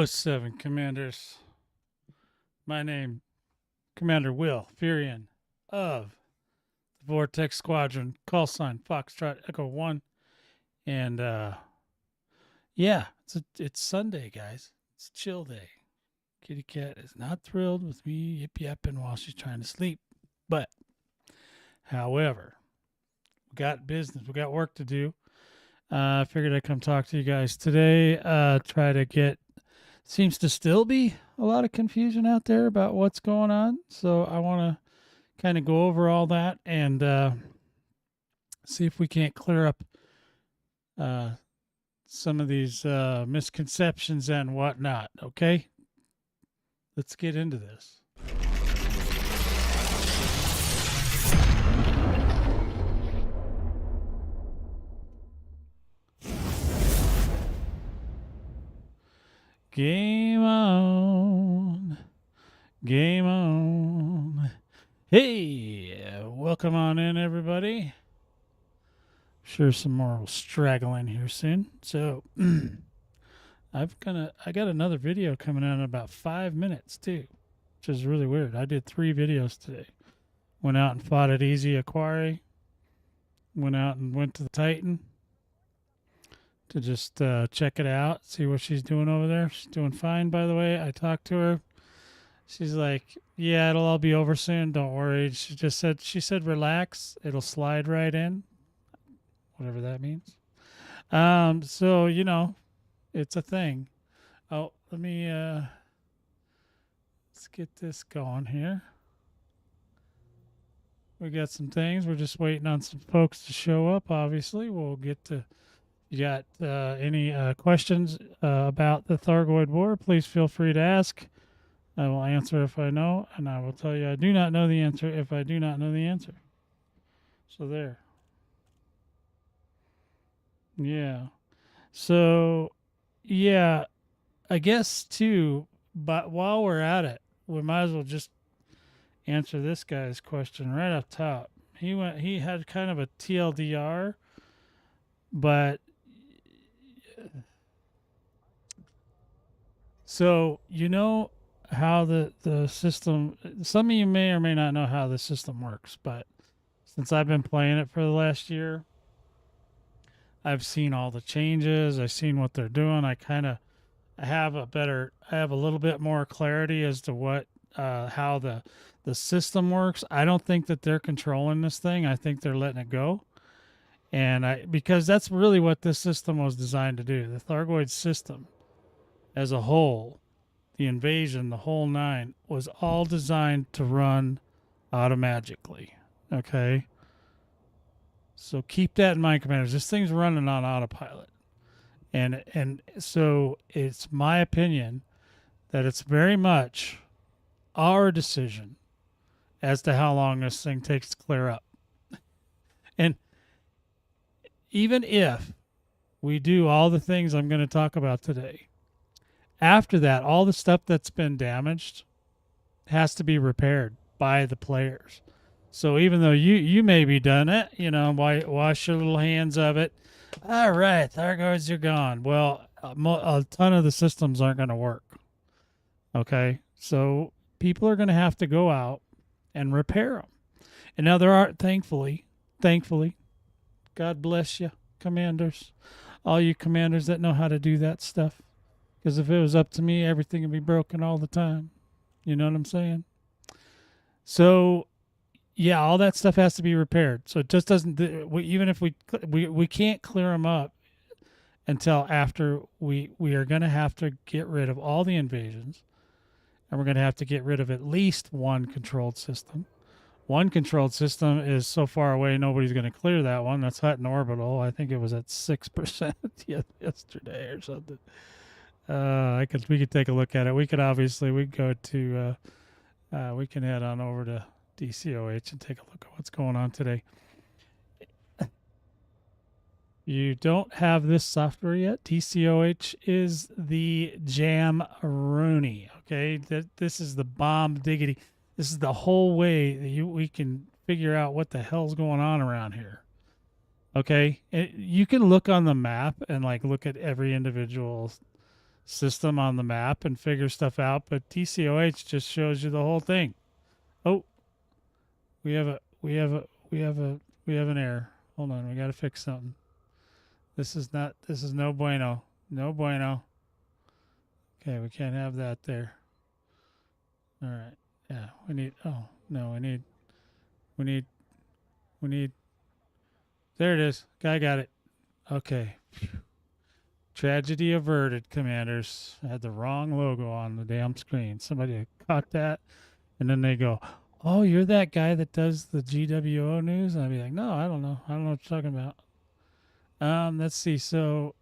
07 Commanders. My name, Commander Will Fearion of the Vortex Squadron, call sign Foxtrot Echo 1. And yeah, it's Sunday, guys. It's a chill day. Kitty Cat is not thrilled with me yip-yapping while she's trying to sleep. But, however, we got business. We got work to do. I figured I'd come talk to you guys today. Try to get... Seems to still be a lot of confusion out there about what's going on. So I want to kind of go over all that and see if we can't clear up some of these misconceptions and whatnot. Okay? Let's get into this. Game on. Game on. Hey, welcome on in, everybody. Sure some more will straggle in here soon. So I got another video coming out in about 5 minutes too, which is really weird. I did 3 videos today. Went out and fought at Easy Aquari. Went out and went to the Titan to just check it out, see what she's doing over there. She's doing fine, by the way. I talked to her. She's like, yeah, it'll all be over soon. Don't worry. She said, relax. It'll slide right in. Whatever that means. So, you know, it's a thing. Oh, let me, let's get this going here. We got some things. We're just waiting on some folks to show up, obviously. We'll get to... You got any questions about the Thargoid War, please feel free to ask. I will answer if I know, and I will tell you I do not know the answer if I do not know the answer. So there. Yeah. So, yeah, I guess, too, but while we're at it, we might as well just answer this guy's question right up top. He had kind of a TLDR, but... So, you know how the system, some of you may or may not know how the system works, but since I've been playing it for the last year, I've seen all the changes. I've seen what they're doing. I have a little bit more clarity as to what how the system works. I don't think that they're controlling this thing. I think they're letting it go. And because that's really what this system was designed to do. The Thargoid system as a whole, the invasion, the whole nine, was all designed to run automagically. Okay? So keep that in mind, commanders. This thing's running on autopilot. And so it's my opinion that it's very much our decision as to how long this thing takes to clear up. And even if we do all the things I'm going to talk about today, after that, all the stuff that's been damaged has to be repaired by the players. So even though you may be done it, wash your little hands of it. All right, Thargoids are gone. Well, a ton of the systems aren't going to work. Okay, so people are going to have to go out and repair them. And now there are, thankfully, God bless you, commanders, all you commanders that know how to do that stuff. Because if it was up to me, everything would be broken all the time. You know what I'm saying? So, yeah, all that stuff has to be repaired. So it just doesn't. Even if we can't clear them up until after we are going to have to get rid of all the invasions, and we're going to have to get rid of at least one controlled system. One controlled system is so far away, nobody's going to clear that one. That's Hutton Orbital. I think it was at 6% yesterday or something. We could take a look at it. We go to, we can head on over to DCOH and take a look at what's going on today. You don't have this software yet. DCOH is the jam Rooney. Okay, this is the bomb diggity. This is the whole way that we can figure out what the hell's going on around here. Okay, you can look on the map and look at every individual system on the map and figure stuff out, but DCOH just shows you the whole thing. Oh, we have an error. Hold on, we got to fix something. This is no bueno. No bueno. Okay, we can't have that there. All right. Yeah, we need there it is. Guy got it. Okay. Tragedy averted, commanders. I had the wrong logo on the damn screen. Somebody caught that, and then they go, "Oh, you're that guy that does the GWO news?" And I'd be like, "No, I don't know. I don't know what you're talking about." Let's see. So,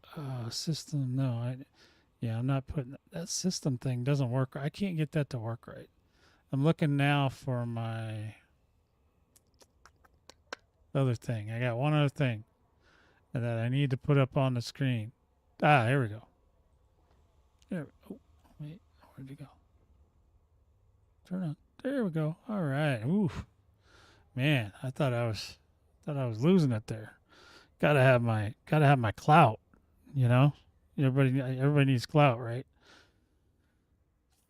system. No, I'm not putting that system thing doesn't work. I can't get that to work right. I'm looking now for my other thing. I got one other thing that I need to put up on the screen. Here we go. Oh, wait, where'd you go? Turn on. There we go. All right. Oof. Man, I thought I was losing it there. Gotta have my clout. Everybody needs clout, right?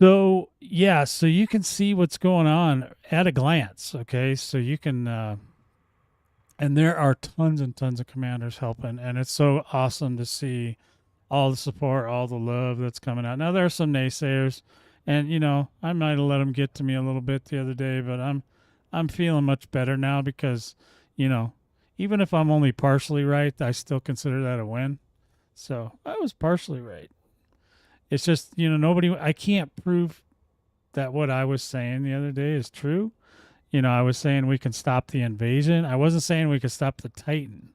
So yeah, so you can see what's going on at a glance. Okay, so you can. And there are tons and tons of commanders helping, and it's so awesome to see all the support, all the love that's coming out. Now there are some naysayers, and I might have let them get to me a little bit the other day, but I'm feeling much better now because, even if I'm only partially right, I still consider that a win. So I was partially right. It's just, I can't prove that what I was saying the other day is true. I was saying we can stop the invasion. I wasn't saying we could stop the Titan.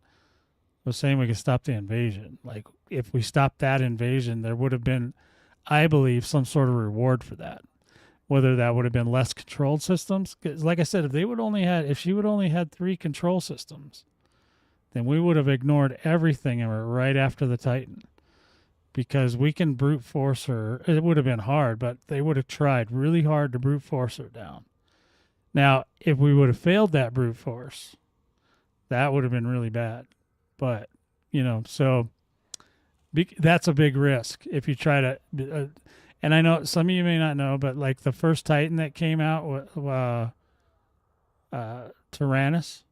I was saying we could stop the invasion. Like, if we stopped that invasion, there would have been, I believe, some sort of reward for that. Whether that would have been less controlled systems. 'Cause like I said, if she would only had 3 control systems, then we would have ignored everything right after the Titan. Because we can brute force her. It would have been hard, but they would have tried really hard to brute force her down. Now, if we would have failed that brute force, that would have been really bad. But, so that's a big risk if you try to. And I know some of you may not know, but the first Titan that came out, Tyrannus,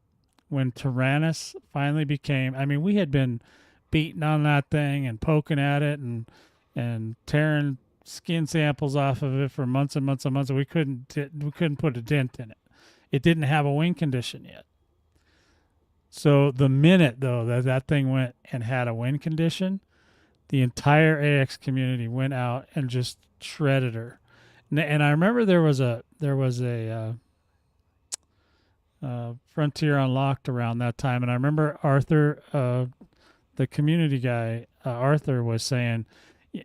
when Tyrannus finally became, we had been beating on that thing and poking at it and tearing skin samples off of it for months and months and months. And we couldn't put a dent in it. It didn't have a wing condition yet. So the minute though that thing went and had a wind condition, the entire AX community went out and just shredded her. And I remember there was a Frontier Unlocked around that time, and I remember Arthur, the community guy, Arthur was saying,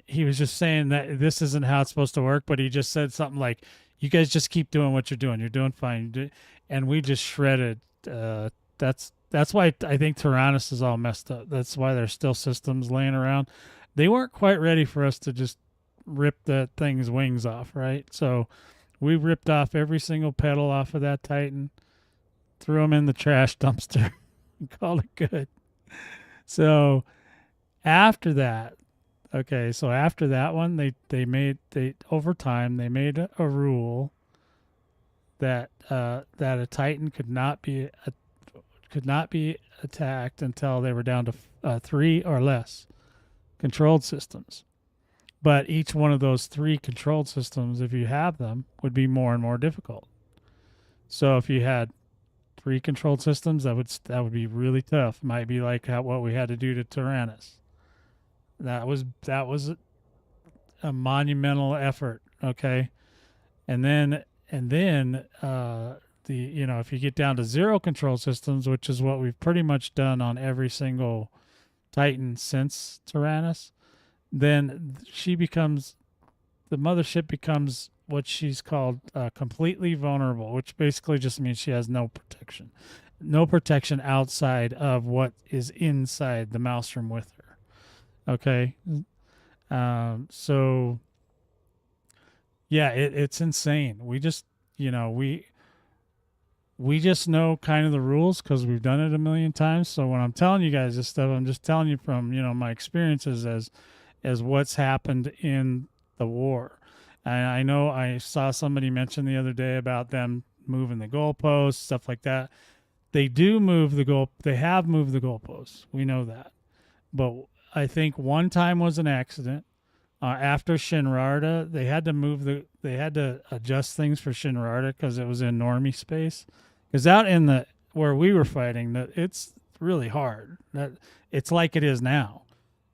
he was just saying that this isn't how it's supposed to work, but he just said something like, "You guys just keep doing what you're doing. You're doing fine." And we just shredded. That's why I think Tyrannus is all messed up. That's why there's still systems laying around. They weren't quite ready for us to just rip that thing's wings off, right? So we ripped off every single pedal off of that Titan, threw them in the trash dumpster, and called it good. So after that, after that one, they over time they made a rule that that a Titan could not be attacked until they were down to 3 or less controlled systems. But each one of those 3 controlled systems, if you have them, would be more and more difficult. So if you had 3 controlled systems, that would be really tough. Might be like what we had to do to Tyrannus. That was a monumental effort. Okay, and then if you get down to 0 control systems, which is what we've pretty much done on every single Titan since Tyrannus, then the mothership becomes what she's called completely vulnerable, which basically just means she has no protection outside of what is inside the Maelstrom with her. Okay, so yeah, it's insane. We just we just know kind of the rules because we've done it a million times. So when I'm telling you guys this stuff, I'm just telling you from my experiences as what's happened in the war. And I know I saw somebody mention the other day about them moving the goalposts, stuff like that. They do move the goal. They have moved the goalposts. We know that. But I think one time was an accident. After Shinrarta, they had to adjust things for Shinrarta because it was in normie space. Because out in where we were fighting, it's really hard. It's like it is now.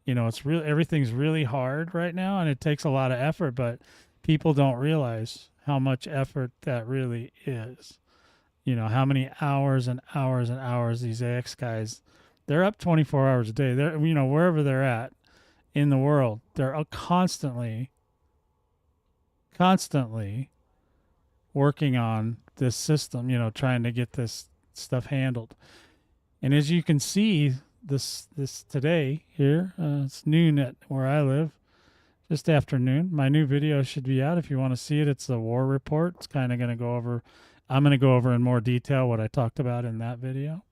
Everything's really hard right now, and it takes a lot of effort. But people don't realize how much effort that really is. How many hours and hours and hours these AX guys, they're up 24 hours a day. They're wherever they're at in the world, they're constantly working on this system, trying to get this stuff handled. And as you can see, this today here, it's noon at where I live, just afternoon. My new video should be out if you want to see it. It's the war report. It's kind of going to go over, I'm going to go over in more detail what I talked about in that video.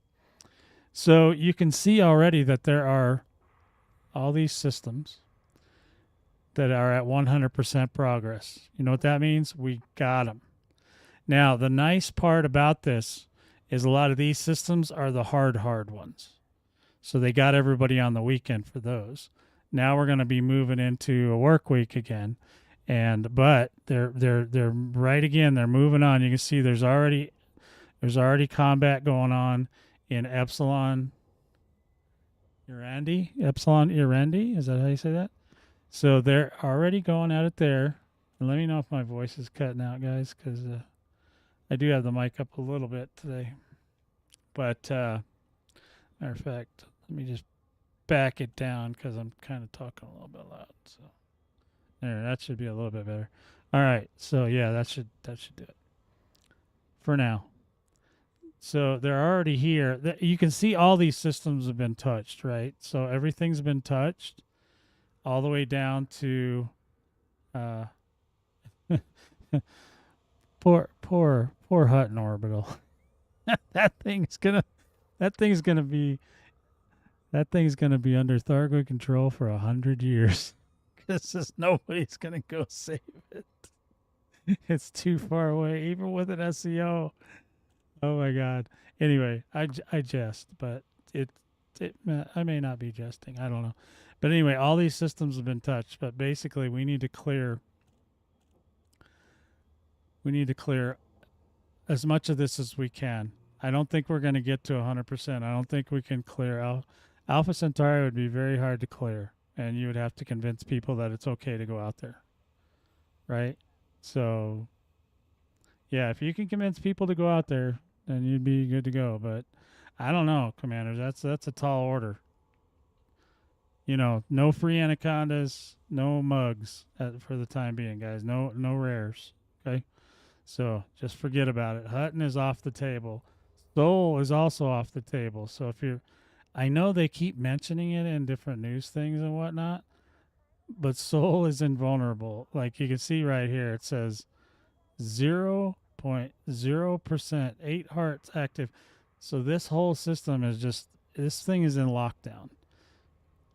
So you can see already that there are all these systems that are at 100% progress. You know what that means? We got them. Now, the nice part about this is a lot of these systems are the hard ones. So they got everybody on the weekend for those. Now we're going to be moving into a work week again. But they're right again. They're moving on. You can see there's already combat going on in Epsilon Irandi. Is that how you say that? So they're already going at it there. And let me know if my voice is cutting out, guys, because I do have the mic up a little bit today. But matter of fact, let me just back it down because I'm kind of talking a little bit loud. So there, that should be a little bit better. All right. So yeah, that should do it for now. So they're already here. You can see all these systems have been touched, right? So everything's been touched all the way down to poor Hutton Orbital. that thing's gonna be under Thargoid control for 100 years. Because nobody's gonna go save it. It's too far away, even with an SEO. Oh my God. Anyway, I jest, but I may not be jesting. I don't know. But anyway, all these systems have been touched. But basically, we need to clear as much of this as we can. I don't think we're going to get to 100%. I don't think we can clear Alpha Centauri would be very hard to clear, and you would have to convince people that it's okay to go out there, right? So, yeah, if you can convince people to go out there, then you'd be good to go. But I don't know, commanders. That's a tall order. You know, no free anacondas, no mugs for the time being, guys. No rares. Okay, so just forget about it. Hutton is off the table. Soul is also off the table. So if you're, I know they keep mentioning it in different news things and whatnot, but Soul is invulnerable. Like you can see right here, it says 0.0%, 8 hearts active. So this whole system is just, this thing is in lockdown.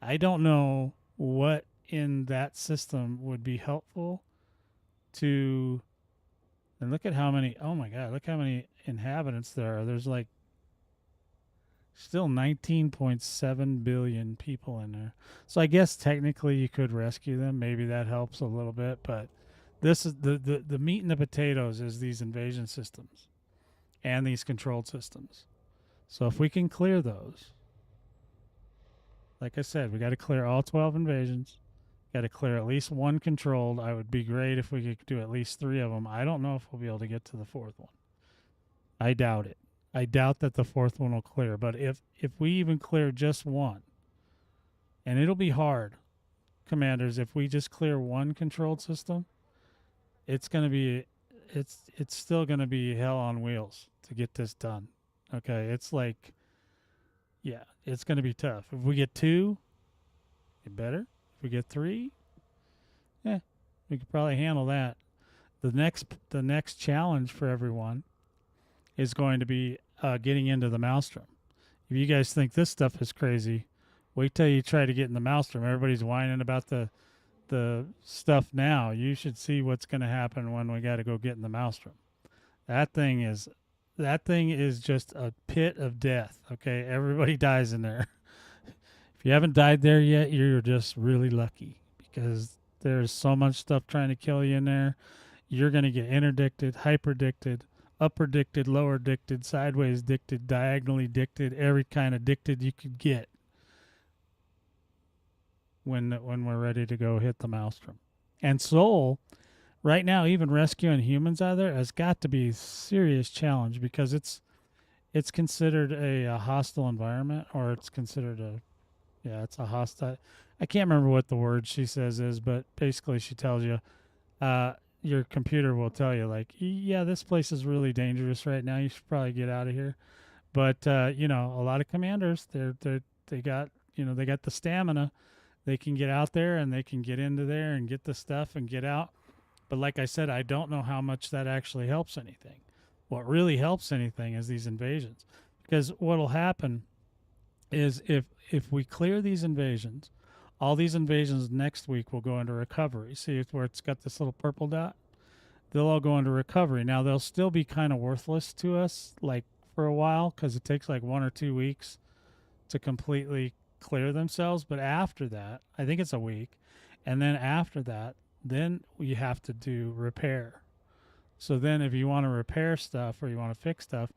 I don't know what in that system would be helpful to, and look at how many, oh my God, look how many inhabitants there are. There's like still 19.7 billion people in there. So I guess technically you could rescue them. Maybe that helps a little bit, but this is the meat and the potatoes is these invasion systems and these controlled systems. So if we can clear those, like I said, we got to clear all 12 invasions. Got to clear at least one controlled. I would be great if we could do at least 3 of them. I don't know if we'll be able to get to the 4th one. I doubt it. I doubt that the 4th one will clear. But if we even clear just one, and it'll be hard, commanders, if we just clear one controlled system, it's going to be, it's still going to be hell on wheels to get this done. Okay, it's like, yeah, it's going to be tough. If we get 2, get better. If we get 3, yeah, we could probably handle that. The next challenge for everyone is going to be getting into the maelstrom. If you guys think this stuff is crazy, wait till you try to get in the maelstrom. Everybody's whining about the stuff now. You should see what's going to happen when we got to go get in the maelstrom. That thing is just a pit of death. Okay, everybody dies in there. If you haven't died there yet, you're just really lucky because there's so much stuff trying to kill you in there. You're going to get interdicted, hyperdicted, upperdicted, lower dicted, sideways dicted, diagonally dicted, every kind of dicted you could get when we're ready to go hit the maelstrom. And Soul, right now, even rescuing humans out of there has got to be a serious challenge because it's considered a hostile environment, or it's considered it's a hostile. I can't remember what the word she says is, but basically she tells you, your computer will tell you like, yeah, this place is really dangerous right now. You should probably get out of here. But a lot of commanders, they got the stamina. They can get out there and they can get into there and get the stuff and get out. But like I said, I don't know how much that actually helps anything. What really helps anything is these invasions. Because what'll happen is if we clear these invasions, all these invasions next week will go into recovery. See where it's got this little purple dot? They'll all go into recovery. Now, they'll still be kind of worthless to us like for a while because it takes like 1 or 2 weeks to completely clear themselves. But after that, I think it's a week. And then after that, then you have to do repair. So then if you want to repair stuff or you want to fix stuff,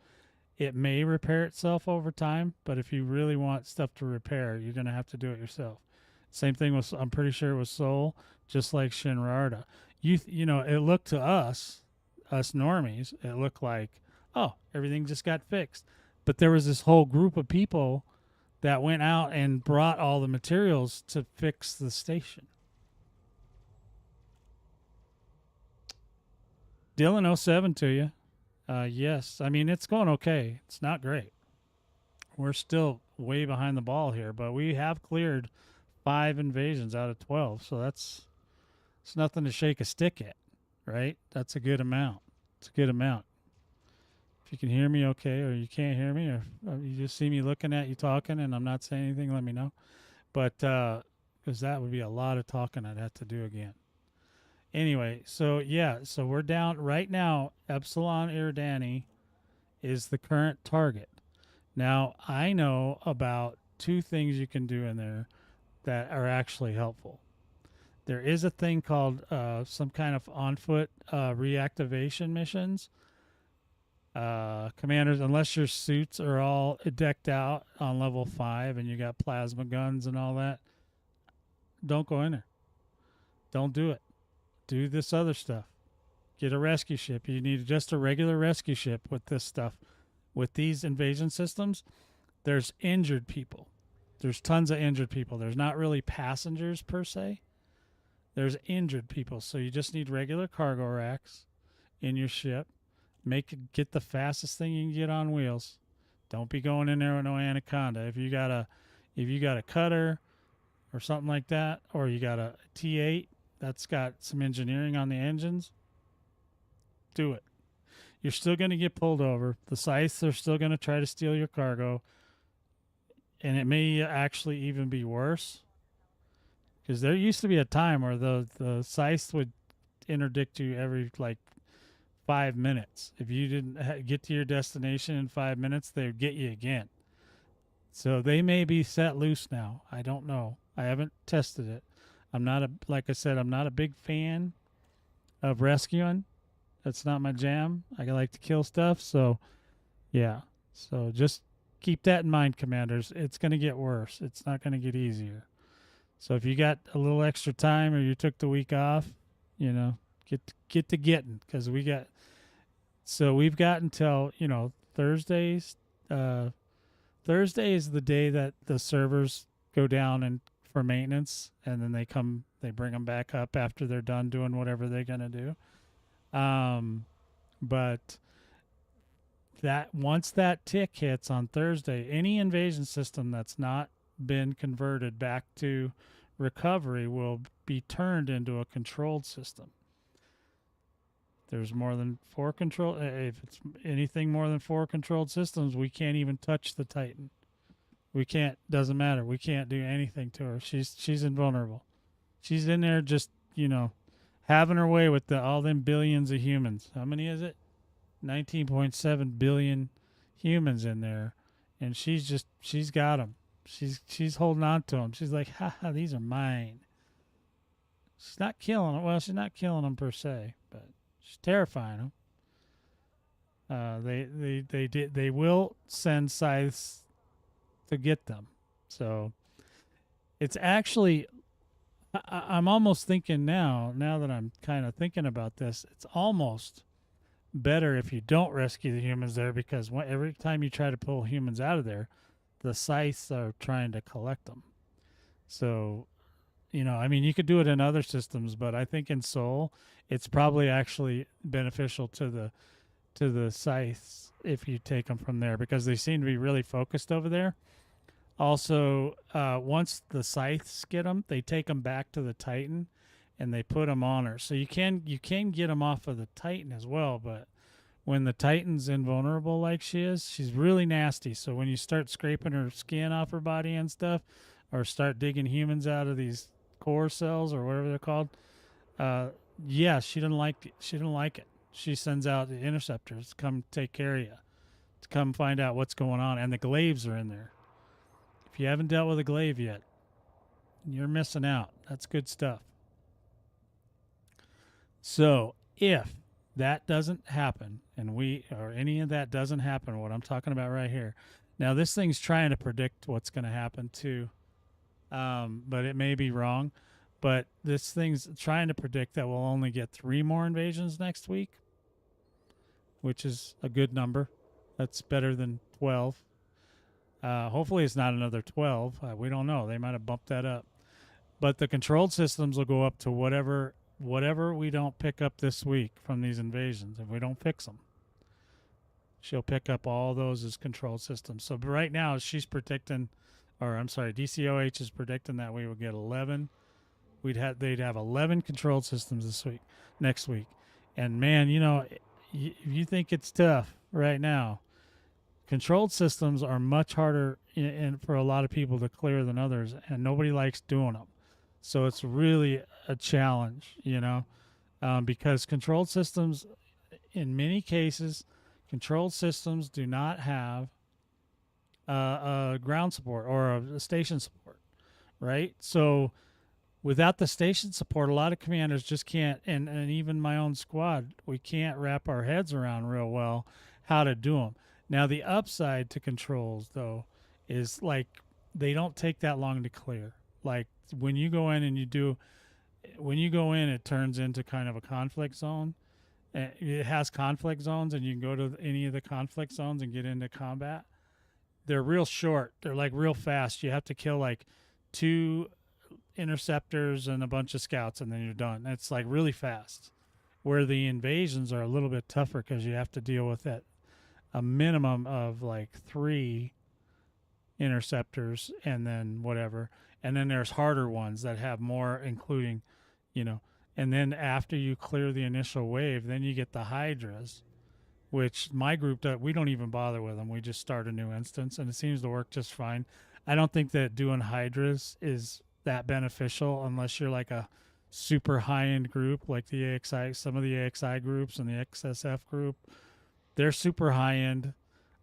it may repair itself over time. But if you really want stuff to repair, you're going to have to do it yourself. Same thing with, I'm pretty sure it was Soul, just like Shinrarta. It looked to us normies, it looked like, oh, everything just got fixed. But there was this whole group of people that went out and brought all the materials to fix the station. Dylan 07 to you. Yes, I mean, it's going okay. It's not great. We're still way behind the ball here, but we have cleared 5 invasions out of 12, so it's nothing to shake a stick at, right? That's a good amount. It's a good amount. If you can hear me okay, or you can't hear me, or you just see me looking at you talking and I'm not saying anything, let me know. But because that would be a lot of talking I'd have to do again. Anyway, so we're down right now. Epsilon Eridani is the current target. Now, I know about two things you can do in there that are actually helpful. There is a thing called some kind of on foot reactivation missions. Commanders, unless your suits are all decked out on level 5 and you got plasma guns and all that, don't go in there. Don't do it. Do this other stuff. Get a rescue ship. You need just a regular rescue ship with this stuff. With these invasion systems, there's injured people. There's tons of injured people. There's not really passengers per se. There's injured people. So you just need regular cargo racks in your ship. Get the fastest thing you can get on wheels. Don't be going in there with no anaconda. If you got a cutter or something like that, or you got a T8 that's got some engineering on the engines, do it. You're still going to get pulled over. The scythes are still going to try to steal your cargo. And it may actually even be worse. Because there used to be a time where the scythes would interdict you every, 5 minutes. If you didn't get to your destination in 5 minutes, they would get you again. So they may be set loose now. I don't know. I haven't tested it. Like I said, I'm not a big fan of rescuing. That's not my jam. I like to kill stuff. So, yeah. So just keep that in mind, Commanders. It's going to get worse. It's not going to get easier. So if you got a little extra time or you took the week off, get to getting, because we've got until, Thursdays. Thursday is the day that the servers go down and for maintenance, and then they bring them back up after they're done doing whatever they're going to do. But that once that tick hits on Thursday, any invasion system that's not been converted back to recovery will be turned into a controlled system. There's more than 4 control. If it's anything more than 4 controlled systems, we can't even touch the Titan. We can't. Doesn't matter. We can't do anything to her. She's invulnerable. She's in there just having her way with all them billions of humans. How many is it? 19.7 billion humans in there, and she's got them. She's holding on to them. She's like, ha, these are mine. She's not killing them. Well, she's not killing them per se, but she's terrifying them. They will send scythes to get them. So it's actually, I'm almost thinking now that I'm kind of thinking about this, it's almost better if you don't rescue the humans there, because every time you try to pull humans out of there, the scythes are trying to collect them. So, you could do it in other systems, but I think in Soul, it's probably actually beneficial to the scythes if you take them from there, because they seem to be really focused over there. Also, once the scythes get them, they take them back to the Titan, and they put them on her. So you can get them off of the Titan as well, but when the Titan's invulnerable like she is, she's really nasty. So when you start scraping her skin off her body and stuff, or start digging humans out of these core cells or whatever they're called, she didn't like it. She didn't like it. She sends out the interceptors to come take care of you, to come find out what's going on. And the glaives are in there. If you haven't dealt with a glaive yet, you're missing out. That's good stuff. So if that doesn't happen, and any of that doesn't happen, what I'm talking about right here. Now, this thing's trying to predict what's going to happen too, but it may be wrong. But this thing's trying to predict that we'll only get 3 more invasions next week, which is a good number. That's better than 12. Hopefully it's not another 12. We don't know. They might have bumped that up. But the controlled systems will go up to whatever we don't pick up this week from these invasions. If we don't fix them, she'll pick up all those as controlled systems. So right now she's predicting, DCOH is predicting that we will get 11. They'd have 11 controlled systems next week. And man, if you think it's tough right now, controlled systems are much harder for a lot of people to clear than others, and nobody likes doing them. So it's really a challenge, because controlled systems, in many cases, controlled systems do not have ground support or a station support, right? So without the station support, a lot of commanders just can't, and even my own squad, we can't wrap our heads around real well how to do them. Now, the upside to controls, though, is like they don't take that long to clear. Like when you go in and you do, when you go in, it turns into kind of a conflict zone. It has conflict zones, and you can go to any of the conflict zones and get into combat. They're real short. They're like real fast. You have to kill like two interceptors and a bunch of scouts, and then you're done. It's like really fast. Where the invasions are a little bit tougher because you have to deal with it a minimum of like three interceptors and then whatever. And then there's harder ones that have more, including, you know, and then after you clear the initial wave, then you get the hydras, which my group does. We don't even bother with them. We just start a new instance, and it seems to work just fine. I don't think that doing hydras is that beneficial unless you're like a super high end group like the AXI, some of the AXI groups and the XSF group. They're super high end,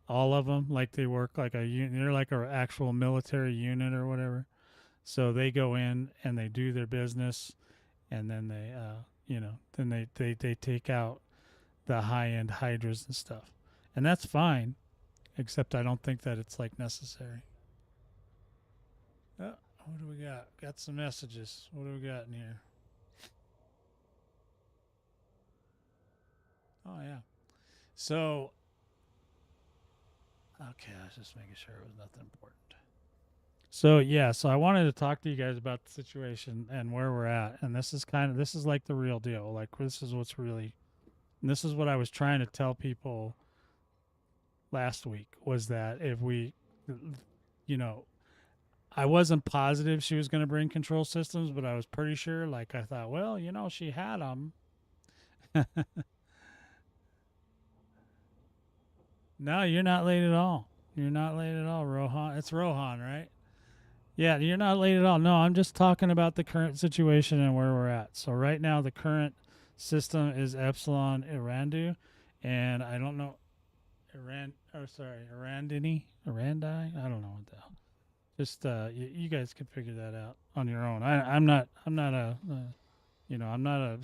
all of them. Like they work like a unit. They're like an actual military unit or whatever. So they go in and they do their business, and then they, then they take out the high end hydras and stuff, and that's fine. Except I don't think that it's like necessary. What do we got? Got some messages. What do we got in here? Oh yeah. So okay, I was just making sure it was nothing important. So yeah, so I wanted to talk to you guys about the situation and where we're at, and this is like the real deal. Like this is what's really, and this is what I was trying to tell people last week was that if we, you know, I wasn't positive she was going to bring control systems, but I was pretty sure. Like I thought, well, she had them. No, you're not late at all. You're not late at all, Rohan. It's Rohan, right? Yeah, you're not late at all. No, I'm just talking about the current situation and where we're at. So right now, the current system is Epsilon Irandu, and I don't know Irandini, Irandi. I don't know what the hell. Just you guys can figure that out on your own. I'm not a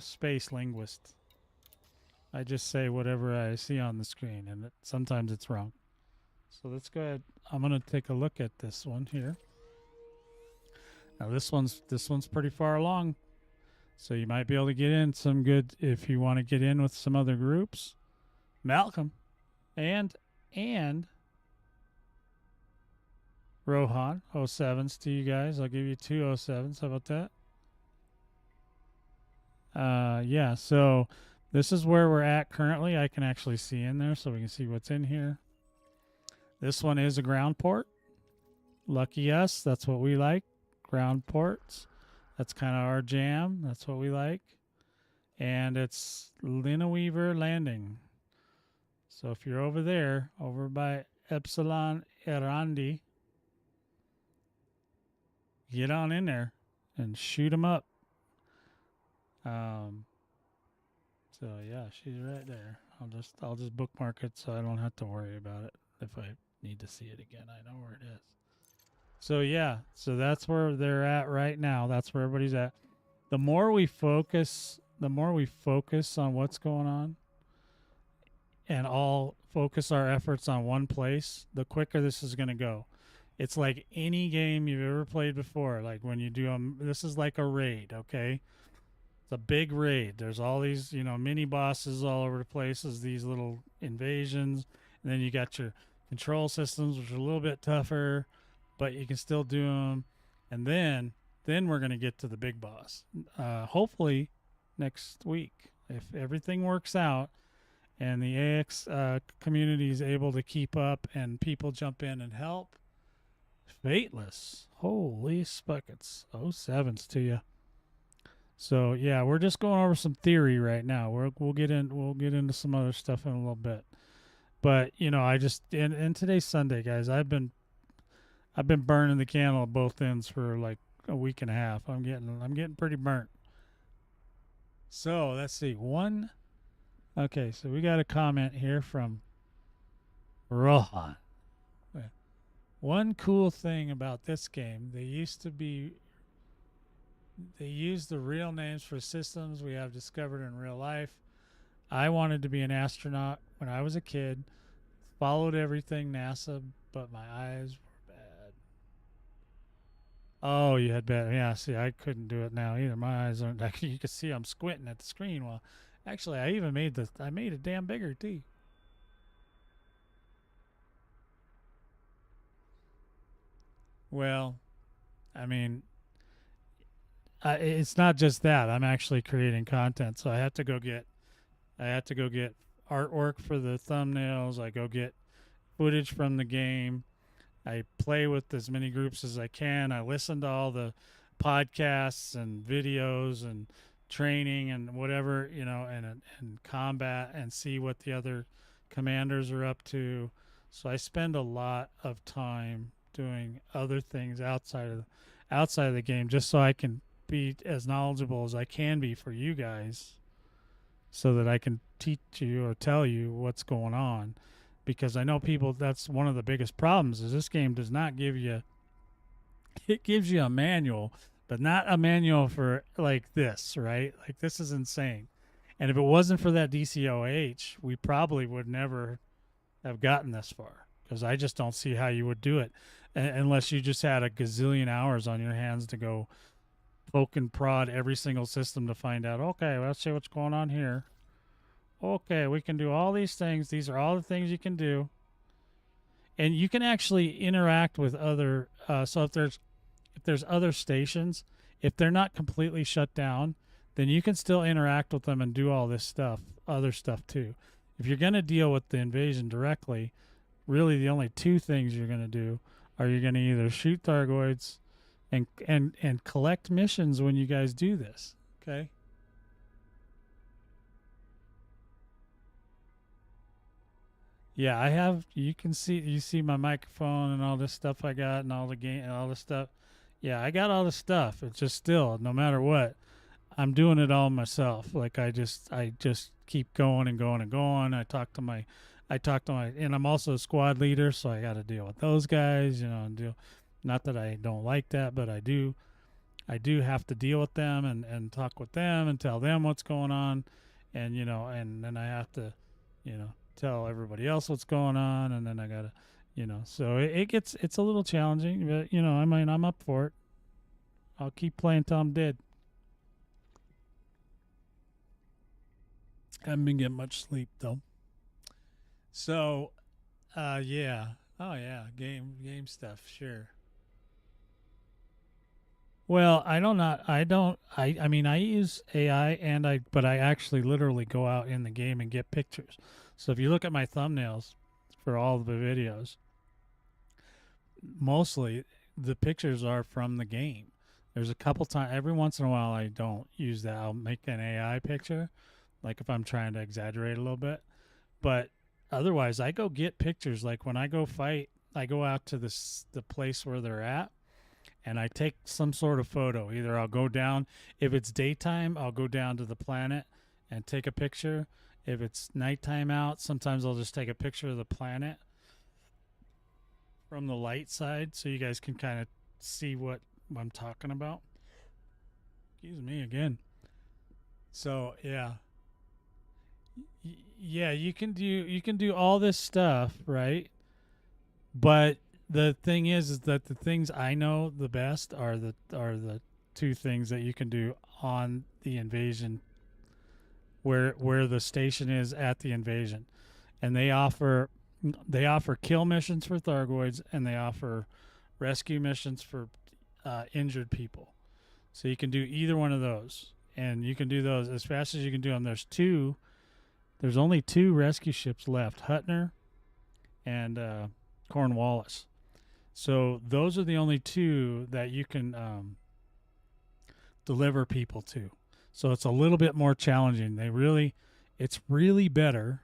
space linguist. I just say whatever I see on the screen, and sometimes it's wrong. So let's go ahead. I'm gonna take a look at this one here. Now this one's pretty far along, so you might be able to get in some good if you want to get in with some other groups. Malcolm, and Rohan 07s to you guys. I'll give you two 07s. How about that? Yeah. So this is where we're at currently. I can actually see in there, so we can see what's in here. This one is a ground port. Lucky us. That's what we like. Ground ports. That's kind of our jam. That's what we like. And it's Lina Weaver Landing. So if you're over there, over by Epsilon Erandi, get on in there and shoot them up. So yeah, she's right there. I'll just bookmark it so I don't have to worry about it if I need to see it again. I know where it is. So yeah, so that's where they're at right now. That's where everybody's at. The more we focus on what's going on and all focus our efforts on one place, the quicker this is going to go. It's like any game you've ever played before. Like when you do this is like a raid, okay? It's a big raid. There's all these, mini bosses all over the place. There's these little invasions, and then you got your control systems, which are a little bit tougher, but you can still do them. And then we're gonna get to the big boss. Hopefully next week, if everything works out, and the AX community is able to keep up, and people jump in and help. Fateless, holy spuckets, 07s to you. So yeah, we're just going over some theory right now. We'll get into some other stuff in a little bit. But I just and today's Sunday, guys. I've been burning the candle at both ends for like a week and a half. I'm getting pretty burnt. So let's see. Okay, so we got a comment here from Rohan. One cool thing about this game, they used the real names for systems we have discovered in real life. I wanted to be an astronaut when I was a kid, followed everything NASA, but my eyes were bad. Oh, you had bad. Yeah, see, I couldn't do it now either. My eyes aren't. You can see I'm squinting at the screen. Well, actually, I made it damn bigger too. Well, I mean, it's not just that. I'm actually creating content, so I have to go get artwork for the thumbnails. I go get footage from the game. I play with as many groups as I can. I listen to all the podcasts and videos and training and whatever, and combat and see what the other commanders are up to. So I spend a lot of time doing other things outside of the game just so I can be as knowledgeable as I can be for you guys so that I can teach you or tell you what's going on because I know people that's one of the biggest problems is this game does not give you it gives you a manual but not a manual for like this, right? Like this is insane. And if it wasn't for that DCOH, we probably would never have gotten this far because I just don't see how you would do it unless you just had a gazillion hours on your hands to go poke and prod every single system to find out, okay, well, let's see what's going on here. Okay, we can do all these things. These are all the things you can do. And you can actually interact with other so if there's other stations, if they're not completely shut down, then you can still interact with them and do all this stuff, other stuff too. If you're going to deal with the invasion directly, really the only two things you're going to do are you're going to either shoot Thargoids and collect missions when you guys do this. Okay. Yeah, I have. You see my microphone and all this stuff I got and all the game and all this stuff. Yeah, I got all the stuff. It's just still, no matter what, I'm doing it all myself. Like I just keep going and going and going. I talk to my, and I'm also a squad leader, so I got to deal with those guys, and do. Not that I don't like that, but I do. I do have to deal with them and talk with them and tell them what's going on, and and then I have to, tell everybody else what's going on, and then I gotta, so it's a little challenging, but I mean I'm up for it. I'll keep playing till I'm dead. I haven't been getting much sleep though. So, yeah, oh yeah, game stuff, sure. Well, I mean, I use AI but I actually literally go out in the game and get pictures. So if you look at my thumbnails for all the videos, mostly the pictures are from the game. There's a couple times, every once in a while, I don't use that. I'll make an AI picture, like if I'm trying to exaggerate a little bit. But otherwise, I go get pictures. Like when I go fight, I go out to the place where they're at and I take some sort of photo. Either I'll go down, if it's daytime, I'll go down to the planet and take a picture. If it's nighttime out, sometimes I'll just take a picture of the planet from the light side so you guys can kind of see what I'm talking about. Excuse me again. So, yeah. Yeah, you can do all this stuff, right? But the thing is that the things I know the best are the two things that you can do on the invasion where the station is at the invasion. And they offer kill missions for Thargoids and they offer rescue missions for injured people. So you can do either one of those. And you can do those as fast as you can do them. There's only two rescue ships left, Hutner and Cornwallis. So those are the only two that you can deliver people to. So it's a little bit more challenging. It's really better.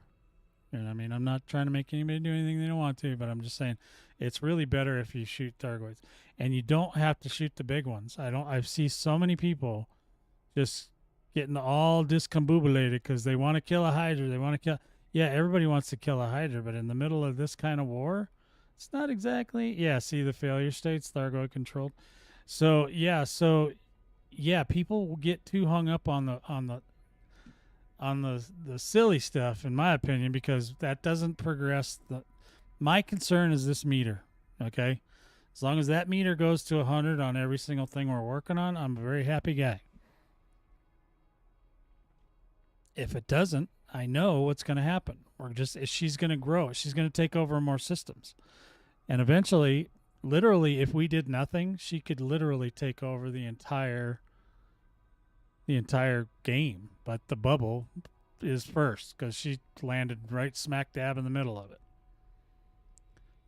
And I mean, I'm not trying to make anybody do anything they don't want to, but I'm just saying it's really better if you shoot Thargoids. And you don't have to shoot the big ones. I've seen so many people just getting all discombobulated because they want to kill a Hydra. They want to kill. Yeah, everybody wants to kill a Hydra, but in the middle of this kind of war, It's not exactly. Yeah, see the failure states, Thargoid controlled. So people will get too hung up on the silly stuff, in my opinion, because that doesn't progress. My concern is this meter. Okay, as long as that meter goes to 100 on every single thing we're working on, I'm a very happy guy. If it doesn't, I know what's going to happen. She's going to grow. She's going to take over more systems, and eventually, literally, if we did nothing, she could literally take over the entire game. But the bubble is first because she landed right smack dab in the middle of it.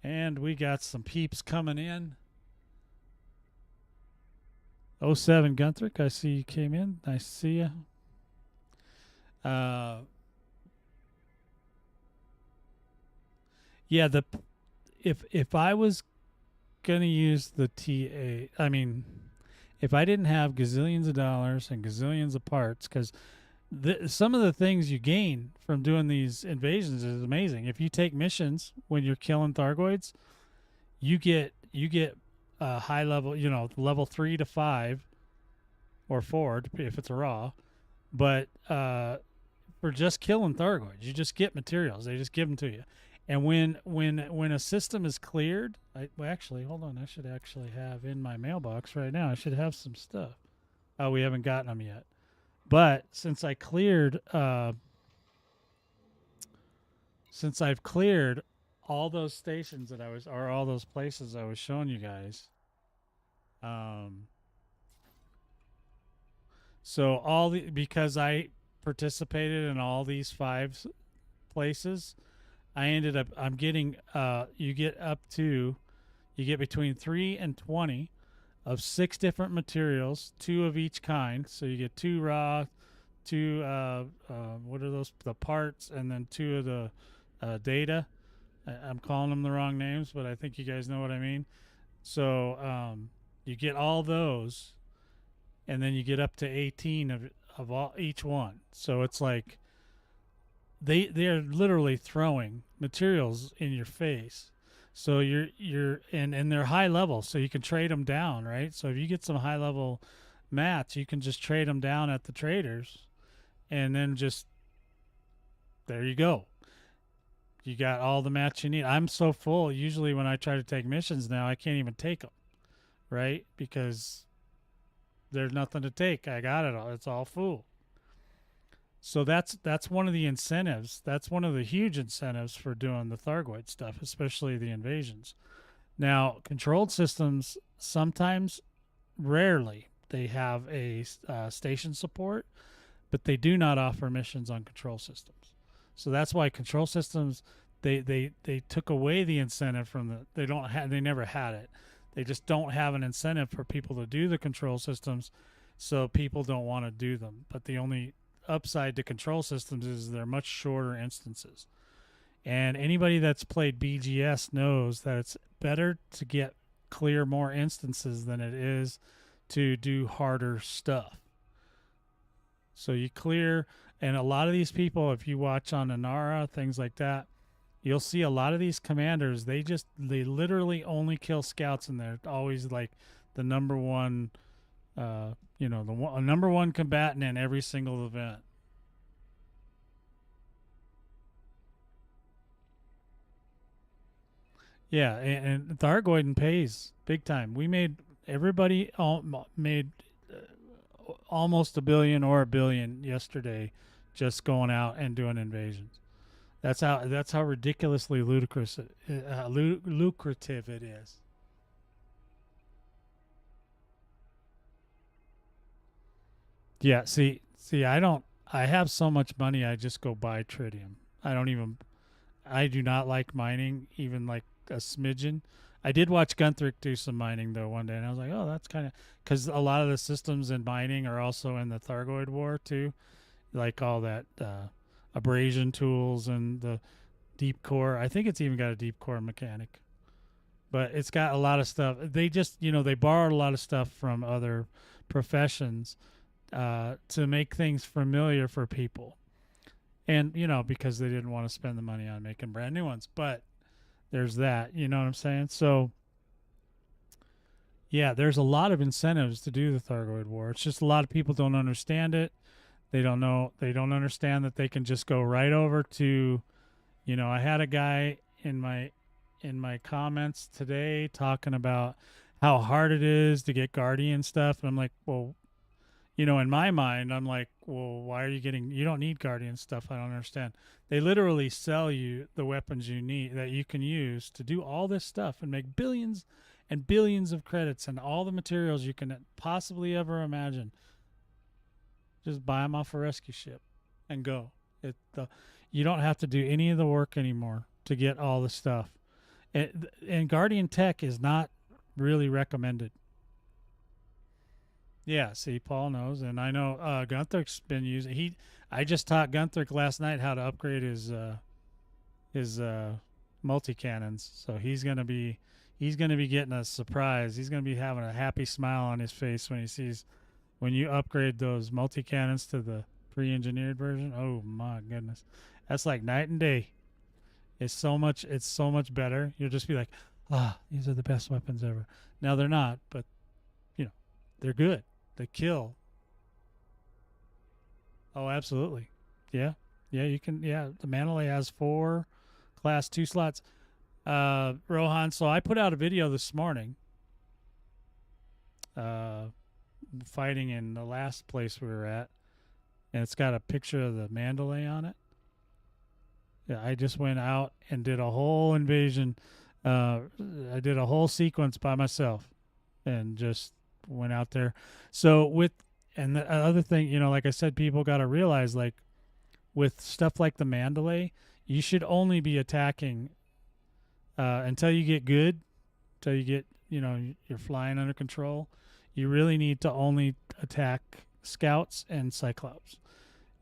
And we got some peeps coming in. 07 Gunthric, I see you came in. Nice to see you. Yeah, if I was gonna use the TA, I mean, if I didn't have gazillions of dollars and gazillions of parts, because some of the things you gain from doing these invasions is amazing. If you take missions when you're killing Thargoids, you get high level, level 3 to 5 or 4 if it's a raw. But for just killing Thargoids, you just get materials. They just give them to you. And when a system is cleared, actually, hold on, I should actually have in my mailbox right now. I should have some stuff. Oh, we haven't gotten them yet. But since I've cleared all those stations or all those places I was showing you guys, so because I participated in all these 5 places, I'm getting you get between 3 and 20 of 6 different materials, 2 of each kind. So you get 2 raw, 2 what are those, the parts, and then 2 of the data. I'm calling them the wrong names, but I think you guys know what I mean. So you get all those, and then you get up to 18 of all each one. So it's like they're literally throwing materials in your face. So and they're high level, so you can trade them down, right? So if you get some high level mats, you can just trade them down at the traders, and then just there you go. You got all the mats you need. I'm so full. Usually when I try to take missions now, I can't even take them, right? Because there's nothing to take. I got it all. It's all full. So that's one of the incentives. That's one of the huge incentives for doing the Thargoid stuff, especially the invasions. Now, controlled systems sometimes, rarely, they have a station support, but they do not offer missions on control systems. So that's why control systems they took away the incentive from they never had it. They just don't have an incentive for people to do the control systems, so people don't want to do them. But the only upside to control systems is they're much shorter instances. And anybody that's played BGS knows that it's better to clear more instances than it is to do harder stuff. So you clear, and a lot of these people, if you watch on Inara, things like that, you'll see a lot of these commanders, they literally only kill scouts, and they're always like the number one number one combatant in every single event. Yeah, and Thargoid pays big time. We made everybody made almost $1 billion or $1 billion yesterday, just going out and doing invasions. That's how ridiculously lucrative it is. Yeah, see, I have so much money, I just go buy tritium. I do not like mining, even like a smidgen. I did watch Gunthric do some mining though one day, and I was like, oh, that's kind of, because a lot of the systems in mining are also in the Thargoid War too, like all that abrasion tools and the deep core. I think it's even got a deep core mechanic, but it's got a lot of stuff. They just they borrowed a lot of stuff from other professions to make things familiar for people, and because they didn't want to spend the money on making brand new ones. But there's that. You know what I'm saying? So yeah, there's a lot of incentives to do the Thargoid War. It's just a lot of people don't understand it. They don't know. They don't understand that they can just go right over to, you know, I had a guy in my comments today talking about how hard it is to get Guardian stuff, and I'm like, well, you know, in my mind, I'm like, well, why are you getting? You don't need Guardian stuff. I don't understand. They literally sell you the weapons you need that you can use to do all this stuff and make billions and billions of credits and all the materials you can possibly ever imagine. Just buy them off a rescue ship and go. You don't have to do any of the work anymore to get all the stuff. And Guardian Tech is not really recommended. Yeah, see, Paul knows, and I know Gunther's been using. I just taught Gunther last night how to upgrade his multi cannons. So he's gonna be getting a surprise. He's gonna be having a happy smile on his face when he sees when you upgrade those multi cannons to the pre-engineered version. Oh my goodness, that's like night and day. It's so much better. You'll just be like, these are the best weapons ever. Now they're not, but you know, they're good. They kill. Oh, absolutely. Yeah. Yeah, you can. Yeah, the Mandalay has 4 class 2 slots. Rohan, so I put out a video this morning fighting in the last place we were at, and it's got a picture of the Mandalay on it. Yeah, I just went out and did a whole invasion. I did a whole sequence by myself and just went out there. So and the other thing, you know, like I said, people got to realize, like, with stuff like the Mandalay, you should only be attacking until you get good, until you get, you know, you're flying under control. You really need to only attack scouts and Cyclops.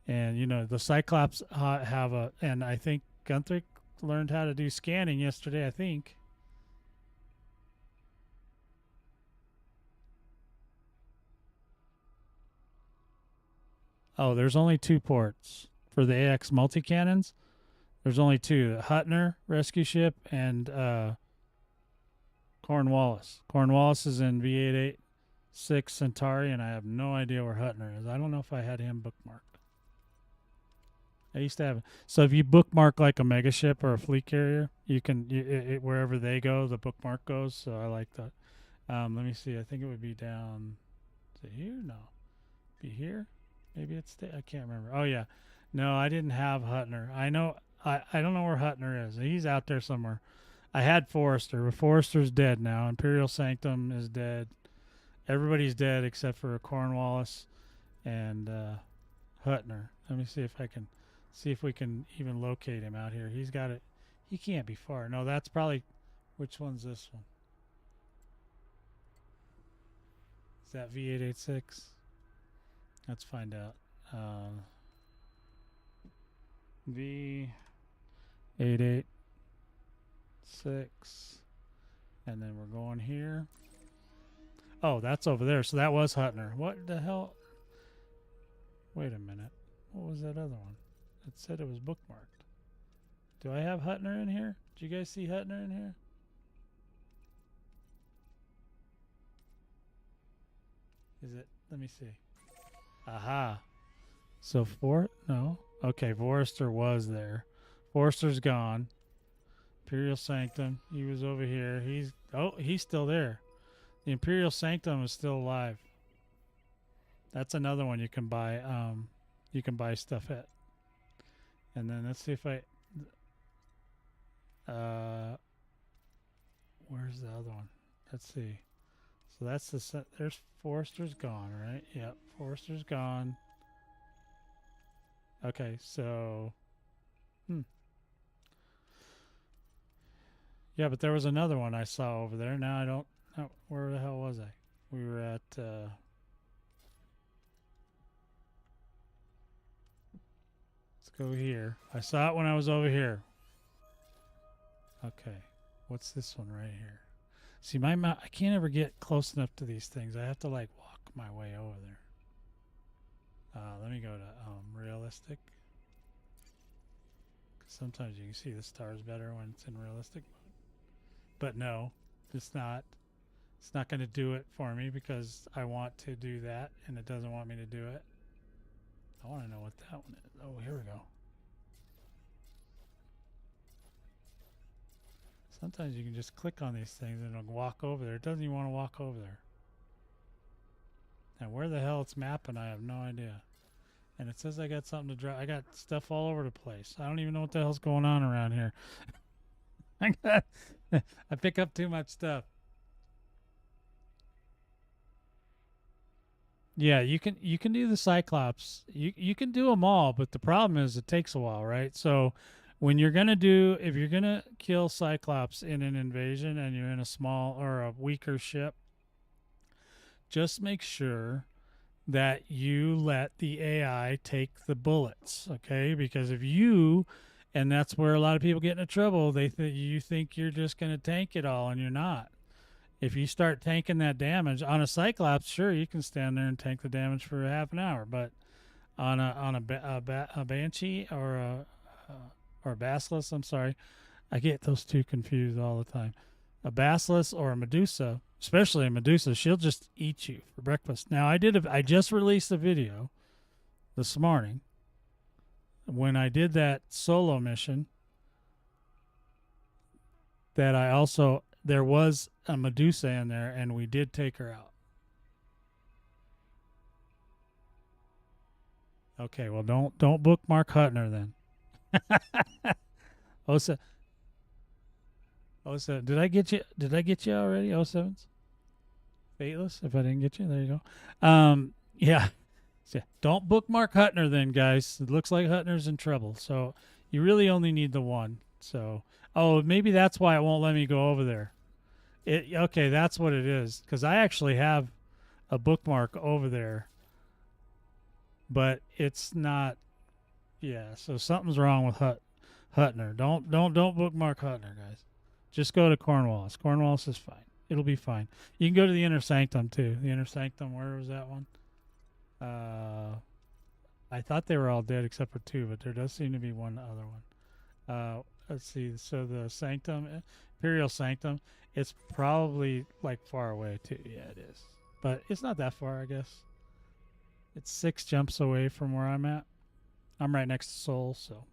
And, you know, the Cyclops have and I think Gunther learned how to do scanning yesterday, I think. Oh, there's only 2 ports for the AX multi-cannons. There's only 2, the Hutner rescue ship and Cornwallis. Cornwallis is in V886 Centauri, and I have no idea where Hutner is. I don't know if I had him bookmarked. I used to have it. So if you bookmark like a mega ship or a fleet carrier, you can wherever they go, the bookmark goes. So I like that. Let me see. I think it would be down. Is it here? No. Be here? Maybe it's I can't remember. Oh yeah. No, I didn't have Hutner. I know. I don't know where Hutner is. He's out there somewhere. I had Forrester, but Forrester's dead now. Imperial Sanctum is dead. Everybody's dead except for Cornwallis and Hutner. Let me see if I can see if we can even locate him out here. He's got it. He can't be far. No, that's probably. Which one's this one? Is that V886? Let's find out. V886. And then we're going here. Oh, that's over there. So that was Hutner. What the hell? Wait a minute. What was that other one? It said it was bookmarked. Do I have Hutner in here? Did you guys see Hutner in here? Is it? Let me see. Aha. So no. Okay, Forrester was there. Forrester's gone. Imperial Sanctum. He was over here. He's still there. The Imperial Sanctum is still alive. That's another one you can buy. You can buy stuff at. And then let's see if I. Where's the other one? Let's see. So that's there's Forrester's gone, right? Yep, Forrester's gone. Okay, so. Yeah, but there was another one I saw over there. Now I don't. Where the hell was I? We were at. Let's go here. I saw it when I was over here. Okay, what's this one right here? See, I can't ever get close enough to these things. I have to like walk my way over there. Let me go to realistic. Sometimes you can see the stars better when it's in realistic mode. but no, it's not. It's not going to do it for me because I want to do that and it doesn't want me to do it. I want to know what that one is. Oh, here we go. Sometimes you can just click on these things and it'll walk over there. It doesn't even want to walk over there. And where the hell it's mapping, I have no idea. And it says I got something to draw. I got stuff all over the place. I don't even know what the hell's going on around here. I pick up too much stuff. Yeah, you can do the Cyclops. You can do them all, but the problem is it takes a while, right? So when you're gonna do, if you're gonna kill Cyclops in an invasion and you're in a small or a weaker ship, just make sure that you let the AI take the bullets, okay? Because if you, and that's where a lot of people get into trouble, you think you're just gonna tank it all, and you're not. If you start tanking that damage on a Cyclops, sure, you can stand there and tank the damage for half an hour. But on a Banshee or a Basilisk, I'm sorry, I get those two confused all the time. A Basilisk or a Medusa, especially a Medusa, she'll just eat you for breakfast. Now, I just released a video this morning when I did that solo mission that there was a Medusa in there, and we did take her out. Okay, well, don't bookmark Hutner then. Osa, did I get you? Did I get you already? 07s? Fateless. If I didn't get you, there you go. Yeah. So don't bookmark Hutner then, guys. It looks like Hutner's in trouble. So you really only need the one. So, oh, maybe that's why it won't let me go over there. Okay, that's what it is. Because I actually have a bookmark over there, but it's not. Yeah, so something's wrong with Hutner. Don't bookmark Hutner, guys. Just go to Cornwallis. Cornwallis is fine. It'll be fine. You can go to the Inner Sanctum too. The Inner Sanctum. Where was that one? I thought they were all dead except for two, but there does seem to be one other one. Let's see. So the Sanctum, Imperial Sanctum, it's probably like far away too. Yeah, it is. But it's not that far, I guess. It's 6 jumps away from where I'm at. I'm right next to Seoul, so.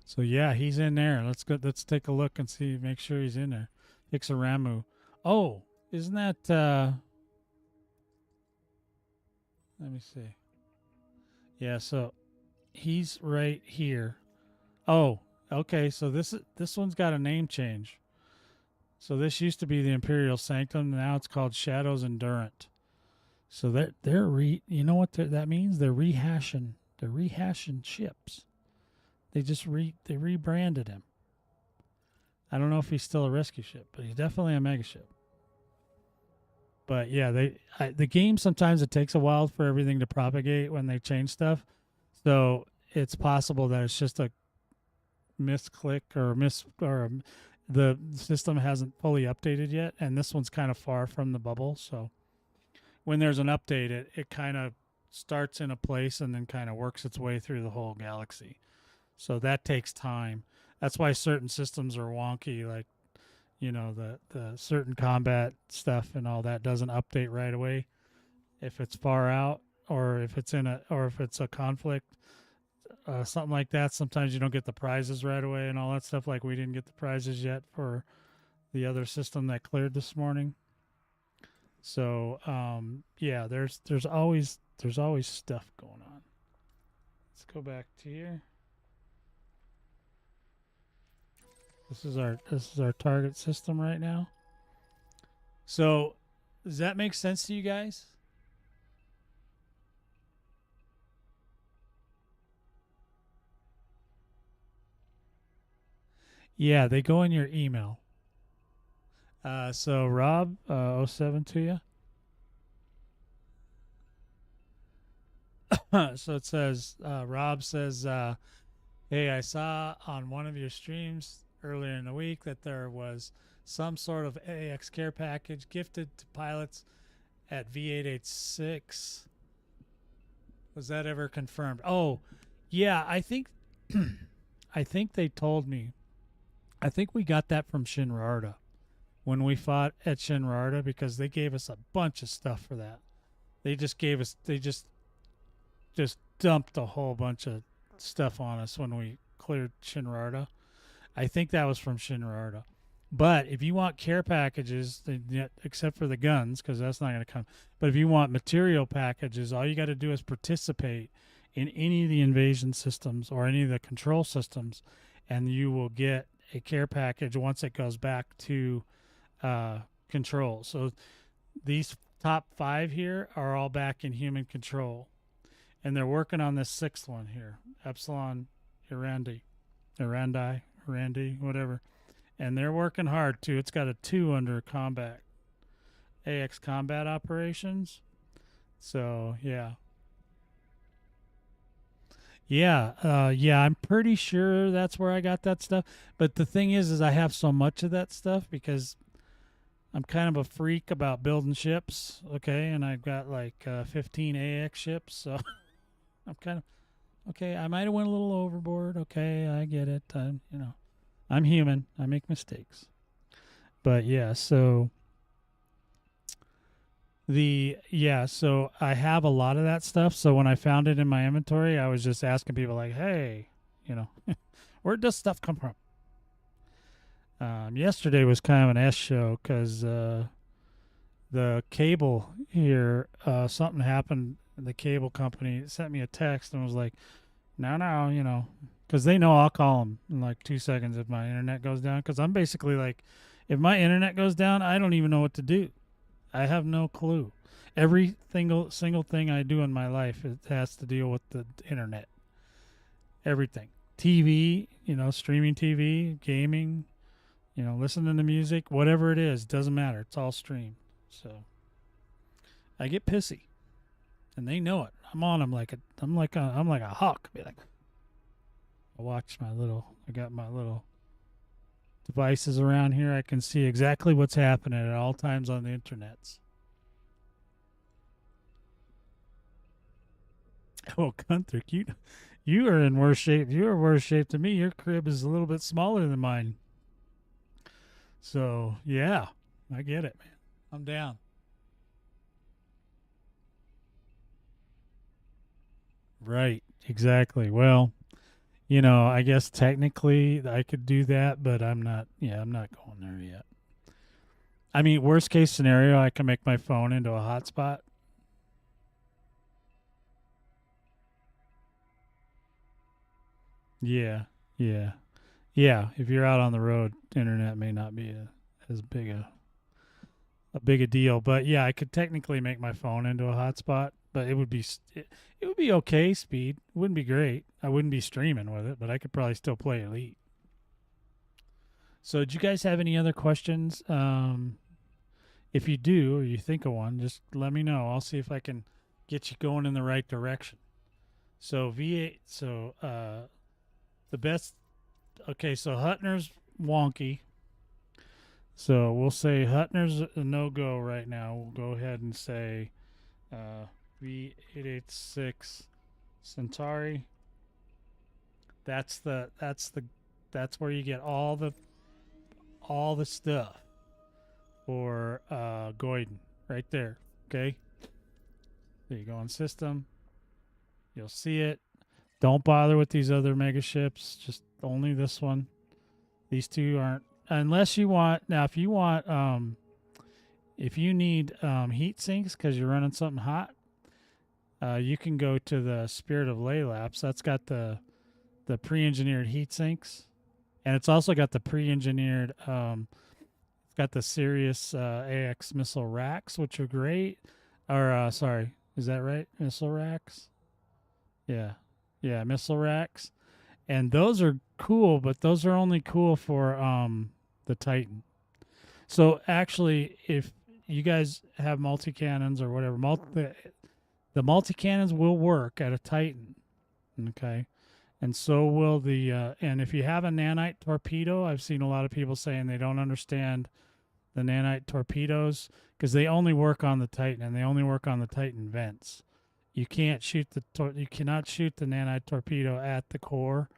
So yeah, he's in there. Let's go. Let's take a look and see. Make sure he's in there. Ixaramu. Oh, isn't that? Let me see. Yeah, so he's right here. Oh, okay. So this one's got a name change. So this used to be the Imperial Sanctum. Now it's called Shadows Endurant. So you know what that means? They're rehashing. They're rehashing ships. They just they rebranded him. I don't know if he's still a rescue ship, but he's definitely a mega ship. But yeah, the game sometimes it takes a while for everything to propagate when they change stuff. So it's possible that it's just a misclick or the system hasn't fully updated yet, and this one's kind of far from the bubble. So when there's an update, it kind of starts in a place and then kind of works its way through the whole galaxy. So that takes time. That's why certain systems are wonky, like, you know, the certain combat stuff and all that doesn't update right away if it's far out, or if it's a conflict, something like that. Sometimes you don't get the prizes right away and all that stuff. Like we didn't get the prizes yet for the other system that cleared this morning. So yeah, there's always stuff going on. Let's go back to here. This is our target system right now. So, does that make sense to you guys? Yeah, they go in your email. So Rob, 07 to you. So it says, Rob says, hey, I saw on one of your streams earlier in the week that there was some sort of AX care package gifted to pilots at V886. Was that ever confirmed? Oh, yeah, I think I think they told me. I think we got that from Shinrarta when we fought at Shinrarta, because they gave us a bunch of stuff for that. They just gave us, they just dumped a whole bunch of stuff on us when we cleared Shinrarta. I think that was from Shinrarta. But if you want care packages, except for the guns, because that's not going to come. But if you want material packages, all you got to do is participate in any of the invasion systems or any of the control systems, and you will get a care package once it goes back to control. So these top 5 here are all back in human control, and they're working on this 6th one here, Epsilon Irandi, whatever. And they're working hard too. It's got a 2 under combat, AX combat operations. So yeah, I'm pretty sure that's where I got that stuff. But the thing is I have so much of that stuff because I'm kind of a freak about building ships. Okay, and I've got like 15 AX ships, so I'm kind of okay. I might have went a little overboard. Okay, I get it. I'm human. I make mistakes. But yeah, so so I have a lot of that stuff. So when I found it in my inventory, I was just asking people like, "Hey, where'd this stuff come from?" Yesterday was kind of an S show because the cable here, something happened. The cable company sent me a text and was like, "No, because they know I'll call them in like 2 seconds if my internet goes down. Because I'm basically like, if my internet goes down, I don't even know what to do. I have no clue. Every single thing I do in my life, it has to deal with the internet. Everything. TV, streaming TV, gaming, listening to music, whatever it is, doesn't matter. It's all streamed. So I get pissy, and they know it. I'm on them I'm like a hawk. Be like, I got my little devices around here. I can see exactly what's happening at all times on the internets. Oh, Gunther, you are in worse shape. You are worse shape than me. Your crib is a little bit smaller than mine. So, yeah, I get it, man. I'm down. Right, exactly. Well, I guess technically I could do that, but I'm not going there yet. I mean, worst case scenario, I can make my phone into a hotspot. Yeah, yeah, yeah. If you're out on the road, internet may not be as big a deal, but yeah, I could technically make my phone into a hotspot, but it would be okay speed. It wouldn't be great. I wouldn't be streaming with it, but I could probably still play Elite. So, do you guys have any other questions? If you do, or you think of one, just let me know. I'll see if I can get you going in the right direction. So V8. So the best. Okay, so Hutner's wonky. So we'll say Hutner's a no-go right now. We'll go ahead and say V886 Centauri. That's where you get all the stuff for Goiden right there. Okay. There you go on system. You'll see it. Don't bother with these other mega ships. Just only this one. These two aren't, unless you want. Now, if you want, if you need heat sinks because you're running something hot, you can go to the Spirit of Laylaps. That's got the pre-engineered heat sinks, and it's also got the pre-engineered. It's got the Sirius AX missile racks, which are great. Or sorry, is that right? Missile racks. Yeah, missile racks, and those are cool, but those are only cool for the Titan. So actually, if you guys have multi cannons or whatever, the multi cannons will work at a Titan. Okay, and so will the and if you have a nanite torpedo, I've seen a lot of people saying they don't understand the nanite torpedoes because they only work on the Titan and they only work on the Titan vents. You can't shoot you cannot shoot the nanite torpedo at the core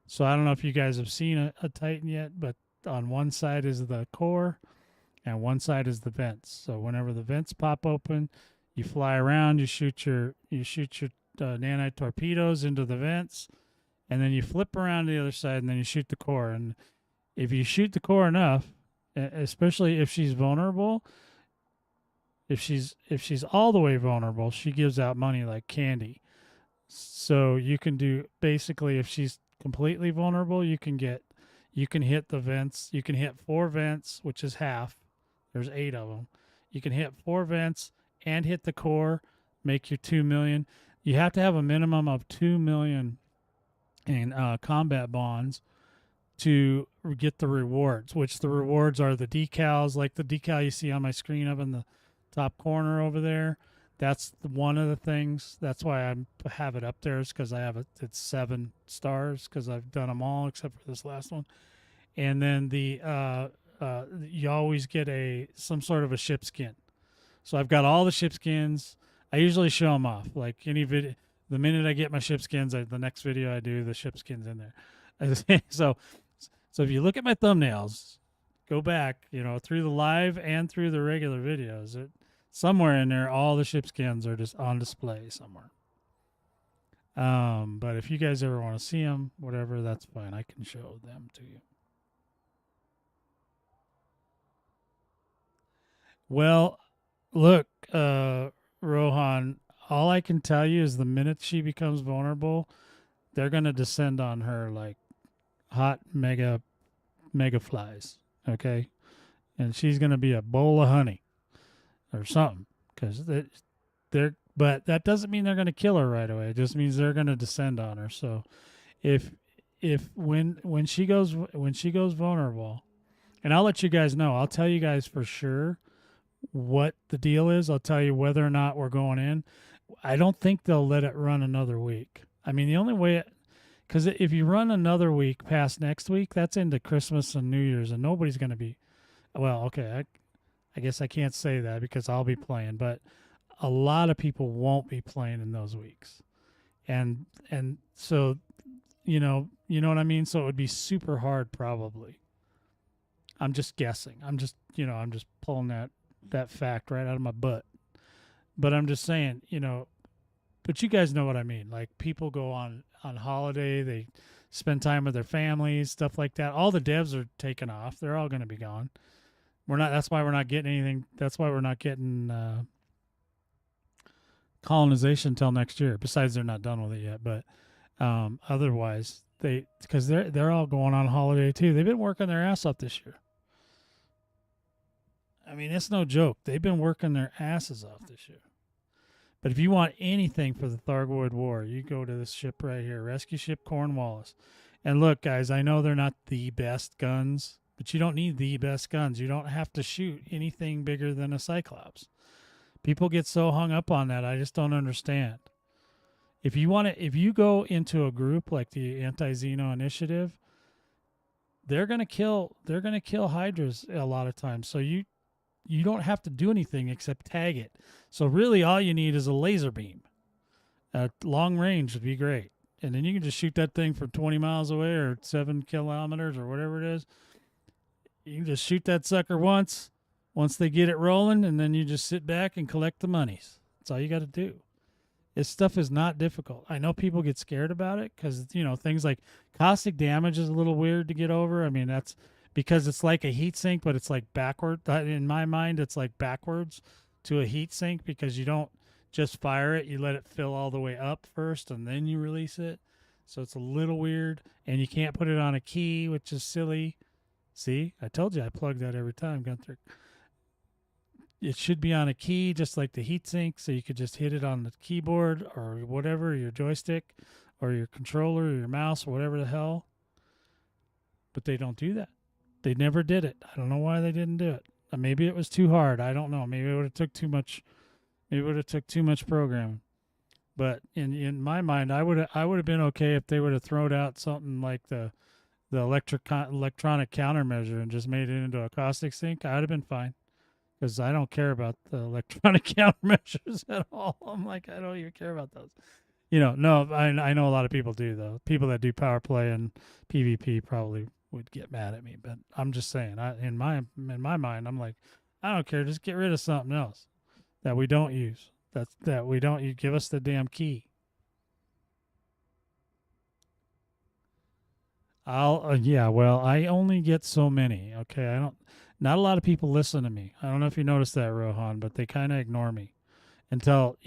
So I don't know if you guys have seen a Titan yet, but on one side is the core and one side is the vents. So whenever the vents pop open, you fly around, you shoot your nanite torpedoes into the vents, and then you flip around to the other side, and then you shoot the core. And if you shoot the core enough, especially if she's vulnerable, if she's all the way vulnerable, she gives out money like candy. So you can do basically if she's completely vulnerable, you can hit the vents. You can hit 4 vents, which is half. There's 8 of them. You can hit 4 vents and hit the core, make your 2 million. You have to have a minimum of 2 million in combat bonds to get the rewards, which the rewards are the decals, like the decal you see on my screen up in the top corner over there. That's one of the things. That's why I have it up there, is because I have it's 7 stars because I've done them all except for this last one. And then you always get some sort of a ship skin. So I've got all the ship skins. I usually show them off. Like any video, the minute I get my ship skins, the next video I do, the ship skins in there. So if you look at my thumbnails, go back, through the live and through the regular videos. Somewhere in there, all the ship skins are just on display somewhere. But if you guys ever want to see them, whatever, that's fine. I can show them to you. Well, look, Rohan, all I can tell you is the minute she becomes vulnerable, they're going to descend on her like hot mega flies, okay? And she's going to be a bowl of honey or something, because but that doesn't mean they're going to kill her right away. It just means they're going to descend on her. So if when she goes vulnerable, and I'll let you guys know, I'll tell you guys for sure what the deal is. I'll tell you whether or not we're going in. I don't think they'll let it run another week. I mean, the only way, because if you run another week past next week, that's into Christmas and New Year's, and nobody's going to be, well, okay, I guess I can't say that because I'll be playing, but a lot of people won't be playing in those weeks. And so, you know what I mean? So it would be super hard probably. I'm just guessing. I'm just pulling that fact right out of my butt. But I'm just saying, but you guys know what I mean. Like people go on holiday, they spend time with their families, stuff like that. All the devs are taken off. They're all going to be gone. That's why we're not getting anything. That's why we're not getting colonization until next year. Besides, they're not done with it yet. But otherwise, because they're all going on holiday too. They've been working their ass off this year. I mean, it's no joke. They've been working their asses off this year. But if you want anything for the Thargoid War, you go to this ship right here, Rescue Ship Cornwallis. And look, guys, I know they're not the best guns, but you don't need the best guns. You don't have to shoot anything bigger than a Cyclops. People get so hung up on that. I just don't understand. If you go into a group like the Anti-Xeno Initiative, they're gonna kill Hydras a lot of times. So you don't have to do anything except tag it. So really all you need is a laser beam. At long range would be great. And then you can just shoot that thing from 20 miles away or 7 kilometers or whatever it is. You can just shoot that sucker once they get it rolling, and then you just sit back and collect the monies. That's all you got to do. This stuff is not difficult. I know people get scared about it because, things like caustic damage is a little weird to get over. I mean, that's because it's like a heat sink, but it's like backward. In my mind, it's like backwards to a heat sink because you don't just fire it. You let it fill all the way up first, and then you release it. So it's a little weird, and you can't put it on a key, which is silly. See, I told you I plug that every time, Gunther. It should be on a key, just like the heatsink, so you could just hit it on the keyboard or whatever, your joystick or your controller or your mouse or whatever the hell. But they don't do that. They never did it. I don't know why they didn't do it. Maybe it was too hard. I don't know. Maybe it would have took too much. Maybe it would have took too much programming. But in my mind, I would have been okay if they would have thrown out something like the electronic countermeasure and just made it into a caustic sink. I would have been fine. Because I don't care about the electronic countermeasures at all. I'm like, I don't even care about those. No, I know a lot of people do though. People that do power play and PvP probably would get mad at me, but I'm just saying. In my mind, I'm like, I don't care. Just get rid of something else that we don't use. That we don't. You give us the damn key. Yeah. Well, I only get so many. Okay, I don't. Not a lot of people listen to me. I don't know if you noticed that, Rohan, but they kind of ignore me until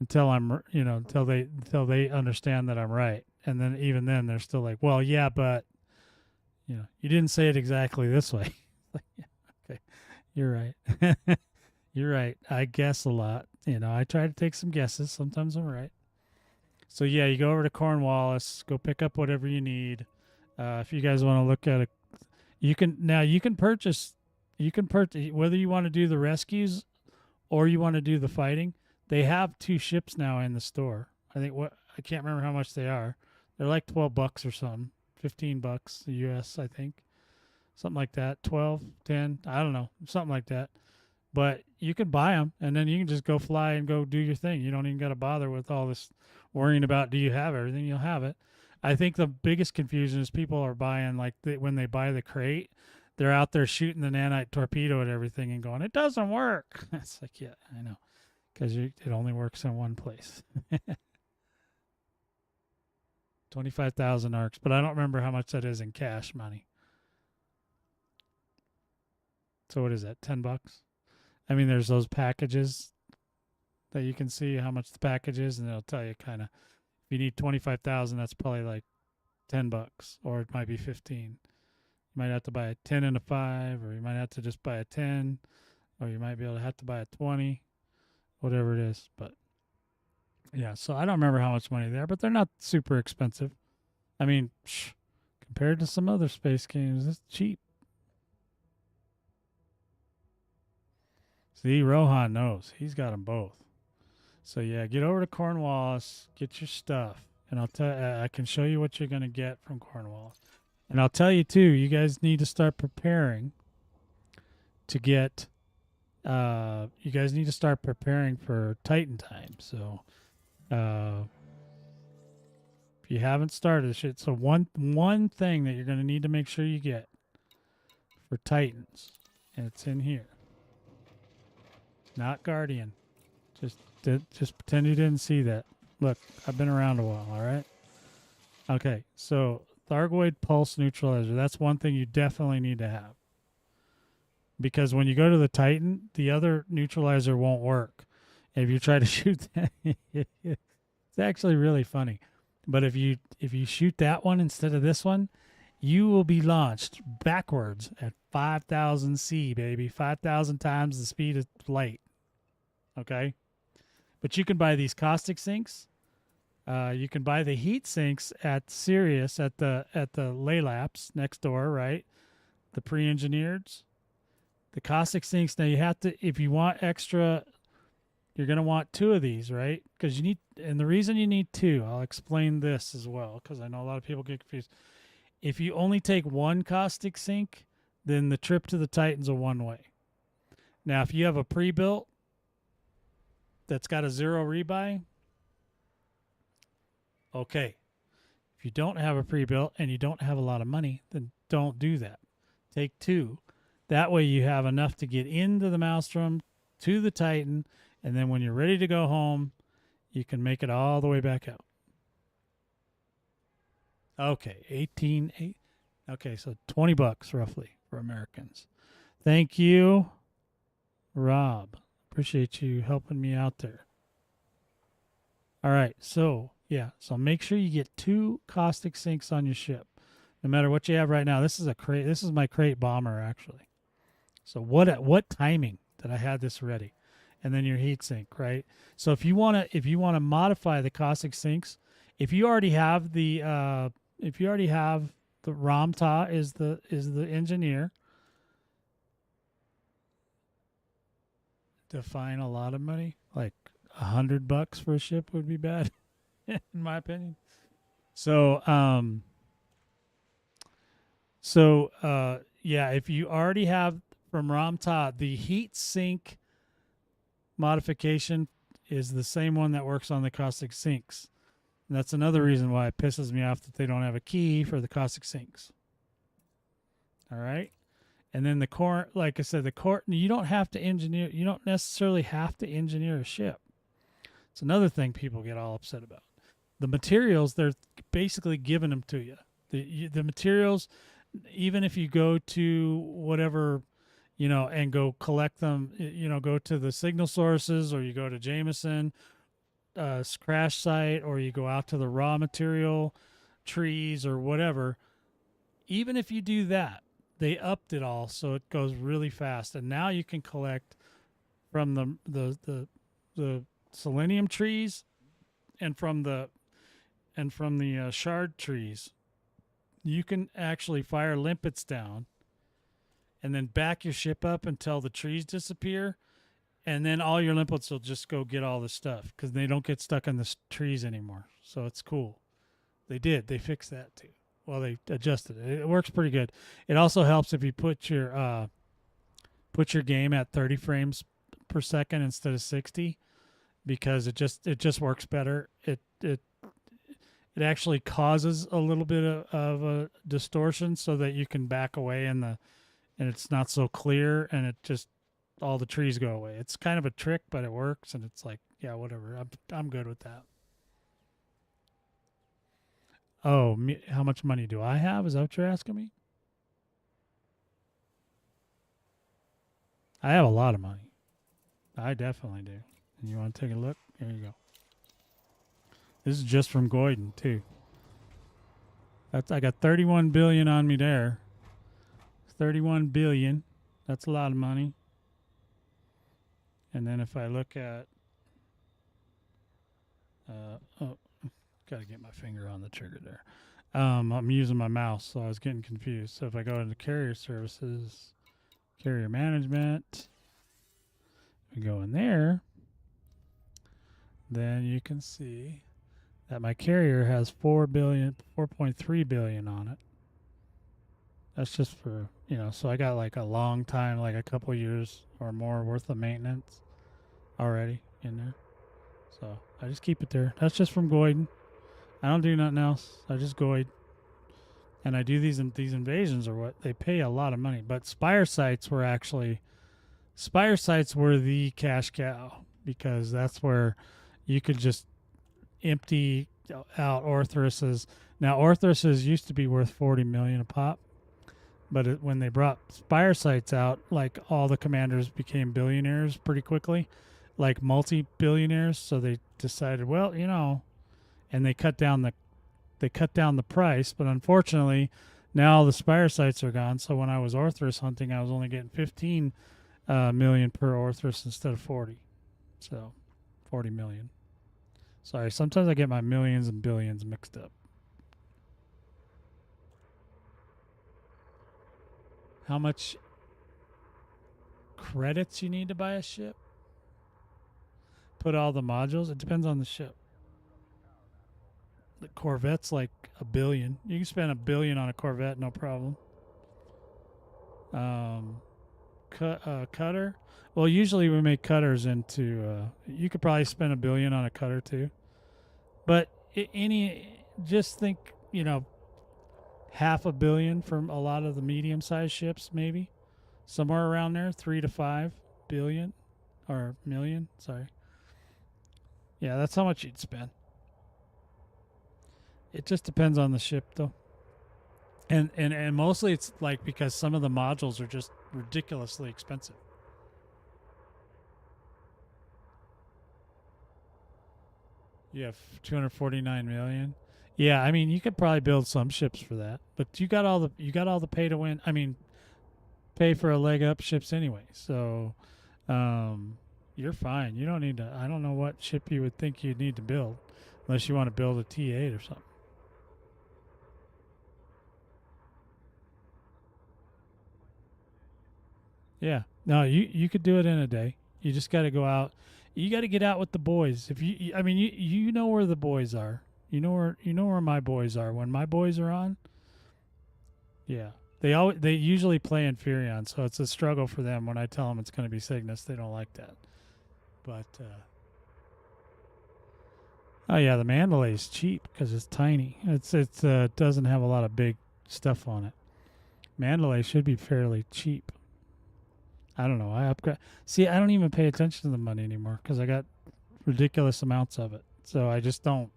until they understand that I'm right, and then even then they're still like, well, yeah, but you didn't say it exactly this way. Like, yeah, okay, you're right. You're right. I guess a lot. I try to take some guesses. Sometimes I'm right. So yeah, you go over to Cornwallis, go pick up whatever you need. If you guys want to look at it, you can purchase. You can purchase whether you want to do the rescues or you want to do the fighting. They have two ships now in the store. I can't remember how much they are. They're like $12 or something, $15 US, I think, something like that. 12, 10, I don't know, something like that. But you can buy them, and then you can just go fly and go do your thing. You don't even got to bother with all this worrying about do you have everything. You'll have it. I think the biggest confusion is people are buying when they buy the crate, they're out there shooting the nanite torpedo at everything and going, it doesn't work. It's like, yeah, I know, because it only works in one place. 25,000 arcs, but I don't remember how much that is in cash money. So what is that? $10? I mean, there's those packages that you can see how much the package is, and it'll tell you kind of if you need 25,000, that's probably like $10, or it might be 15. You might have to buy a 10 and a 5, or you might have to just buy a 10, or you might be able to have to buy a 20, whatever it is. But yeah, so I don't remember how much money they are, but they're not super expensive. I mean, compared to some other space games, it's cheap. See, Rohan knows. He's got them both. So yeah, get over to Cornwallis, get your stuff, and I can show you what you're going to get from Cornwallis. And I'll tell you too, you guys need to start preparing to get you guys need to start preparing for Titan time. So if you haven't started shit, so one thing that you're going to need to make sure you get for Titans, and it's in here. Not Guardian. Just pretend you didn't see that. Look, I've been around a while, all right? Okay, so Thargoid Pulse Neutralizer. That's one thing you definitely need to have. Because when you go to the Titan, the other neutralizer won't work. If you try to shoot that, it's actually really funny. But if you shoot that one instead of this one, you will be launched backwards at 5,000 C, baby. 5,000 times the speed of light. Okay? But you can buy these caustic sinks. You can buy the heat sinks at Sirius at the Laylaps next door, right? The pre-engineered. The caustic sinks. Now you have to, if you want extra, you're going to want 2 of these, right? Because you need, and the reason you need 2, I'll explain this as well, because I know a lot of people get confused. If you only take 1 caustic sink, then the trip to the Titan's a one-way. Now, if you have a pre-built that's got a 0 rebuy, okay. If you don't have a pre-built and you don't have a lot of money, then don't do that. Take 2. That way you have enough to get into the Maelstrom, to the Titan, and then when you're ready to go home, you can make it all the way back out. Okay, 18. Okay, so $20 roughly for Americans. Thank you, Rob. Appreciate you helping me out there. All right, so yeah, so make sure you get 2 caustic sinks on your ship, no matter what you have right now. This is a crate. This is my crate bomber actually. So what timing that I had this ready, and then your heat sink, right? So if you wanna modify the caustic sinks, if you already have the Ramta is the engineer. Define a lot of money, like $100 for a ship would be bad, in my opinion. So yeah, if you already have from Ramta the heat sink modification is the same one that works on the caustic sinks. And that's another reason why it pisses me off that they don't have a key for the caustic sinks. All right. And then the core, like I said, the core, you don't necessarily have to engineer a ship. It's another thing people get all upset about. The materials, they're basically giving them to you. The materials, even if you go to whatever, and go collect them, go to the signal sources, or you go to Jameson crash site, or you go out to the raw material trees or whatever. Even if you do that, they upped it all so it goes really fast, and now you can collect from the selenium trees and from the shard trees. You can actually fire limpets down and then back your ship up until the trees disappear, and then all your limpets will just go get all the stuff because they don't get stuck in the trees anymore. So it's cool. They fixed that too. Well, they adjusted it. It works pretty good. It also helps if you put your game at 30 frames per second instead of 60, because it just works better. It actually causes a little bit of a distortion so that you can back away and it's not so clear, and it just all the trees go away. It's kind of a trick, but it works, and it's like, yeah, whatever. I'm good with that. Oh, how much money do I have? Is that what you're asking me? I have a lot of money. I definitely do. And you want to take a look? Here you go. This is just from Goiden too. I got 31 billion on me there. 31 billion. That's a lot of money. And then if I look at got to get my finger on the trigger there. I'm using my mouse, so I was getting confused. So if I go into carrier services, carrier management, we go in there, then you can see that my carrier has 4.3 billion on it. That's just for, so I got like a long time, like a couple years or more worth of maintenance already in there. So I just keep it there. That's just from Goiden. I don't do nothing else. I just Goid. And I do these invasions, or what, they pay a lot of money. But Spire sites were the cash cow, because that's where you could just empty out Orthruses. Now Orthruses used to be worth 40 million a pop, but when they brought Spire sites out, like all the commanders became billionaires pretty quickly, like multi-billionaires. So they decided, well, and they cut down the price. But unfortunately, now the Spire sites are gone. So when I was Orthrus hunting, I was only getting 15 million per Orthrus instead of 40. So 40 million. Sorry, sometimes I get my millions and billions mixed up. How much credits you need to buy a ship? Put all the modules? It depends on the ship. The Corvette's like $1 billion. You can spend $1 billion on a Corvette, no problem. Cutter. Well, usually we make cutters into. You could probably spend $1 billion on a cutter too, but just think, $500 million from a lot of the medium-sized ships, maybe somewhere around there, 3 to 5 billion or million. Sorry. Yeah, that's how much you'd spend. It just depends on the ship, though. And mostly it's like because some of the modules are just ridiculously expensive. You have 249 million. Yeah, I mean, you could probably build some ships for that, but you got all the pay to win. I mean, pay for a leg up ships anyway. So, you're fine. You don't need to. I don't know what ship you would think you'd need to build, unless you want to build a T8 or something. Yeah. No, you could do it in a day. You just got to go out. You got to get out with the boys. If you know where the boys are. You know where my boys are. When my boys are on, yeah. They usually play in Fearion, so it's a struggle for them when I tell them it's going to be Cygnus. They don't like that. But Oh yeah, the Mandalay's cheap because it's tiny. It doesn't have a lot of big stuff on it. Mandalay should be fairly cheap. I don't know. I upgrade. See, I don't even pay attention to the money anymore because I got ridiculous amounts of it. So I just don't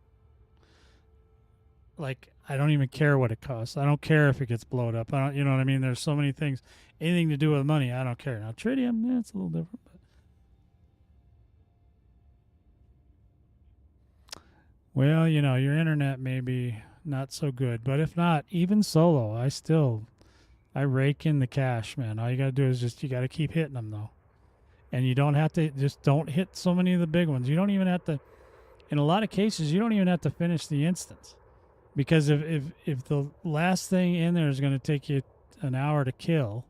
like. I don't even care what it costs. I don't care if it gets blown up. I don't. You know what I mean? There's so many things. Anything to do with money, I don't care. Now tritium, yeah, it's a little different. But. Well, your internet may be not so good, but if not, even solo, I rake in the cash, man. All you gotta do is you gotta keep hitting them though, and you don't have to just don't hit so many of the big ones. You don't even have to. In a lot of cases, you don't even have to finish the instance because if the last thing in there is gonna take you an hour to kill,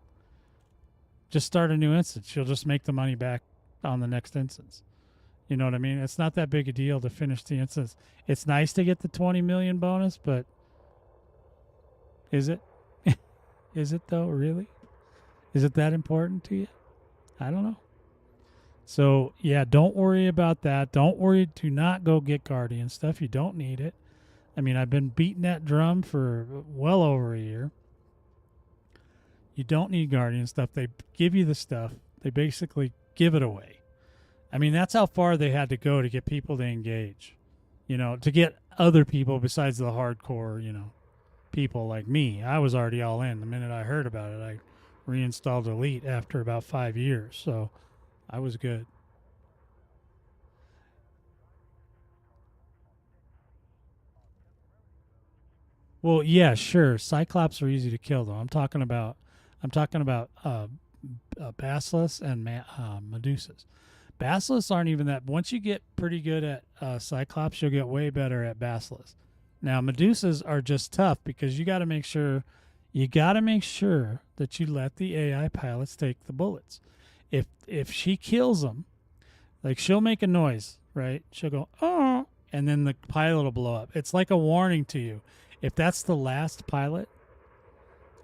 just start a new instance. You'll just make the money back on the next instance. You know what I mean? It's not that big a deal to finish the instance. It's nice to get the 20 million bonus, but is it? Is it though, really? Is it that important to you? I don't know. So, yeah, don't worry about that. Don't worry. Do not go get Guardian stuff. You don't need it. I mean, I've been beating that drum for well over a year. You don't need Guardian stuff. They give you the stuff, they basically give it away. I mean, that's how far they had to go to get people to engage, to get other people besides the hardcore, people like me. I was already all in. The minute I heard about it, I reinstalled Elite after about 5 years. So I was good. Well, yeah, sure. Cyclops are easy to kill, though. I'm talking about Basilis and Medusas. Basilis aren't even that. Once you get pretty good at Cyclops, you'll get way better at Basilis. Now, Medusas are just tough because you got to make sure that you let the AI pilots take the bullets. If she kills them, like she'll make a noise, right? She'll go, oh, and then the pilot will blow up. It's like a warning to you. If that's the last pilot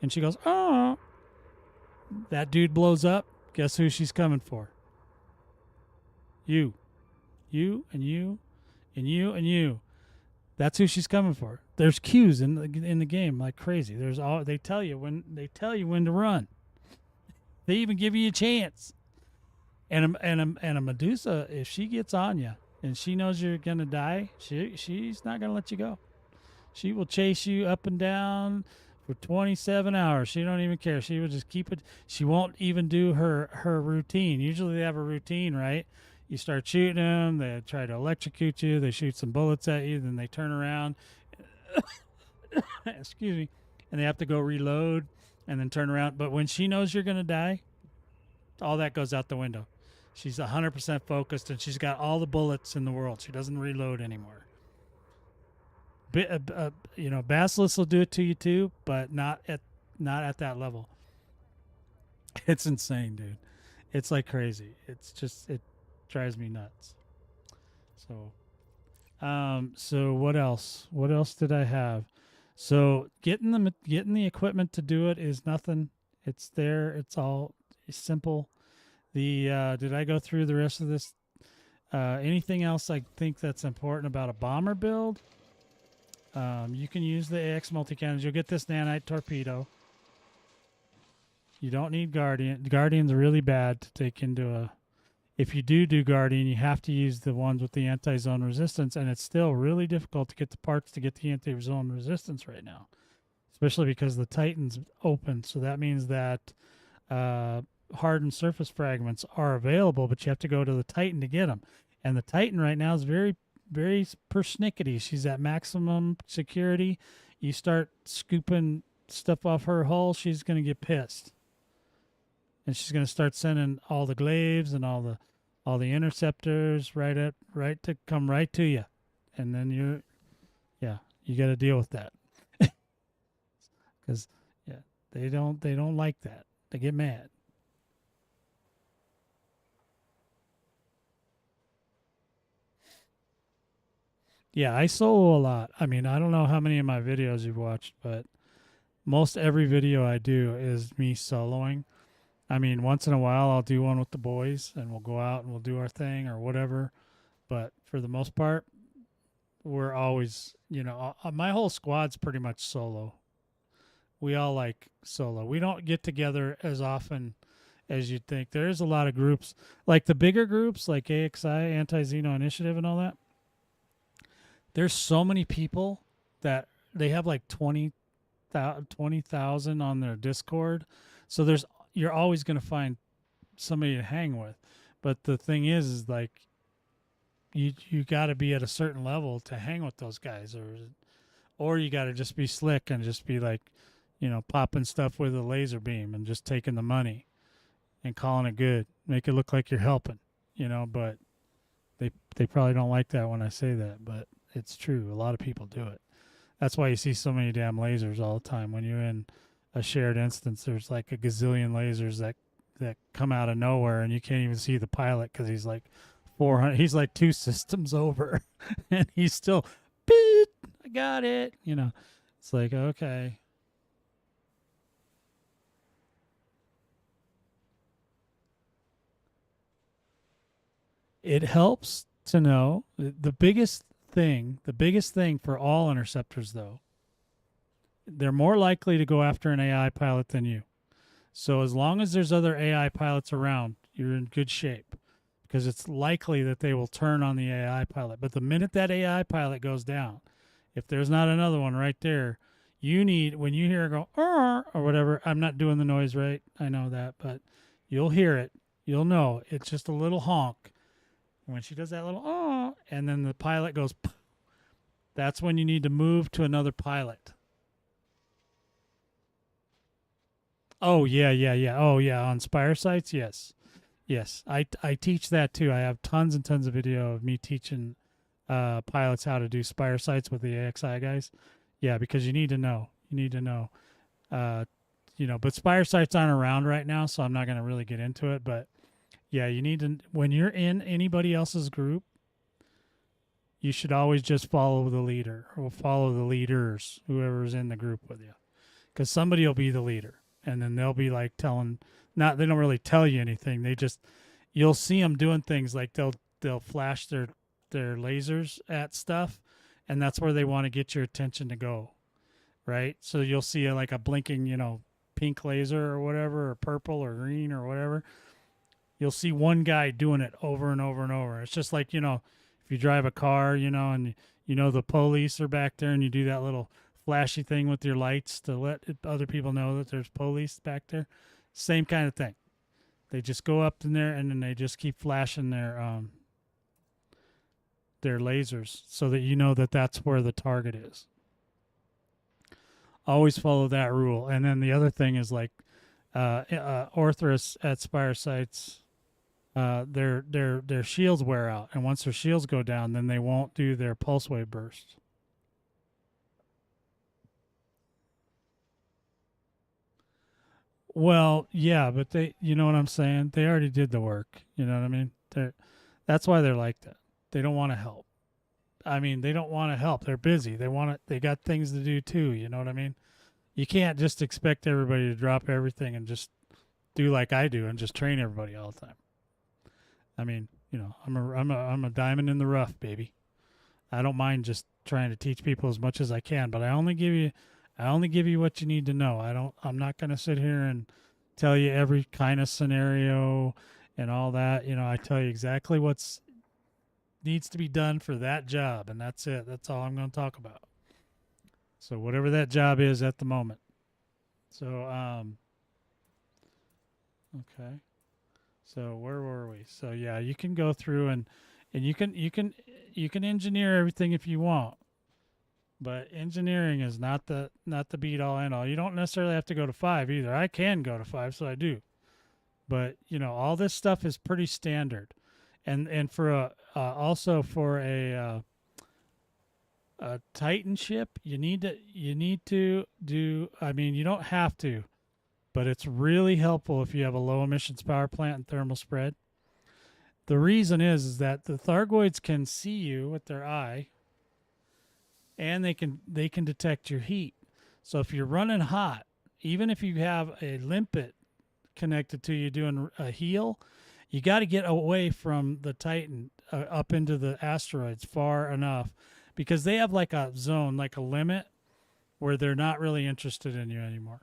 and she goes, oh, that dude blows up, guess who she's coming for? You. You and you and you and you. That's who she's coming for. There's cues in the game like crazy. They tell you when to run. They even give you a chance. And a Medusa, if she gets on you and she knows you're gonna die, she's not gonna let you go. She will chase you up and down for 27 hours. She don't even care. She will just keep it. She won't even do her routine. Usually they have a routine, right? You start shooting them. They try to electrocute you. They shoot some bullets at you. Then they turn around. Excuse me. And they have to go reload and then turn around. But when she knows you're going to die, all that goes out the window. She's 100% focused and she's got all the bullets in the world. She doesn't reload anymore. Basilisk will do it to you too, but not at that level. It's insane, dude. It's like crazy. It drives me nuts. So what else? What else did I have? So getting the equipment to do it is nothing. It's there. It's all simple. Did I go through the rest of this? Anything else I think that's important about a bomber build? You can use the AX multi-cannons. You'll get this nanite torpedo. You don't need Guardian. Guardian's really bad to take into a... If you do Guardian, you have to use the ones with the anti-zone resistance, and it's still really difficult to get the parts to get the anti-zone resistance right now, especially because the Titan's open. So that means that hardened surface fragments are available, but you have to go to the Titan to get them. And the Titan right now is very, very persnickety. She's at maximum security. You start scooping stuff off her hull, she's going to get pissed. And she's going to start sending all the glaives and all the interceptors right to come right to you. And then you got to deal with that. Cuz they don't like that. They get mad. Yeah, I solo a lot. I mean, I don't know how many of my videos you've watched, but most every video I do is me soloing. I mean, once in a while I'll do one with the boys and we'll go out and we'll do our thing or whatever. But for the most part, we're always, my whole squad's pretty much solo. We all like solo. We don't get together as often as you'd think. There is a lot of groups, like the bigger groups, like AXI, Anti-Xeno Initiative, and all that. There's so many people that they have like 20,000 on their Discord. So you're always going to find somebody to hang with. But the thing is like you got to be at a certain level to hang with those guys, or you got to just be slick and just be like, popping stuff with a laser beam and just taking the money and calling it good. Make it look like you're helping, but they probably don't like that when I say that, but it's true. A lot of people do it. That's why you see so many damn lasers all the time. When you're in a shared instance, there's like a gazillion lasers that come out of nowhere, and you can't even see the pilot because he's like 400. He's like 2 systems over, and he's still, beep, I got it. It's like, okay. It helps to know the biggest thing for all interceptors, though, they're more likely to go after an AI pilot than you. So as long as there's other AI pilots around, you're in good shape, because it's likely that they will turn on the AI pilot. But the minute that AI pilot goes down, if there's not another one right there, when you hear it go, or whatever, I'm not doing the noise right, I know that, but you'll hear it. You'll know. It's just a little honk. When she does that little, and then the pilot goes, that's when you need to move to another pilot. Oh, yeah. Oh, yeah. On Spire sites, yes. Yes. I teach that too. I have tons and tons of video of me teaching pilots how to do Spire sites with the AXI guys. Yeah, because you need to know. But Spire sites aren't around right now, so I'm not going to really get into it. But yeah, you need to, when you're in anybody else's group, you should always just follow the leader or follow the leaders, whoever's in the group with you. Because somebody will be the leader, and then they'll be like they don't really tell you anything. You'll see them doing things like they'll flash their lasers at stuff, and that's where they want to get your attention to go, right? So you'll see like a blinking, pink laser or whatever, or purple or green or whatever. You'll see one guy doing it over and over and over. It's just like, if you drive a car, and the police are back there, and you do that little flashy thing with your lights to let other people know that there's police back there. Same kind of thing. They just go up in there, and then they just keep flashing their lasers so that you know that that's where the target is. Always follow that rule. And then the other thing is like Orthrus at Spire sites, their shields wear out, and once their shields go down, then they won't do their pulse wave bursts. Well, yeah, but you know what I'm saying? They already did the work. You know what I mean? That's why they're like that. They don't want to help. I mean, they don't want to help. They're busy. They got things to do too. You know what I mean? You can't just expect everybody to drop everything and just do like I do and just train everybody all the time. I mean, I'm a diamond in the rough, baby. I don't mind just trying to teach people as much as I can, but I only give you what you need to know. I'm not going to sit here and tell you every kind of scenario and all that. I tell you exactly what's needs to be done for that job, and that's it. That's all I'm going to talk about. So whatever that job is at the moment. So okay. So where were we? So yeah, you can go through and you can engineer everything if you want. But engineering is not the be all end all. You don't necessarily have to go to 5 either. I can go to 5, so I do. But all this stuff is pretty standard, and for also for a Titan ship, you need to do. I mean, you don't have to, but it's really helpful if you have a low emissions power plant and thermal spread. The reason is that the Thargoids can see you with their eye, and they can detect your heat. So if you're running hot, even if you have a limpet connected to you doing a heal, you got to get away from the Titan up into the asteroids far enough, because they have like a zone, like a limit where they're not really interested in you anymore.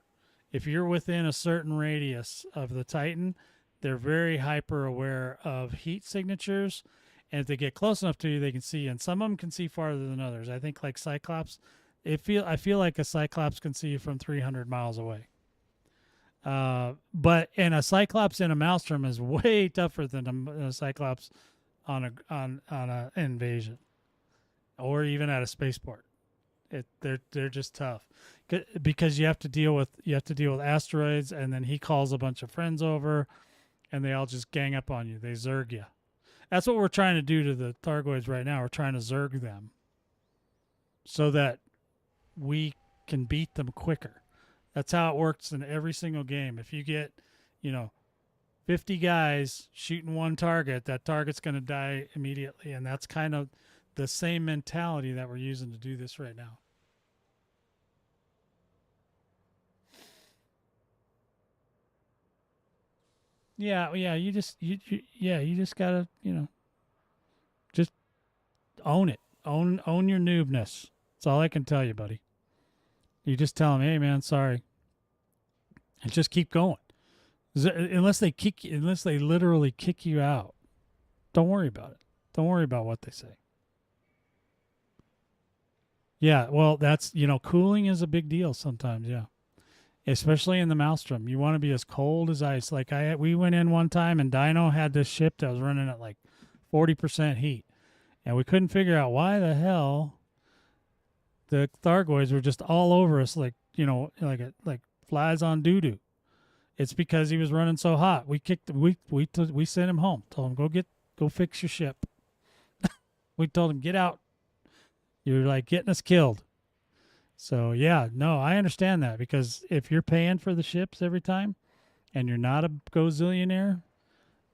If you're within a certain radius of the Titan, they're very hyper aware of heat signatures. And if they get close enough to you, they can see you. And some of them can see farther than others. I think like Cyclops, I feel like a Cyclops can see you from 300 miles away. But a Cyclops in a Maelstrom is way tougher than a Cyclops on a invasion, or even at a spaceport. They're just tough because you have to deal with asteroids, and then he calls a bunch of friends over, and they all just gang up on you. They zerg you. That's what we're trying to do to the Thargoids right now. We're trying to zerg them so that we can beat them quicker. That's how it works in every single game. If you get, 50 guys shooting one target, that target's going to die immediately. And that's kind of the same mentality that we're using to do this right now. Yeah, you just gotta, just own it. Own your noobness. That's all I can tell you, buddy. You just tell them, hey man, sorry, and just keep going. Unless they literally kick you out, don't worry about it. Don't worry about what they say. Yeah, well, that's cooling is a big deal sometimes. Yeah. Especially in the Maelstrom, you want to be as cold as ice. Like we went in one time, and Dino had this ship that was running at like 40% heat, and we couldn't figure out why the hell the Thargoids were just all over us, like like flies on doo doo. It's because he was running so hot. We sent him home. Told him go fix your ship. We told him get out. You're like getting us killed. So, yeah, no, I understand that, because if you're paying for the ships every time and you're not a gozillionaire,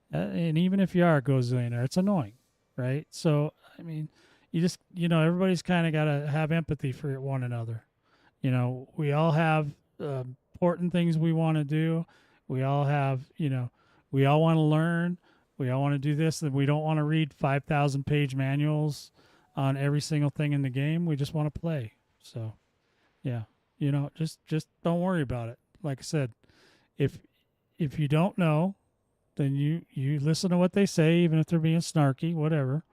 and even if you are a gozillionaire, it's annoying, right? So, I mean, you just, everybody's kind of got to have empathy for one another. We all have important things we want to do. We all have, we all want to learn. We all want to do this, and we don't want to read 5,000 page manuals on every single thing in the game. We just want to play. So, yeah, just don't worry about it. Like I said, if you don't know, then you listen to what they say, even if they're being snarky, whatever,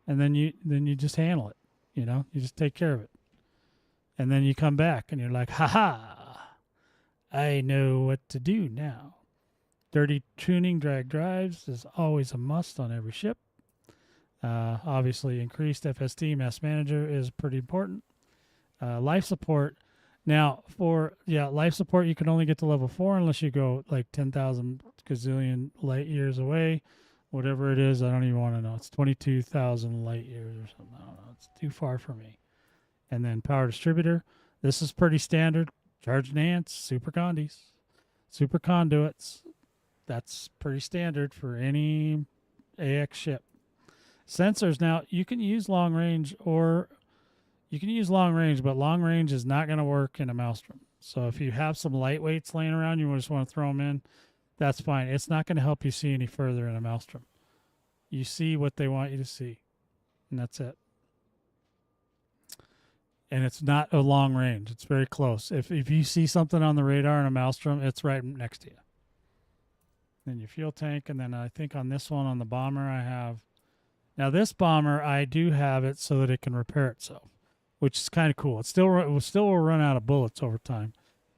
and then you just handle it. You just take care of it, and then you come back and you're like, ha, I know what to do now. Dirty tuning drag drives is always a must on every ship. Obviously, increased FST mass manager is pretty important. Life support. Now, for life support, you can only get to level 4 unless you go like 10,000 gazillion light years away, whatever it is. I don't even want to know. It's 22,000 light years or something. I don't know. It's too far for me. And then power distributor. This is pretty standard. Charged ants, super conduits. That's pretty standard for any AX ship. Sensors. Now, you can use long range, but long range is not going to work in a Maelstrom. So if you have some lightweights laying around, you just want to throw them in, that's fine. It's not going to help you see any further in a Maelstrom. You see what they want you to see, and that's it. And it's not a long range. It's very close. If you see something on the radar in a Maelstrom, it's right next to you. Then your fuel tank, and then I think on this one, on the bomber, I have... Now this bomber, I do have it so that it can repair itself, which is kind of cool. It still will run out of bullets over time.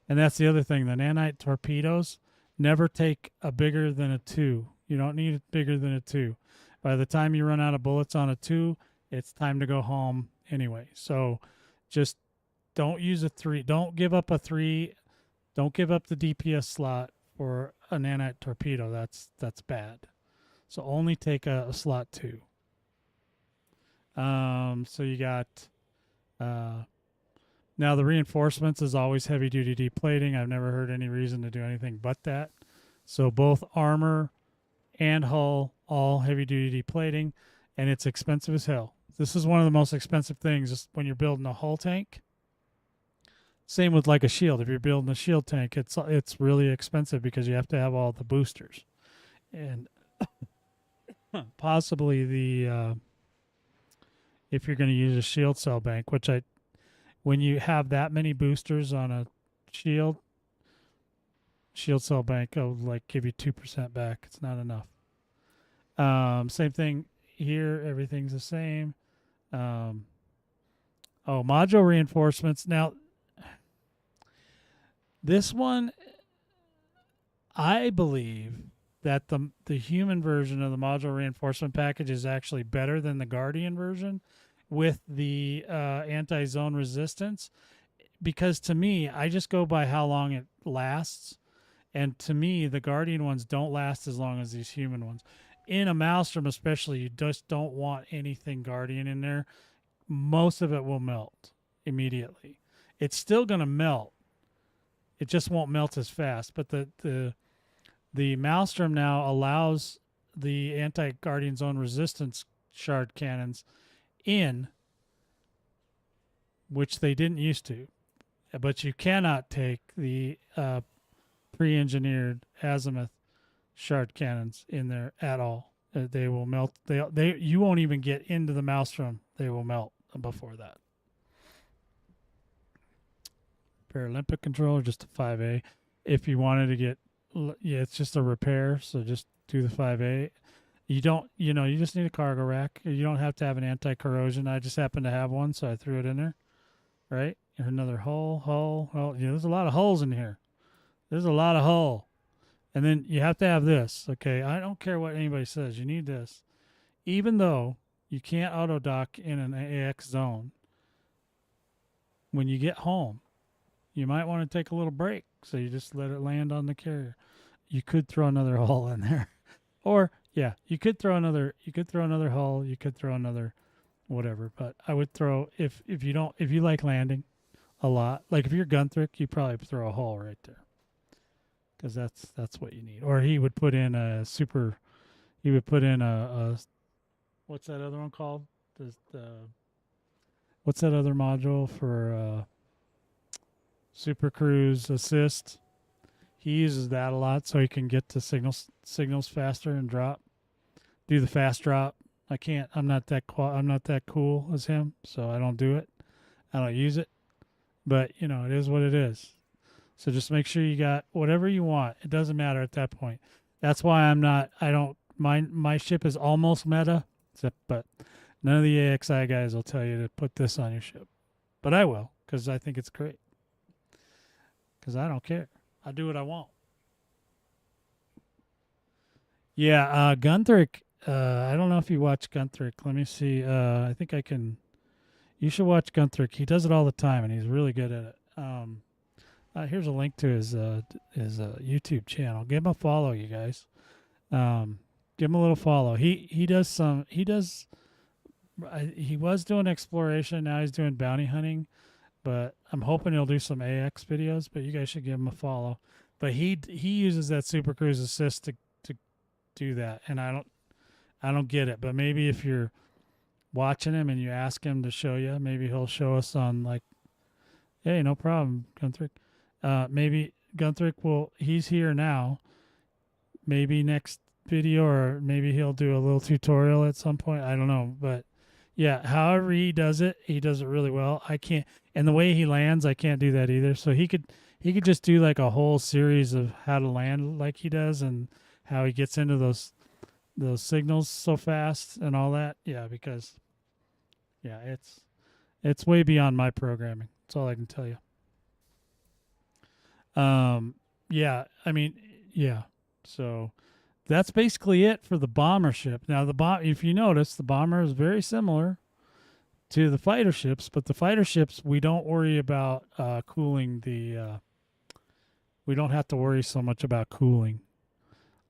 And that's the other thing. The nanite torpedoes never take a bigger than a 2. You don't need it bigger than a 2. By the time you run out of bullets on a 2, it's time to go home anyway. So just don't use a 3. Don't give up a 3. Don't give up the DPS slot for a nanite torpedo. That's bad. So only take a slot 2. So you got... now the reinforcements is always heavy duty deplating. I've never heard any reason to do anything but that. So both armor and hull, all heavy duty deplating, and it's expensive as hell. This is one of the most expensive things when you're building a hull tank. Same with like a shield. If you're building a shield tank, it's really expensive because you have to have all the boosters, and possibly the if you're going to use a shield cell bank, when you have that many boosters on a shield cell bank will like give you 2% back. It's not enough. Same thing here. Everything's the same. Module reinforcements. Now, this one, I believe that the human version of the module reinforcement package is actually better than the Guardian version with the anti-zone resistance, because to me, I just go by how long it lasts, and to me, the Guardian ones don't last as long as these human ones. In a Maelstrom especially, you just don't want anything Guardian in there. Most of it will melt immediately. It's still going to melt. It just won't melt as fast. But the Maelstrom now allows the anti-Guardian Zone resistance shard cannons in, which they didn't used to. But you cannot take the pre-engineered azimuth shard cannons in there at all. They will melt. You won't even get into the Maelstrom. They will melt before that. Paralympic controller, just a 5A. If you wanted to get, it's just a repair, so just do the 5A. You just need a cargo rack. You don't have to have an anti-corrosion. I just happen to have one, so I threw it in there. Right? Another hull. There's a lot of holes in here. There's a lot of hull. And then you have to have this, okay? I don't care what anybody says. You need this. Even though you can't auto dock in an AX zone, when you get home, you might want to take a little break. So you just let it land on the carrier. You could throw another hull in there. Or, yeah, you could throw another hull. You could throw another whatever. But I would throw, if you like landing a lot, like if you're Gunthric, you probably throw a hull right there. Because that's what you need. Or he would put in a what's that other one called? What's that other module for Super Cruise Assist? He uses that a lot so he can get to signals faster and drop. Do the fast drop. I'm not that cool as him, so I don't do it. I don't use it. But, it is what it is. So just make sure you got whatever you want. It doesn't matter at that point. That's why my ship is almost meta, but none of the AXI guys will tell you to put this on your ship. But I will, because I think it's great. Because I don't care. I do what I want. Yeah, Gunthric. I don't know if you watch Gunthric. Let me see. I think I can. You should watch Gunthric. He does it all the time, and he's really good at it. Here's a link to his YouTube channel. Give him a follow, you guys. Give him a little follow. He was doing exploration. Now he's doing bounty hunting, but I'm hoping he'll do some AX videos. But you guys should give him a follow. But he uses that Super Cruise Assist to do that, and I don't get it. But maybe if you're watching him and you ask him to show you, maybe he'll show us on like, hey, no problem, Gunthric. Maybe Gunthric he's here now. Maybe next video, or maybe he'll do a little tutorial at some point. I don't know. But yeah, however he does it really well. I can't, and the way he lands, I can't do that either. So he could just do like a whole series of how to land like he does and how he gets into those signals so fast and all that. Yeah, because yeah, it's way beyond my programming. That's all I can tell you. Yeah, I mean, yeah. So that's basically it for the bomber ship. Now if you notice, the bomber is very similar to the fighter ships, but the fighter ships, we don't worry about cooling we don't have to worry so much about cooling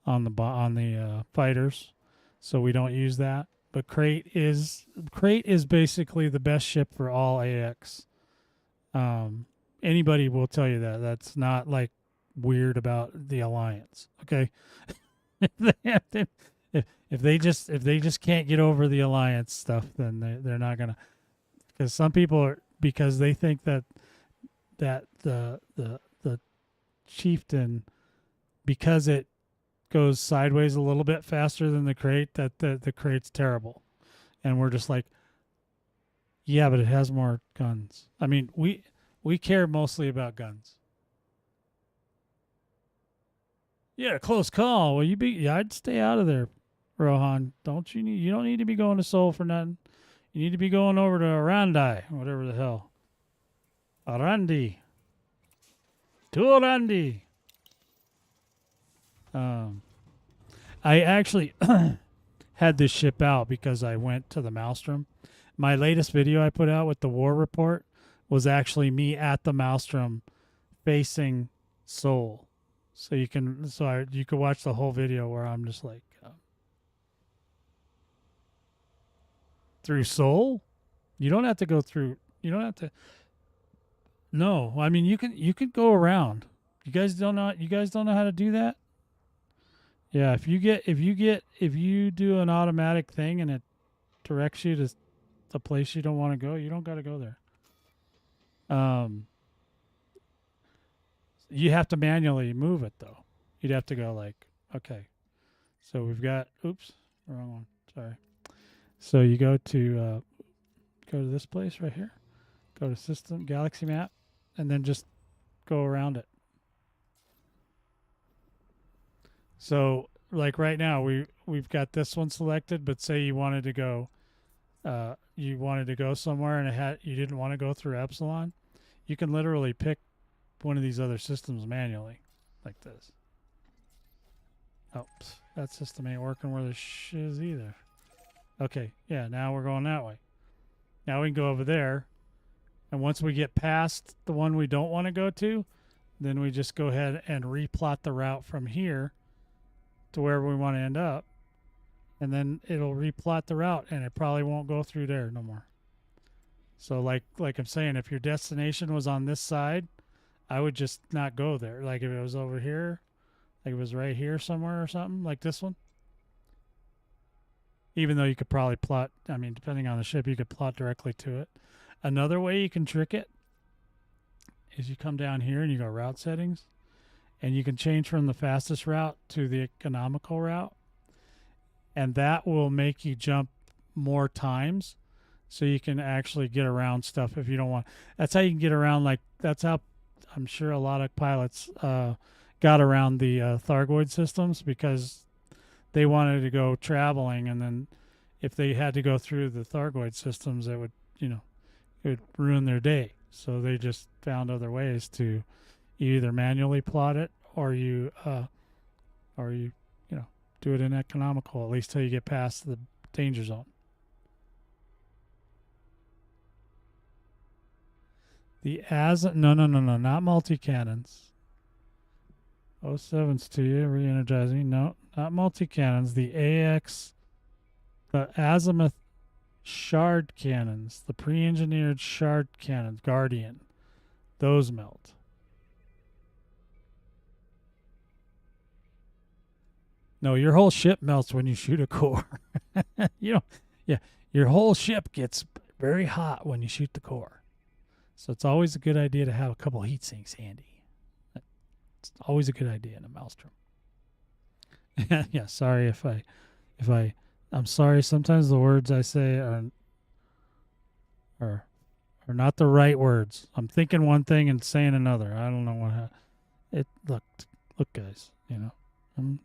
on the fighters, so we don't use that. But Crate is basically the best ship for all AX. Anybody will tell you that. That's not like weird about the Alliance. Okay, if they just can't get over the Alliance stuff, then they're not gonna. Because some people are, because they think that the Chieftain, because it goes sideways a little bit faster than the Crate, that the Crate's terrible, and we're just like, Yeah, but it has more guns. I mean, we care mostly about guns. Yeah, close call. Well, yeah, I'd stay out of there, Rohan. You don't need to be going to Seoul for nothing. You need to be going over to Arandai, whatever the hell. Arandi. To Arandi. I actually had this ship out because I went to the Maelstrom. My latest video I put out with the war report was actually me at the Maelstrom facing Seoul. So you can you could watch the whole video where I'm just like through Seoul. You don't have to go through. You don't have to. No, I mean you can go around. You guys don't know how to do that. Yeah, if you do an automatic thing and it directs you to the place you don't want to go, you don't got to go there. You have to manually move it though. You'd have to go like, okay, so we've got, oops, wrong one. Sorry. So you go to this place right here. Go to System Galaxy Map, and then just go around it. So like right now we've got this one selected, but say you wanted to go somewhere and you didn't want to go through Epsilon, you can literally pick one of these other systems manually like this. Oh, that system ain't working where the shiz either. Okay, yeah, now we're going that way. Now we can go over there, and once we get past the one we don't want to go to, then we just go ahead and replot the route from here to wherever we want to end up, and then it'll replot the route, and it probably won't go through there no more. So like I'm saying, if your destination was on this side, I would just not go there. Like if it was over here, like it was right here somewhere or something, like this one. Even though you could probably plot, I mean, depending on the ship, you could plot directly to it. Another way you can trick it is you come down here and you go route settings, and you can change from the fastest route to the economical route, and that will make you jump more times, so you can actually get around stuff if you don't want. That's how you can get around. Like that's how I'm sure a lot of pilots got around the Thargoid systems, because they wanted to go traveling, and then if they had to go through the Thargoid systems, it would it would ruin their day. So they just found other ways to either manually plot it, or you do it in economical, at least till you get past the danger zone. No, not multi-cannons. 07's to you, re-energizing. No, not multi-cannons. The azimuth shard cannons, the pre-engineered shard cannons, Guardian, those melt. No, your whole ship melts when you shoot a core. Your whole ship gets very hot when you shoot the core. So it's always a good idea to have a couple heat sinks handy. It's always a good idea in a Maelstrom. Yeah, sorry if I'm sorry. Sometimes the words I say are not the right words. I'm thinking one thing and saying another. I don't know what look, guys. I'm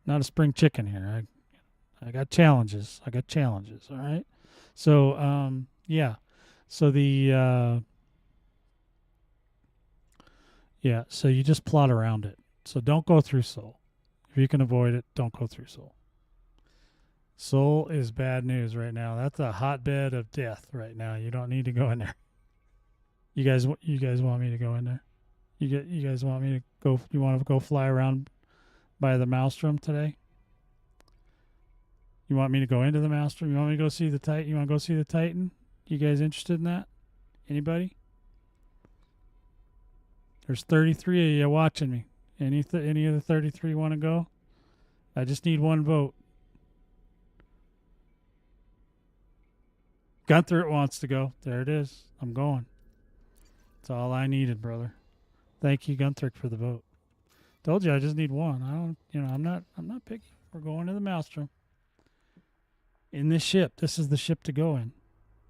not a spring chicken here. I got challenges. All right. So yeah. So so you just plot around it. So don't go through Seoul. If you can avoid it, don't go through Seoul. Seoul is bad news right now. That's a hotbed of death right now. You don't need to go in there. You guys want me to go in there? You guys want me to go? You want to go fly around by the Maelstrom today? You want me to go into the Maelstrom? You want me to go see the Titan? You want to go see the Titan? You guys interested in that? Anybody? There's 33 of you watching me. Any of the 33 want to go? I just need one vote. Gunther wants to go. There it is. I'm going. That's all I needed, brother. Thank you, Gunther, for the vote. Told you I just need one. I'm not picky. We're going to the Maelstrom. In this ship. This is the ship to go in.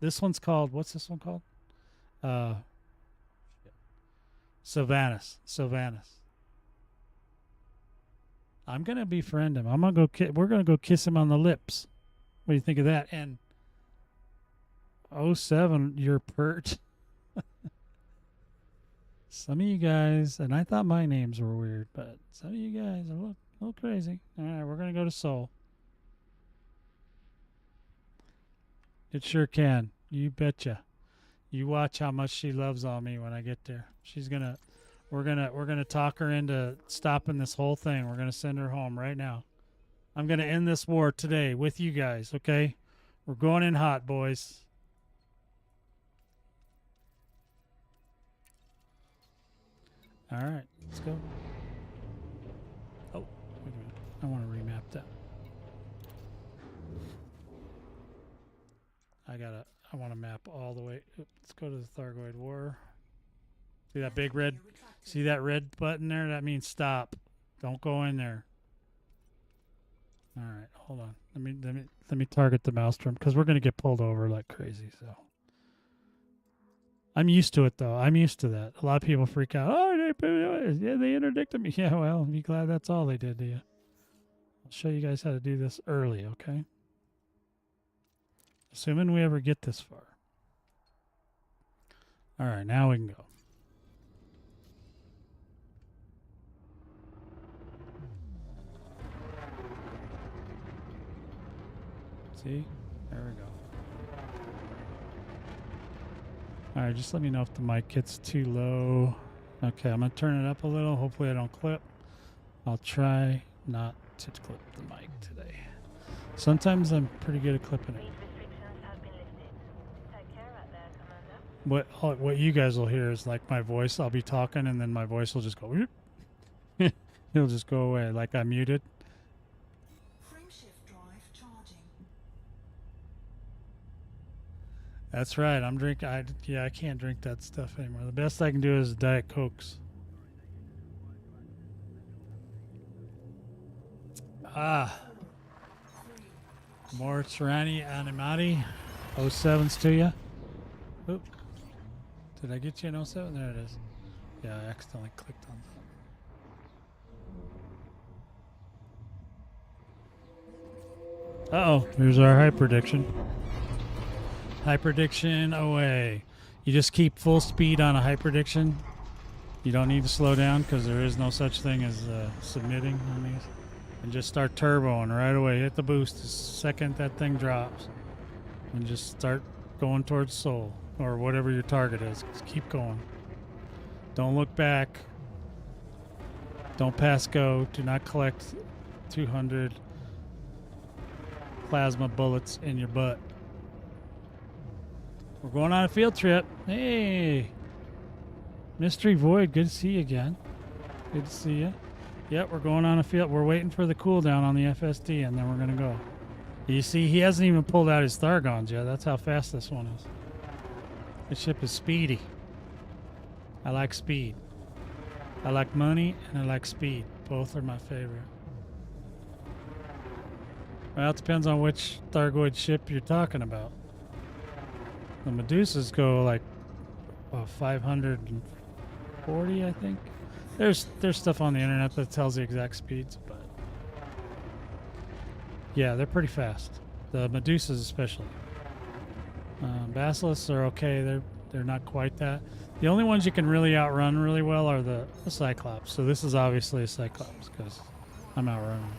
This one's called, what's this one called? Sylvanus. Sylvanus. I'm gonna befriend him. I'm gonna go. We're gonna go kiss him on the lips. What do you think of that? And 07, you're pert. Some of you guys, and I thought my names were weird, but some of you guys are a little crazy. All right, we're gonna go to Seoul. It sure can. You betcha. You watch how much she loves on me when I get there. We're gonna talk her into stopping this whole thing. We're gonna send her home right now. I'm gonna end this war today with you guys, okay? We're going in hot, boys. All right, let's go. Oh, wait a minute. I want to remap that. I want to map all the way. Let's go to the Thargoid War. See that big red? See that red button there? That means stop. Don't go in there. All right, hold on. Let me target the maelstrom because we're gonna get pulled over like crazy. So I'm used to it though. I'm used to that. A lot of people freak out. Oh, they interdicted me. Yeah, well, be glad that's all they did to you. I'll show you guys how to do this early, okay? Assuming we ever get this far. All right, now we can go. See? There we go. All right, just let me know if the mic gets too low. Okay, I'm going to turn it up a little. Hopefully I don't clip. I'll try not to clip the mic today. Sometimes I'm pretty good at clipping it. What you guys will hear is like my voice. I'll be talking and then my voice will just go. It'll just go away like I'm muted. That's right. I'm drinking. I can't drink that stuff anymore. The best I can do is Diet Cokes. More Tyranny Animati. 07s to you. Oop. Did I get you an 07? There it is. Yeah, I accidentally clicked on that. Uh-oh. Here's our high prediction. High prediction away. You just keep full speed on a high prediction. You don't need to slow down because there is no such thing as submitting on these. And just start turboing right away. Hit the boost the second that thing drops. And just start going towards Seoul or whatever your target is. Just keep going. Don't look back. Don't pass go. Do not collect 200 plasma bullets in your butt. We're going on a field trip. Hey, Mystery Void, good to see you again. Good to see you. Yep, we're going on a field. We're waiting for the cooldown on the FSD, and then we're going to go. You see, he hasn't even pulled out his Thargons yet. That's how fast this one is. This ship is speedy. I like speed. I like money, and I like speed. Both are my favorite. Well, it depends on which Thargoid ship you're talking about. The Medusas go like 540, I think. There's stuff on the internet that tells the exact speeds, but yeah, they're pretty fast. The Medusas especially. Basilisks are okay. They're not quite that. The only ones you can really outrun really well are the Cyclops. So this is obviously a Cyclops because I'm outrunning.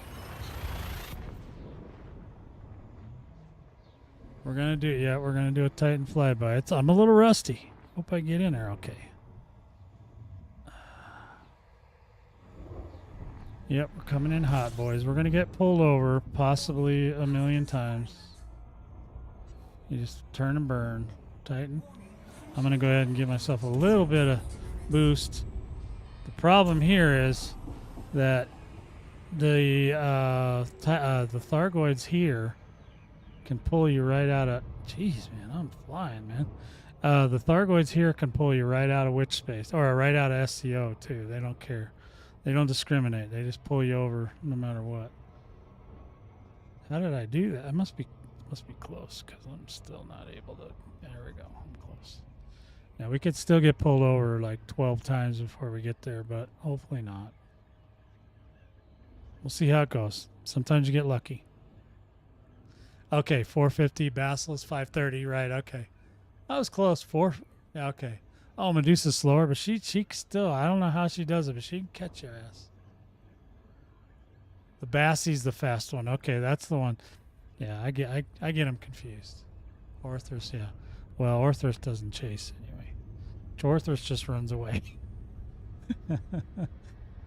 We're gonna do a Titan flyby. I'm a little rusty. Hope I get in there okay. Yep, we're coming in hot, boys. We're gonna get pulled over possibly a million times. You just turn and burn, Titan. I'm gonna go ahead and give myself a little bit of boost. The problem here is that the Thargoids here can pull you right out of. Jeez, man, I'm flying, man. The Thargoids here can pull you right out of witch space, or right out of SCO too. They don't care. They don't discriminate. They just pull you over no matter what. How did I do that? I must be Must be close because I'm still not able to. There we go. I'm close. Now we could still get pulled over like 12 times before we get there, but hopefully not. We'll see how it goes. Sometimes you get lucky. Okay, 450. Basilisk 530. Right. Okay. That was close. Yeah, okay. Oh, Medusa's slower, but she still. I don't know how she does it, but she can catch your ass. The Bassie's the fast one. Okay, that's the one. Yeah, I get them confused. Orthros, yeah. Well, Orthros doesn't chase anyway. Orthros just runs away.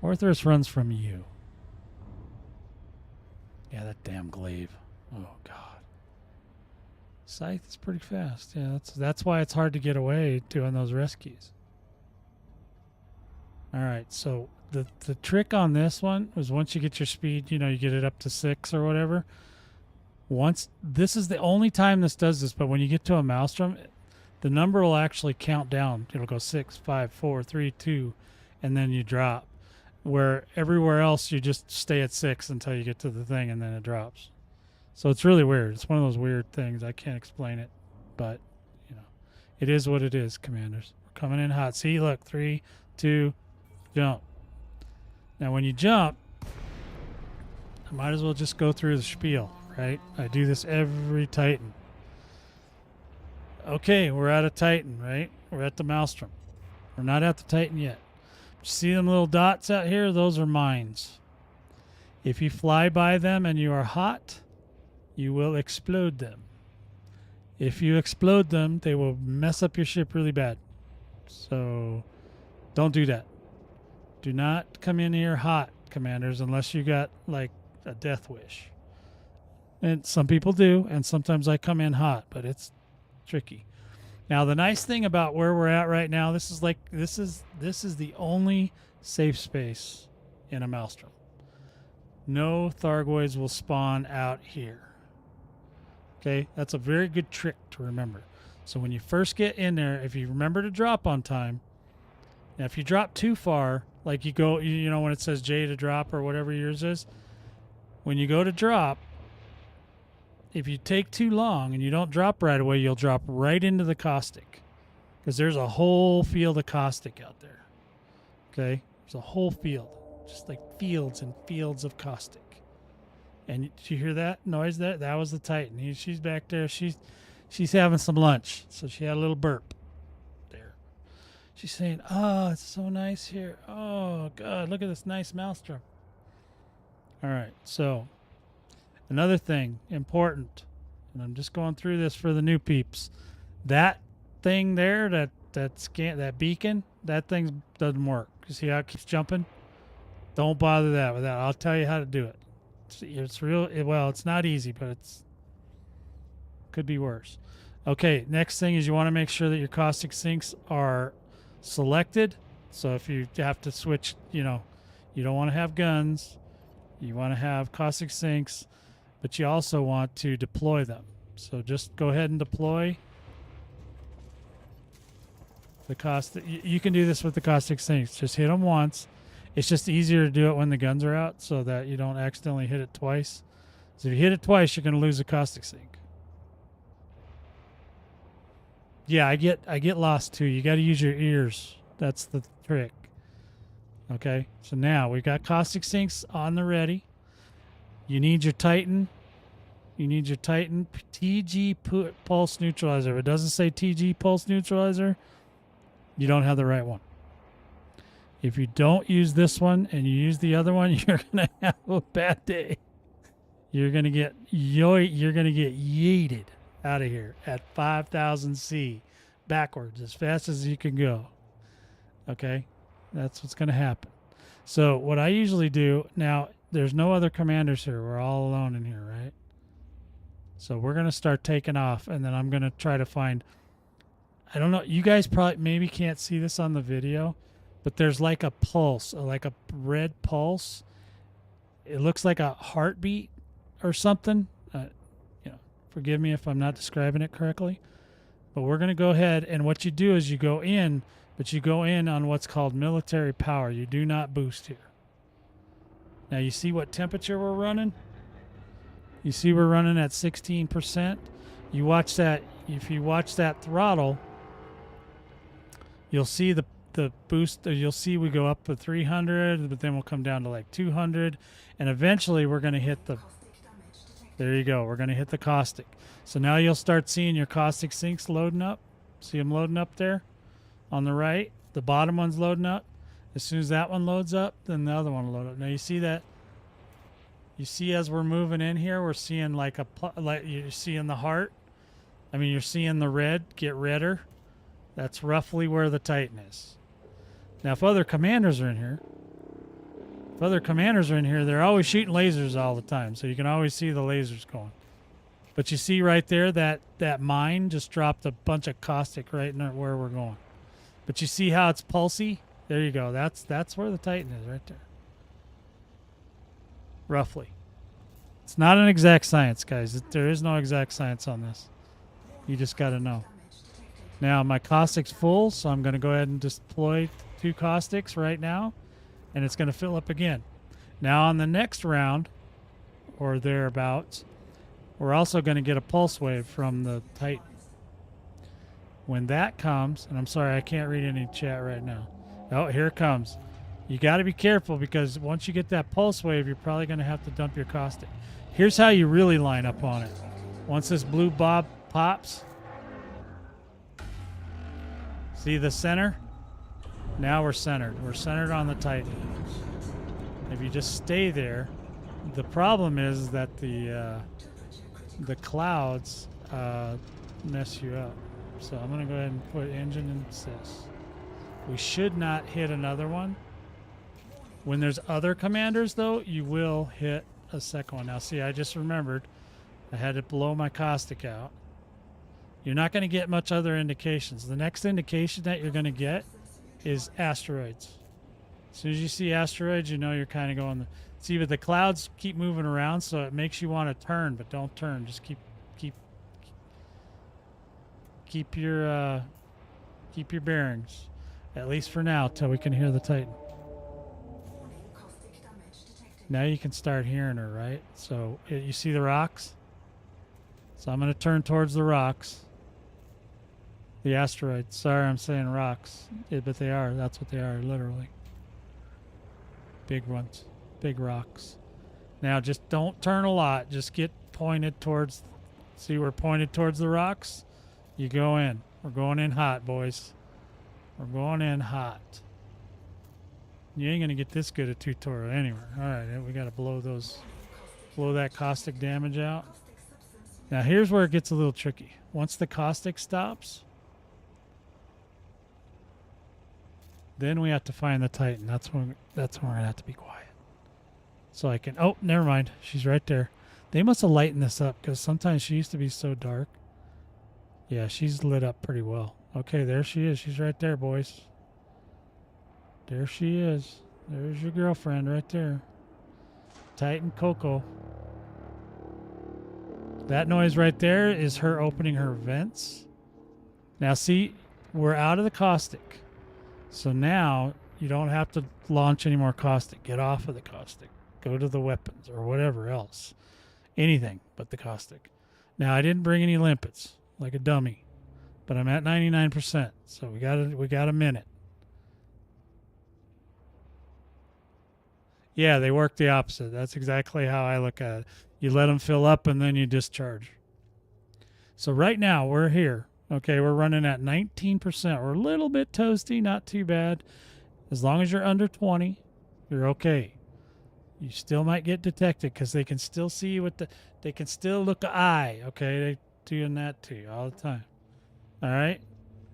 Orthros runs from you. Yeah, that damn glaive. Oh God. Scythe is pretty fast. Yeah, that's why it's hard to get away doing those rescues. All right, so the trick on this one is once you get your speed, you get it up to 6 or whatever. This is the only time this does this, but when you get to a maelstrom, the number will actually count down. It'll go 6, 5, 4, 3, 2, and then you drop. Where everywhere else you just stay at 6 until you get to the thing and then it drops. So it's really weird. It's one of those weird things. I can't explain it, but it is what it is, commanders. We're coming in hot. See, look, 3, 2, jump. Now when you jump, I might as well just go through the spiel, right? I do this every Titan. Okay, we're at a Titan, right? We're at the Maelstrom. We're not at the Titan yet. See them little dots out here? Those are mines. If you fly by them and you are hot, you will explode them. If you explode them, they will mess up your ship really bad. So don't do that. Do not come in here hot, commanders, unless you got like a death wish. And some people do, and sometimes I come in hot, but it's tricky. Now the nice thing about where we're at right now, this is the only safe space in a maelstrom. No Thargoids will spawn out here. Okay, that's a very good trick to remember. So when you first get in there, if you remember to drop on time, now if you drop too far, like you go, when it says J to drop or whatever yours is, when you go to drop, if you take too long and you don't drop right away, you'll drop right into the caustic, because there's a whole field of caustic out there. Okay, there's a whole field, just like fields and fields of caustic. And did you hear that noise? That was the Titan. She's back there. She's having some lunch, so she had a little burp there. She's saying, "Oh, it's so nice here. Oh God, look at this nice maelstrom." All right, so another thing important, and I'm just going through this for the new peeps. That thing there, that beacon, that thing doesn't work. You see how it keeps jumping? Don't bother that with that. I'll tell you how to do it. It's not easy, but it's could be worse. Okay, next thing is you want to make sure that your caustic sinks are selected. So if you have to switch, you don't want to have guns. You want to have caustic sinks, but you also want to deploy them. So just go ahead and deploy the caustic. You can do this with the caustic sinks. Just hit them once. It's just easier to do it when the guns are out so that you don't accidentally hit it twice. So if you hit it twice, you're going to lose a caustic sink. Yeah, I get lost too. You got to use your ears. That's the trick. Okay, so now we got caustic sinks on the ready. You need your Titan. TG pulse neutralizer. If it doesn't say TG pulse neutralizer, you don't have the right one. If you don't use this one and you use the other one, you're gonna have a bad day. You're gonna get yeeted out of here at 5,000 C, backwards as fast as you can go. Okay, that's what's gonna happen. So what I usually do now, there's no other commanders here. We're all alone in here, right? So we're gonna start taking off, and then I'm gonna try to find. I don't know. You guys probably maybe can't see this on the video, but there's like a pulse, like a red pulse. It looks like a heartbeat or something. Forgive me if I'm not describing it correctly. But we're going to go ahead, and what you do is you go in, but you go in on what's called military power. You do not boost here. Now you see what temperature we're running? You see we're running at 16%. You watch that. If you watch that throttle, you'll see the boost. You'll see we go up to 300, but then we'll come down to like 200, and eventually we're going to hit the. There you go. We're going to hit the caustic. So now you'll start seeing your caustic sinks loading up. See them loading up there on the right. The bottom one's loading up. As soon as that one loads up, then the other one will load up. Now you see that. You see as we're moving in here, we're seeing like you're seeing the heart. I mean, you're seeing the red get redder. That's roughly where the Titan is. Now, if other commanders are in here, they're always shooting lasers all the time, so you can always see the lasers going. But you see right there that mine just dropped a bunch of caustic right in where we're going. But you see how it's pulsy? There you go. That's where the Titan is right there. Roughly. It's not an exact science, guys. There is no exact science on this. You just got to know. Now, my caustic's full, so I'm going to go ahead and deploy 2 caustics right now, and it's going to fill up again. Now, on the next round, or thereabouts, we're also going to get a pulse wave from the Titan. When that comes, and I'm sorry, I can't read any chat right now. Oh, here it comes. You got to be careful, because once you get that pulse wave, you're probably going to have to dump your caustic. Here's how you really line up on it. Once this blue bob pops, see the center? Now we're centered. We're centered on the Titan. If you just stay there, the problem is that the clouds mess you up. So I'm going to go ahead and put engine and assist. We should not hit another one. When there's other commanders, though, you will hit a second one. Now, see, I just remembered I had to blow my caustic out. You're not going to get much other indications. The next indication that you're going to get is asteroids. As soon as you see asteroids, you know you're kind of going. See, but the clouds keep moving around, so it makes you want to turn, but don't turn. Just keep your bearings, at least for now, till we can hear the Titan. Now you can start hearing her, right? So you see the rocks? So I'm going to turn towards the rocks. The asteroids. Sorry, I'm saying rocks. Yeah, but they are. That's what they are, literally. Big ones. Big rocks. Now just don't turn a lot. Just get pointed towards... See, we're pointed towards the rocks? You go in. We're going in hot, boys. We're going in hot. You ain't going to get this good a tutorial anywhere. All right, we got to blow that caustic damage out. Now, here's where it gets a little tricky. Once the caustic stops, then we have to find the Titan. That's when we're going to have to be quiet. So I can... Oh, never mind. She's right there. They must have lightened this up, because sometimes she used to be so dark. Yeah, she's lit up pretty well. Okay, there she is. She's right there, boys. There she is. There's your girlfriend right there. Titan Coco. That noise right there is her opening her vents. Now see, we're out of the caustic. So now you don't have to launch any more caustic. Get off of the caustic. Go to the weapons or whatever else. Anything but the caustic. Now I didn't bring any limpets like a dummy. But I'm at 99%. So we got a minute. Yeah, they work the opposite. That's exactly how I look at it. You let them fill up and then you discharge. So right now we're here. Okay, we're running at 19%. We're a little bit toasty, not too bad. As long as you're under 20, you're okay. You still might get detected because they can still see you with they can still look an eye. Okay, they doing that to you all the time. All right,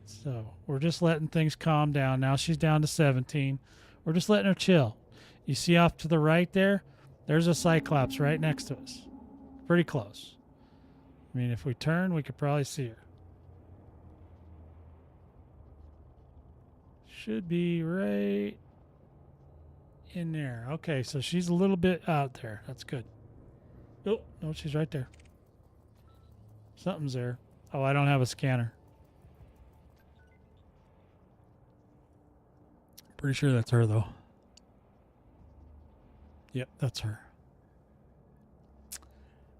so we're just letting things calm down. Now she's down to 17. We're just letting her chill. You see off to the right there? There's a Cyclops right next to us. Pretty close. I mean, if we turn, we could probably see her. Should be right in there. Okay, so she's a little bit out there. That's good. Oh, no, she's right there. Something's there. Oh, I don't have a scanner. Pretty sure that's her, though. Yep, that's her.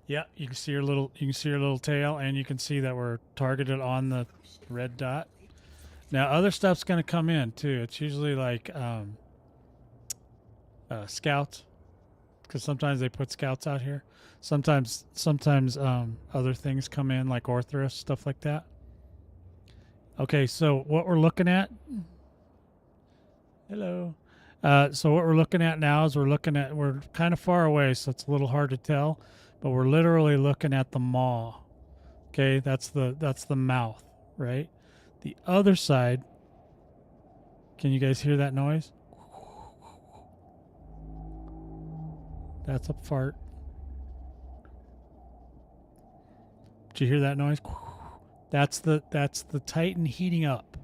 Yeah, you can see her little tail, and you can see that we're targeted on the red dot. Now other stuff's gonna come in too. It's usually like scouts, because sometimes they put scouts out here. Sometimes other things come in like Orthrus, stuff like that. Okay, so what we're looking at. Hello. So what we're looking at now is we're kind of far away, so it's a little hard to tell, but we're literally looking at the maw. Okay, that's the mouth, right? The other side. Can you guys hear that noise? That's a fart. Did you hear that noise? That's the Titan heating up.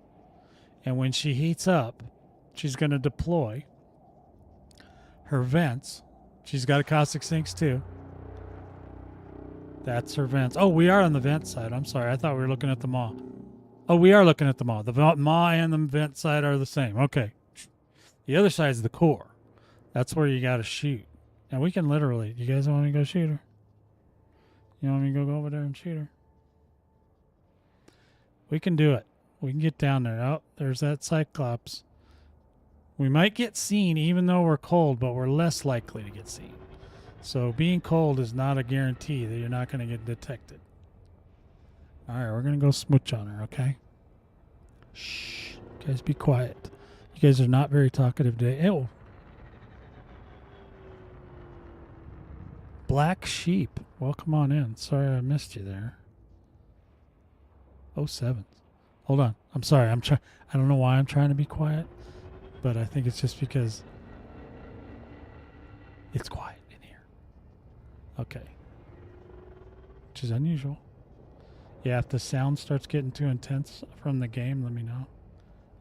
And when she heats up, she's going to deploy her vents. She's got a caustic sinks too. That's her vents. Oh, we are on the vent side. I'm sorry. I thought we were looking at the maw. Oh, we are looking at the maw. The maw and the vent side are the same. Okay. The other side is the core. That's where you got to shoot. And we can literally. You guys want me to go shoot her? You want me to go over there and shoot her? We can do it. We can get down there. Oh, there's that Cyclops. We might get seen even though we're cold, but we're less likely to get seen. So being cold is not a guarantee that you're not going to get detected. All right, we're going to go smooch on her, okay? Shh. You guys be quiet. You guys are not very talkative today. Ew. Black Sheep. Welcome on in. Sorry I missed you there. 07. Hold on. I'm sorry. I don't know why I'm trying to be quiet, but I think it's just because it's quiet in here. Okay. Which is unusual. Yeah, if the sound starts getting too intense from the game, let me know.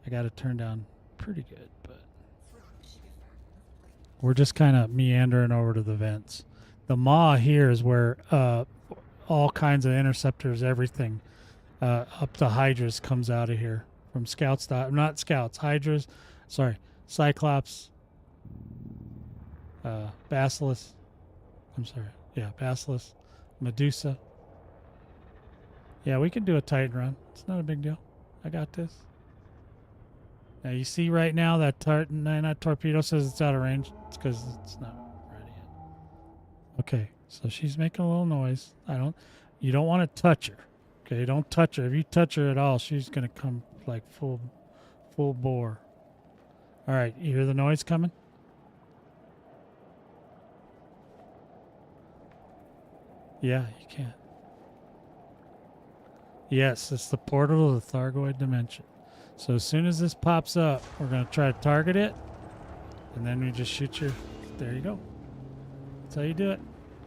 I got it turned down pretty good, but we're just kind of meandering over to the vents. The maw here is where all kinds of interceptors, everything, up to Hydras comes out of here. From scouts, not scouts, Hydras, sorry, Cyclops, Basilisk, I'm sorry, yeah, Basilisk, Medusa. Yeah, we can do a Titan run. It's not a big deal. I got this. Now you see right now that that torpedo says it's out of range. It's because it's not ready yet. Okay, so she's making a little noise. You don't want to touch her. Okay, don't touch her. If you touch her at all, she's gonna come like full bore. All right, you hear the noise coming? Yeah, you can. Yes, it's the portal to the Thargoid dimension. So as soon as this pops up, we're going to try to target it, and then we just shoot your... There you go. That's how you do it.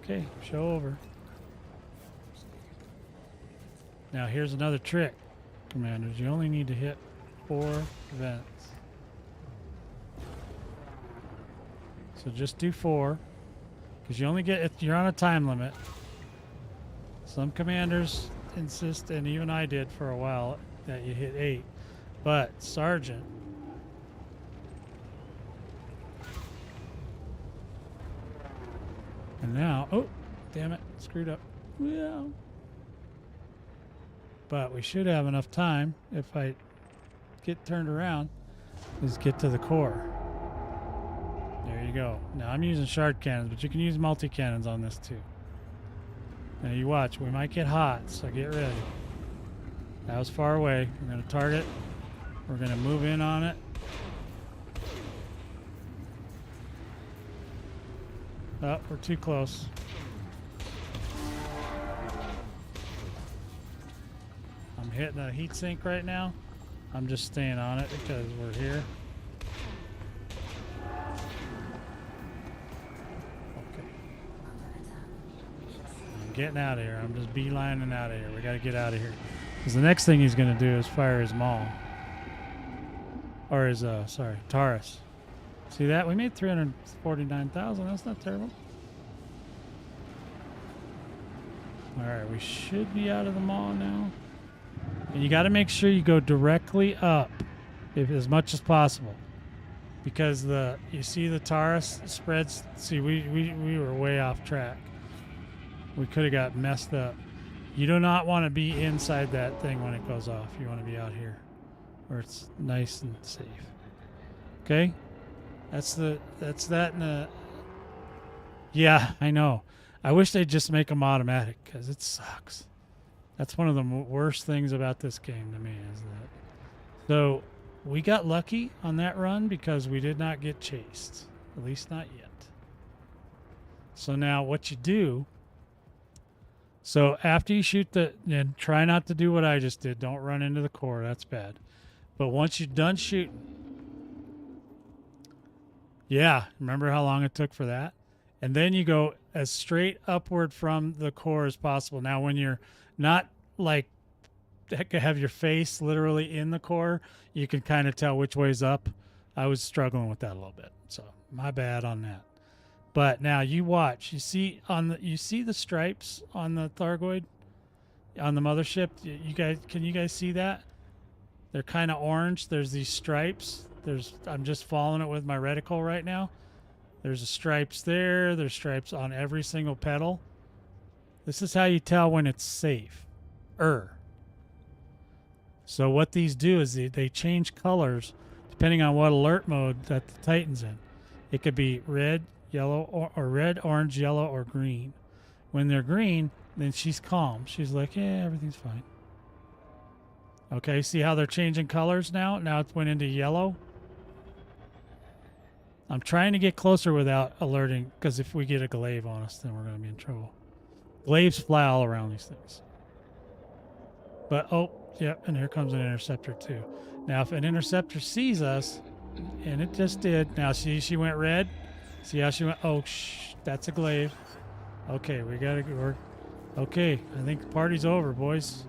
Okay, show over. Now here's another trick, commanders. You only need to hit 4 vents. So just do 4, because you only get... You're on a time limit. Some commanders insist, and even I did for a while, that you hit 8. But Sergeant, and now, oh, damn it, screwed up. Yeah. But we should have enough time, if I get turned around, is get to the core. There you go. Now I'm using shard cannons, but you can use multi-cannons on this too. Now you watch, we might get hot, so get ready. That was far away. We're going to target. We're going to move in on it. Oh, we're too close. I'm hitting a heat sink right now. I'm just staying on it because we're here. Getting out of here. I'm just beelining out of here. We got to get out of here. Because the next thing he's going to do is fire his maul. Or his, Taurus. See that? We made 349,000. That's not terrible. Alright, we should be out of the maul now. And you got to make sure you go directly up as much as possible. Because you see the Taurus spreads. See, we were way off track. We could have got messed up. You do not want to be inside that thing when it goes off. You want to be out here where it's nice and safe. Okay? That's that in the... Yeah, I know. I wish they'd just make them automatic because it sucks. That's one of the worst things about this game to me is that. So we got lucky on that run because we did not get chased. At least not yet. So now what you do... So after you shoot and try not to do what I just did. Don't run into the core. That's bad. But once you're done shooting... Yeah, remember how long it took for that? And then you go as straight upward from the core as possible. Now, when you're not like have your face literally in the core, you can kind of tell which way's up. I was struggling with that a little bit, so my bad on that. But now you watch. You see the stripes on the Thargoid on the mothership. Can you guys see that? They're kind of orange. There's these stripes. I'm just following it with my reticle right now. There's stripes there. There's stripes on every single pedal. This is how you tell when it's safe. So what these do is they change colors depending on what alert mode that the Titan's in. It could be red, yellow, or red, orange, yellow, or green. When they're green, then she's calm. She's like, yeah, everything's fine. Okay, see how they're changing colors now? Now it went into yellow. I'm trying to get closer without alerting, because if we get a glaive on us, then we're going to be in trouble. Glaives fly all around these things. But, oh, yep, and here comes an interceptor too. Now, if an interceptor sees us, and it just did. Now, see, she went red. See how she went? Oh, that's a glaive. Okay, we got to work. Okay, I think the party's over, boys.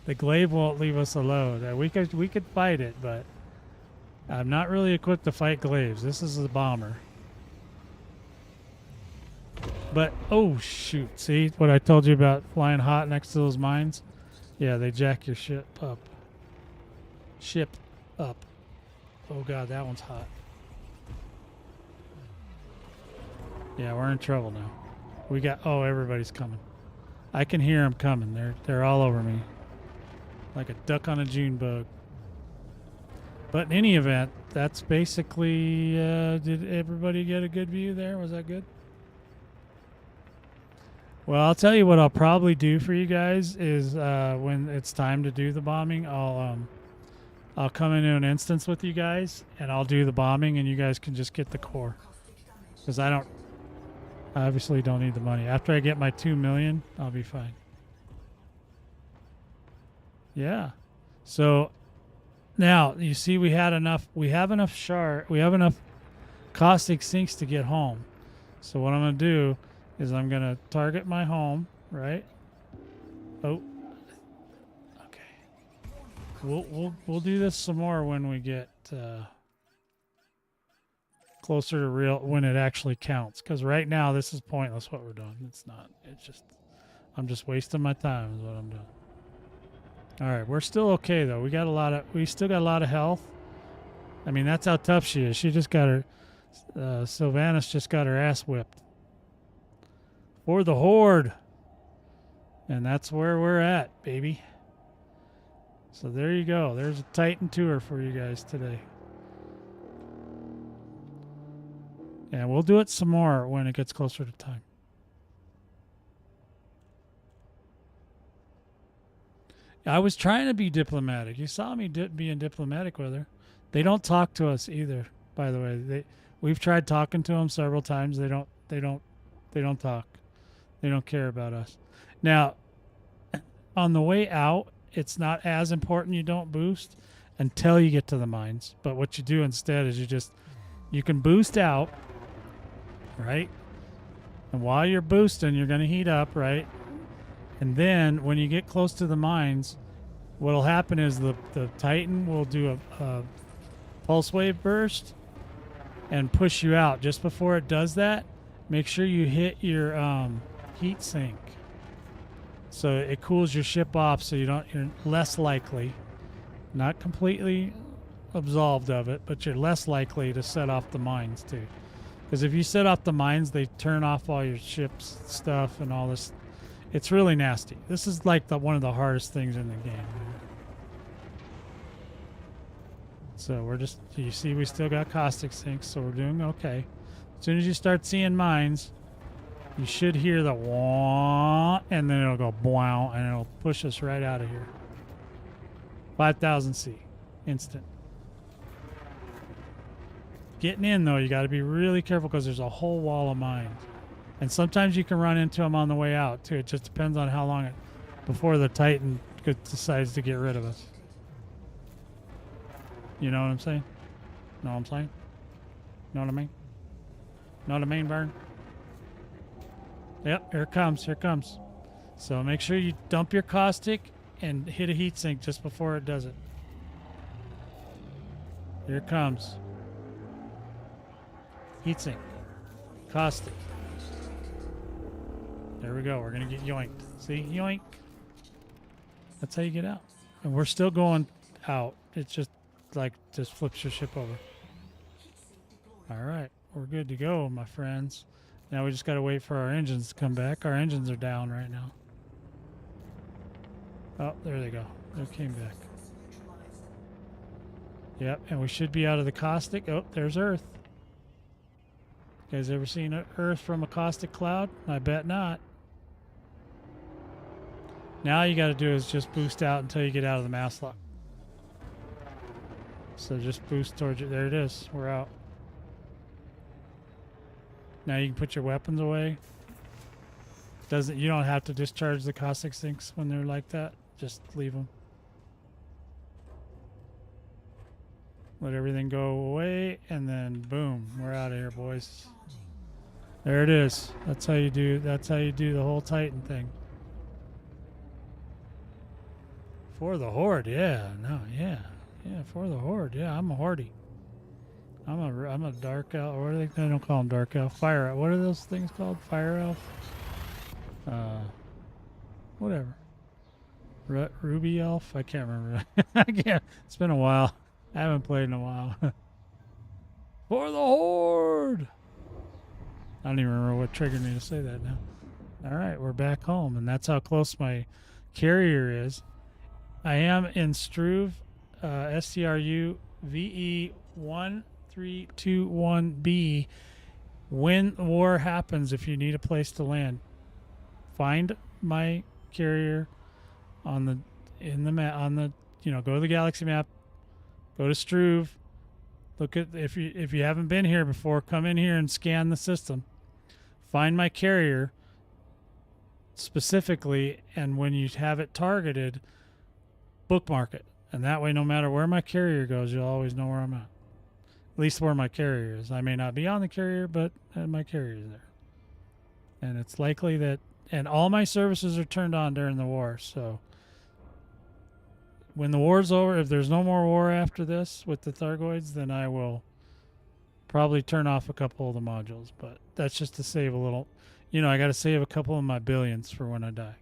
The glaive won't leave us alone. We could fight it, but I'm not really equipped to fight glaives. This is a bomber. But, oh, shoot. See what I told you about flying hot next to those mines? Yeah, they jack your ship up. Oh, God, that one's hot. Yeah, we're in trouble now. We got... Oh, everybody's coming. I can hear them coming. They're all over me. Like a duck on a June bug. But in any event, that's basically... did everybody get a good view there? Was that good? Well, I'll tell you what I'll probably do for you guys is when it's time to do the bombing, I'll come into an instance with you guys and I'll do the bombing and you guys can just get the core. Because I obviously don't need the money. After I get my 2 million, I'll be fine. Yeah. So now you see we have enough caustic sinks to get home. So what I'm going to do is I'm going to target my home, right? Oh. Okay. We'll do this some more when we get closer to real, when it actually counts. Because right now this is pointless what we're doing. It's not. It's just, I'm just wasting my time is what I'm doing. All right, we're still okay though. We still got a lot of health. I mean, that's how tough she is. She just got her, Sylvanas just got her ass whipped. For the Horde. And that's where we're at, baby. So there you go. There's a Titan tour for you guys today. And we'll do it some more when it gets closer to time. I was trying to be diplomatic. You saw me being diplomatic with her. They don't talk to us either, by the way. We've tried talking to them several times. They don't talk. They don't care about us. Now, on the way out, it's not as important you don't boost until you get to the mines. But what you do instead is you can boost out, right? And while you're boosting, you're going to heat up, right? And then when you get close to the mines, what'll happen is the Titan will do a pulse wave burst and push you out. Just before it does that, make sure you hit your heat sink. So it cools your ship off so you're less likely, not completely absolved of it, but you're less likely to set off the mines too. Because if you set off the mines, they turn off all your ship's stuff and all this. It's really nasty. This is like one of the hardest things in the game. So we're just, you see we still got caustic sinks, so we're doing okay. As soon as you start seeing mines, you should hear the wah, and then it'll go bow, and it'll push us right out of here. 5,000 C, instant. Getting in, though, you got to be really careful because there's a whole wall of mines. And sometimes you can run into them on the way out, too. It just depends on how long before the Titan decides to get rid of us. You know what I'm saying? Know what I'm saying? Know what I mean? Know what I mean, Burn? Yep, here it comes, here it comes. So make sure you dump your caustic and hit a heat sink just before it does it. Here it comes. Heat sink. Caustic. There we go, we're gonna get yoinked. See, yoink. That's how you get out. And we're still going out. It's just flips your ship over. All right, we're good to go, my friends. Now we just got to wait for our engines to come back. Our engines are down right now. Oh, there they go. They came back. Yep, and we should be out of the caustic. Oh, there's Earth. You guys ever seen Earth from a caustic cloud? I bet not. Now you got to do is just boost out until you get out of the mass lock. So just boost towards it. There it is. We're out. Now you can put your weapons away. You don't have to discharge the caustic sinks when they're like that. Just leave them. Let everything go away, and then boom, we're out of here, boys. There it is. That's how you do the whole Titan thing. For the Horde, yeah. No, yeah. Yeah, for the Horde. Yeah, I'm a Hordey. I'm a dark elf. What do they don't call them dark elf. Fire elf. What are those things called? Fire elf? Whatever. Ruby elf? I can't remember. I can't. It's been a while. I haven't played in a while. For the Horde! I don't even remember what triggered me to say that now. Alright, we're back home, and that's how close my carrier is. I am in Struve, STRUVE 1321B. When war happens, if you need a place to land, find my carrier go to the galaxy map, go to Struve, look at if you haven't been here before, come in here and scan the system. Find my carrier specifically, and when you have it targeted, bookmark it. And that way, no matter where my carrier goes, you'll always know where I'm at. At least where my carrier is. I may not be on the carrier, but my carrier is there. And it's likely that, and all my services are turned on during the war, so when the war's over, if there's no more war after this with the Thargoids, then I will probably turn off a couple of the modules, but that's just to save a little. You know, I got to save a couple of my billions for when I die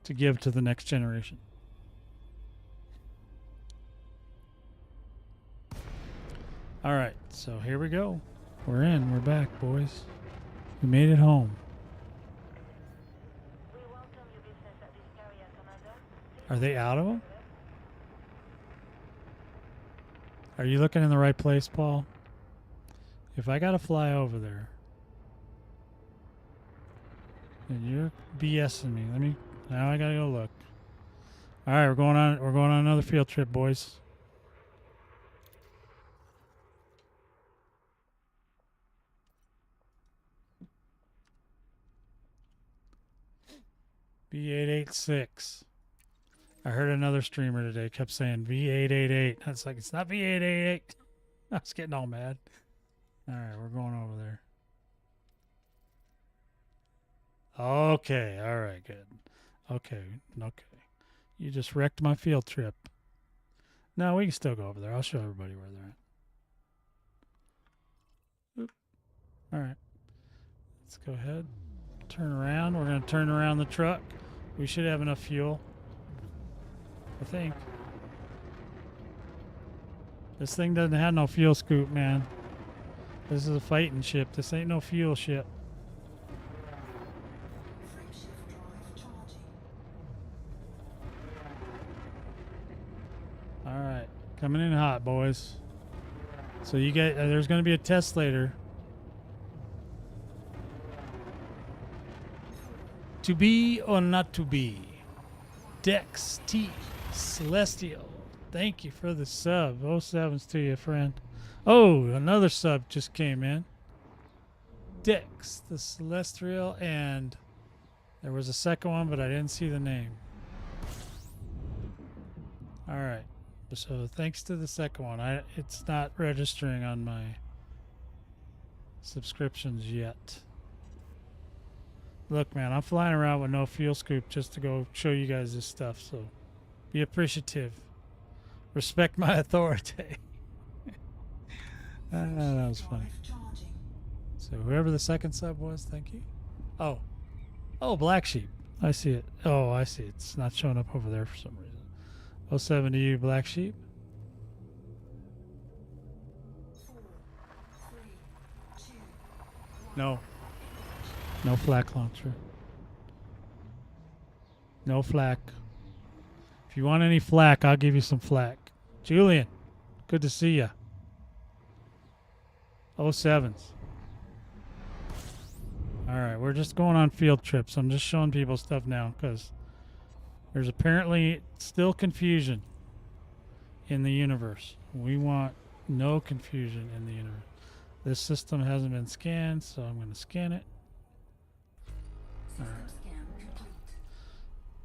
to give to the next generation. All right, so here we go. We're in. We're back, boys. We made it home. Are they out of them? Are you looking in the right place, Paul? If I got to fly over there, and you're BSing me, now I got to go look. All right, we're going on another field trip, boys. V886. I heard another streamer today kept saying V888. I was like, it's not V888. I was getting all mad. All right, we're going over there. Okay, all right, good. Okay. You just wrecked my field trip. No, we can still go over there. I'll show everybody where they're at. Oop. All right. Let's go ahead. Turn around. We're going to turn around the truck. We should have enough fuel, I think. This thing doesn't have no fuel scoop, man. This is a fighting ship. This ain't no fuel ship. All right, coming in hot, boys. So you get there's going to be a test later. To be or not to be? Dex T Celestial. Thank you for the sub. 07's to you, friend. Oh, another sub just came in. Dex the Celestial, and there was a second one, but I didn't see the name. All right. So thanks to the second one. It's not registering on my subscriptions yet. Look, man, I'm flying around with no fuel scoop just to go show you guys this stuff, so be appreciative. Respect my authority. That was funny. So whoever the second sub was, thank you. Oh, Black Sheep. I see it. Oh, I see it. It's not showing up over there for some reason. 07 to you, Black Sheep. 4, 3, 2, No. No flak launcher. No flak. If you want any flak, I'll give you some flak. Julian, good to see ya. 07s. Alright, we're just going on field trips. I'm just showing people stuff now because there's apparently still confusion in the universe. We want no confusion in the universe. This system hasn't been scanned, so I'm going to scan it. Alright.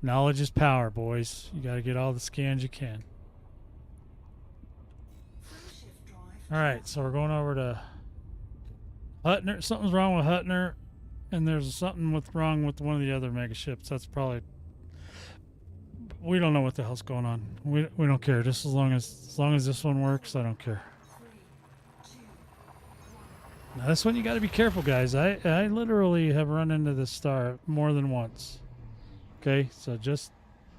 Knowledge is power, boys. You got to get all the scans you can. Alright, so we're going over to Hutner. Something's wrong with Hutner, and there's something wrong with one of the other mega ships. That's probably... We don't know what the hell's going on. We don't care. Just as long as this one works, I don't care. Now this one you got to be careful, guys. I literally have run into this star more than once. Okay, so just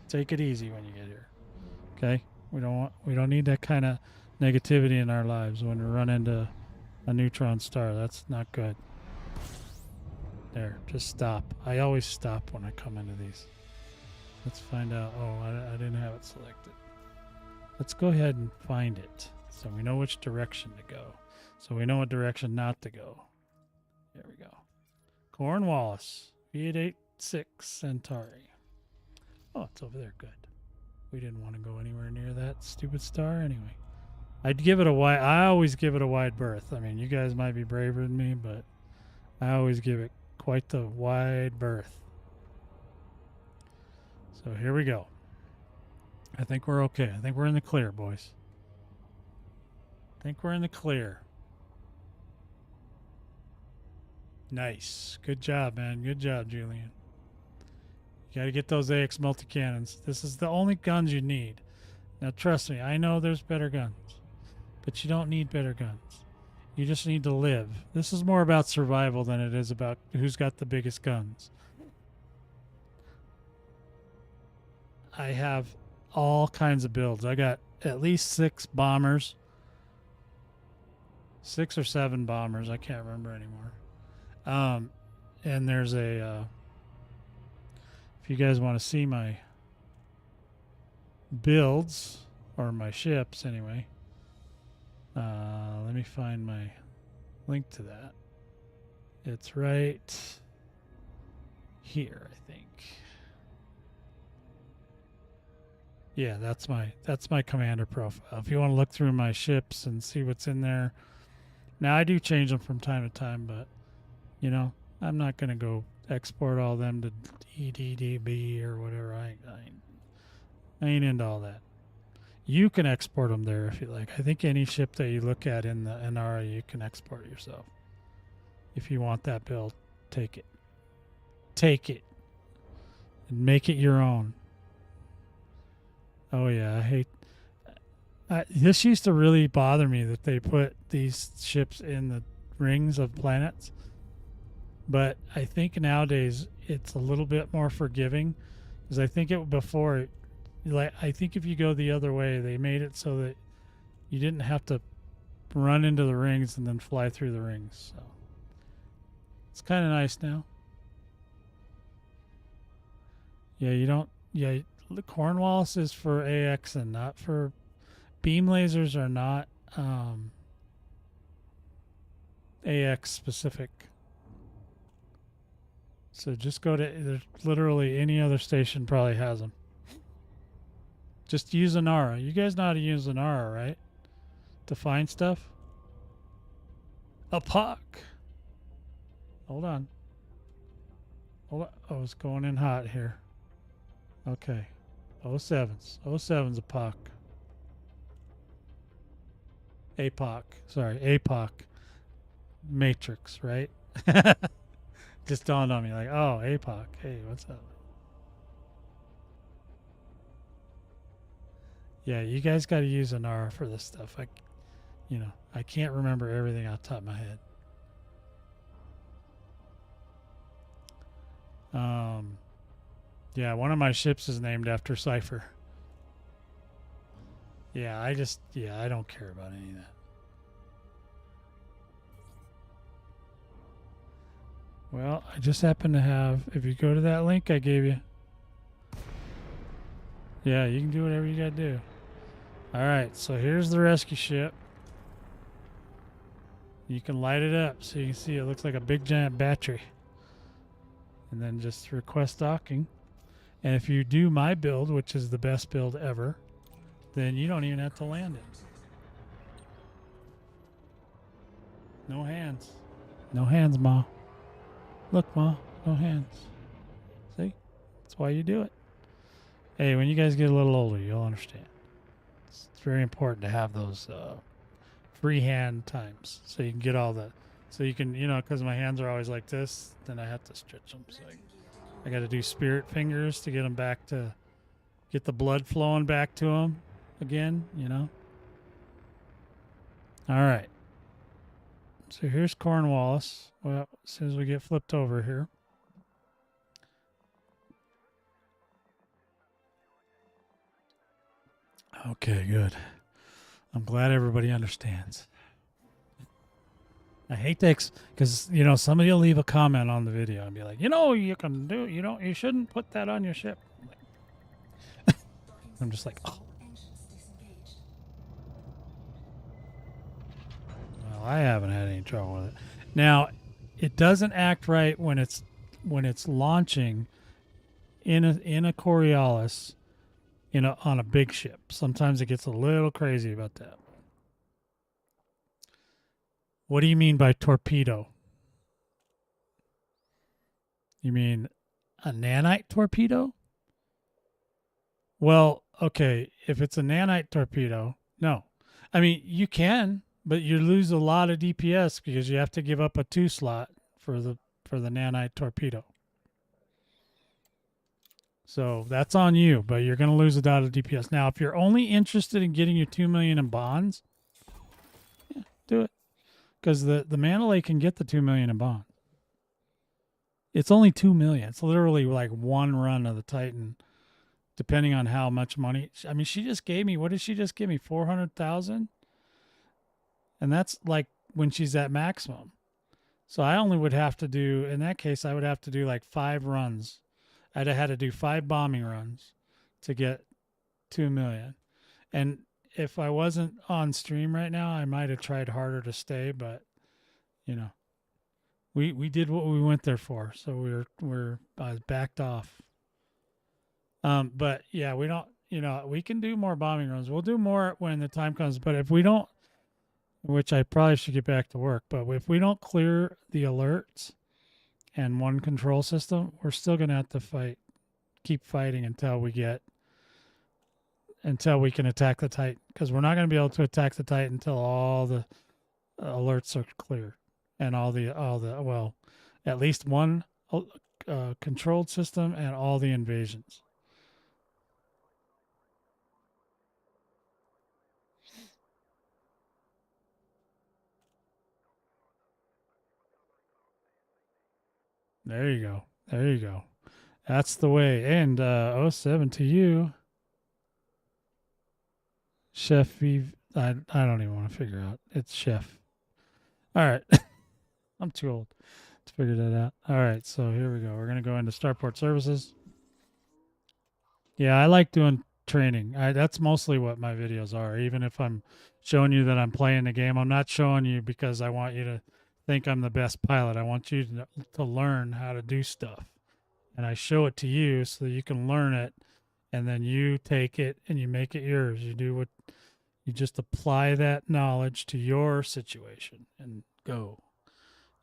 take it easy when you get here. Okay, we don't need that kind of negativity in our lives when we run into a neutron star. That's not good. There, just stop. I always stop when I come into these. Let's find out. Oh, I didn't have it selected. Let's go ahead and find it so we know which direction to go. So we know what direction not to go. There we go. Cornwallis, V886 Centauri. Oh, it's over there. Good. We didn't want to go anywhere near that stupid star anyway. I'd give it a wide. I always give it a wide berth. I mean, you guys might be braver than me, but I always give it quite the wide berth. So here we go. I think we're okay. I think we're in the clear, boys. I think we're in the clear. Nice. Good job, man. Good job, Julian. You got to get those AX multi-cannons. This is the only guns you need. Now, trust me, I know there's better guns, but you don't need better guns. You just need to live. This is more about survival than it is about who's got the biggest guns. I have all kinds of builds. I got at least 6 bombers. 6 or 7 bombers. I can't remember anymore. And there's a... if you guys want to see my builds, or my ships anyway, let me find my link to that. It's right here, I think. Yeah, that's my commander profile. If you want to look through my ships and see what's in there. Now, I do change them from time to time, but, you know, I'm not going to go export all them to EDDB or whatever. I ain't into all that. You can export them there if you like. I think any ship that you look at in the NRA, you can export it yourself. If you want that build, take it. Take it. And make it your own. Oh, yeah, I hate... this used to really bother me that they put these ships in the rings of planets. But I think nowadays it's a little bit more forgiving. Because I think before, like, I think if you go the other way, they made it so that you didn't have to run into the rings and then fly through the rings. So it's kind of nice now. Yeah, you don't. Yeah, the Cornwallis is for AX and not for beam lasers are not AX specific. So just go to there's literally any other station probably has them. Just use Anara. You guys know how to use Anara, right? To find stuff. A puck. Hold on. Hold on. Oh, it's going in hot here. Okay. 07s. 07's a puck. APOC. Sorry, APOC. Matrix, right? Just dawned on me like, oh, APOC. Hey, what's up? Yeah, you guys got to use Anara for this stuff. I can't remember everything off the top of my head. Yeah, one of my ships is named after Cypher. Yeah, I don't care about any of that. Well, I just happen to have, if you go to that link I gave you. Yeah, you can do whatever you got to do. All right, so here's the rescue ship. You can light it up so you can see it looks like a big giant battery. And then just request docking. And if you do my build, which is the best build ever, then you don't even have to land it. No hands. No hands, Ma. Look, Ma, no hands. See? That's why you do it. Hey, when you guys get a little older, you'll understand. It's very important to have those freehand times so you can get all the, so you can, because my hands are always like this, then I have to stretch them. So I got to do spirit fingers to get them back to, get the blood flowing back to them again, All right. So here's Cornwallis. Well, as soon as we get flipped over here. Okay, good. I'm glad everybody understands. I hate that because, somebody will leave a comment on the video and be like, you can do, you shouldn't put that on your ship. I'm just like, oh. Well, I haven't had any trouble with it. Now, it doesn't act right when it's launching in a Coriolis, on a big ship. Sometimes it gets a little crazy about that. What do you mean by torpedo? You mean a nanite torpedo? Well, okay, if it's a nanite torpedo, no. I mean, you can, but you lose a lot of DPS because you have to give up a 2 slot for the nanite torpedo. So that's on you, but you're going to lose a lot of DPS. Now, if you're only interested in getting your 2 million in bonds, yeah, do it. Because the Mandalay can get the 2 million in bonds. It's only 2 million. It's literally like one run of the Titan, depending on how much money. I mean, she just gave me, what did she just give me? 400,000? And that's like when she's at maximum. So I only would have to do, in that case, I would have to do like 5 runs. I'd have had to do 5 bombing runs to get 2 million. And if I wasn't on stream right now, I might have tried harder to stay, but we did what we went there for. So I was backed off. But yeah, we don't, we can do more bombing runs. We'll do more when the time comes, but if we don't, which I probably should get back to work, but if we don't clear the alerts and one control system, we're still going to have to keep fighting until we can attack the Titan, because we're not going to be able to attack the Titan until all the alerts are cleared and all the well, at least one controlled system and all the invasions. There you go. There you go. That's the way. And 07 to you, Chef I don't even want to figure out. It's chef. All right. I'm too old to figure that out. All right, so here we go. We're going to go into Starport Services. Yeah, I like doing training. That's mostly what my videos are. Even if I'm showing you that I'm playing the game, I'm not showing you because I want you to think I'm the best pilot. I want you to learn how to do stuff. And I show it to you so that you can learn it, and then you take it and you make it yours. You just apply that knowledge to your situation and go,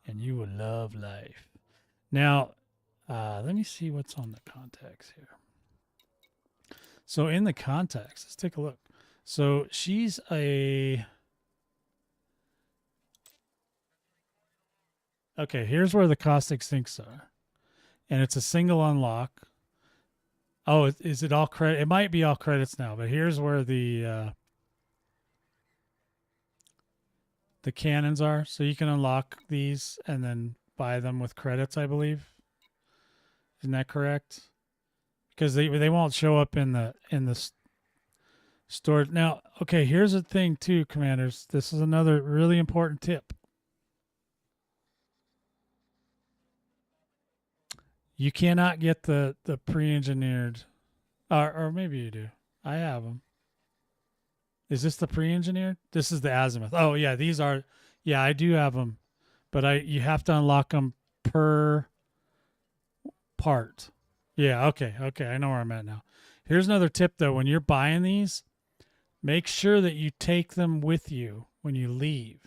and you will love life. Now, let me see what's on the contacts here. So in the contacts, let's take a look. So she's a... Okay, here's where the caustic sinks are. And it's a single unlock. Oh, is it all credit? It might be all credits now, but here's where the cannons are. So you can unlock these and then buy them with credits, I believe. Isn't that correct? Because they won't show up in the store. Now, okay, here's the thing too, commanders. This is another really important tip. You cannot get the pre-engineered, or maybe you do. I have them. Is this the pre-engineered? This is the azimuth. Oh yeah, these are. Yeah, I do have them, but you have to unlock them per part. Yeah, okay, I know where I'm at now. Here's another tip though: when you're buying these, make sure that you take them with you when you leave,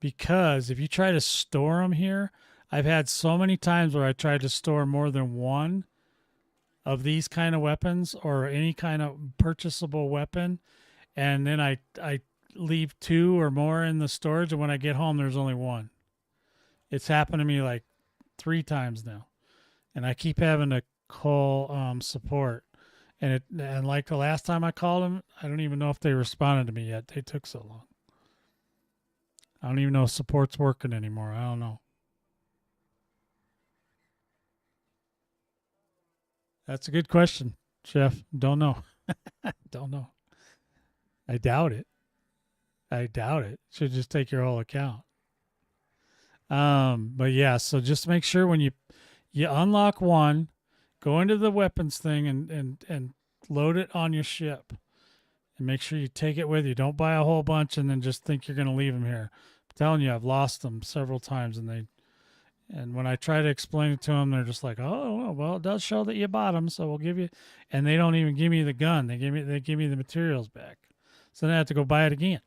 because if you try to store them here, I've had so many times where I tried to store more than one of these kind of weapons or any kind of purchasable weapon, and then I leave two or more in the storage, and when I get home there's only one. It's happened to me like 3 times now, and I keep having to call support, and like the last time I called them, I don't even know if they responded to me yet. They took so long. I don't even know if support's working anymore. I don't know. That's a good question, Chef. Don't know. Don't know. I doubt it. Should just take your whole account. But yeah, so just make sure when you unlock one, go into the weapons thing and load it on your ship, and make sure you take it with you. Don't buy a whole bunch and then just think you're going to leave them here. I'm telling you, I've lost them several times, and when I try to explain it to them, they're just like, "Oh, well, it does show that you bought them, so we'll give you." And they don't even give me the gun. They give me the materials back, so then I have to go buy it again.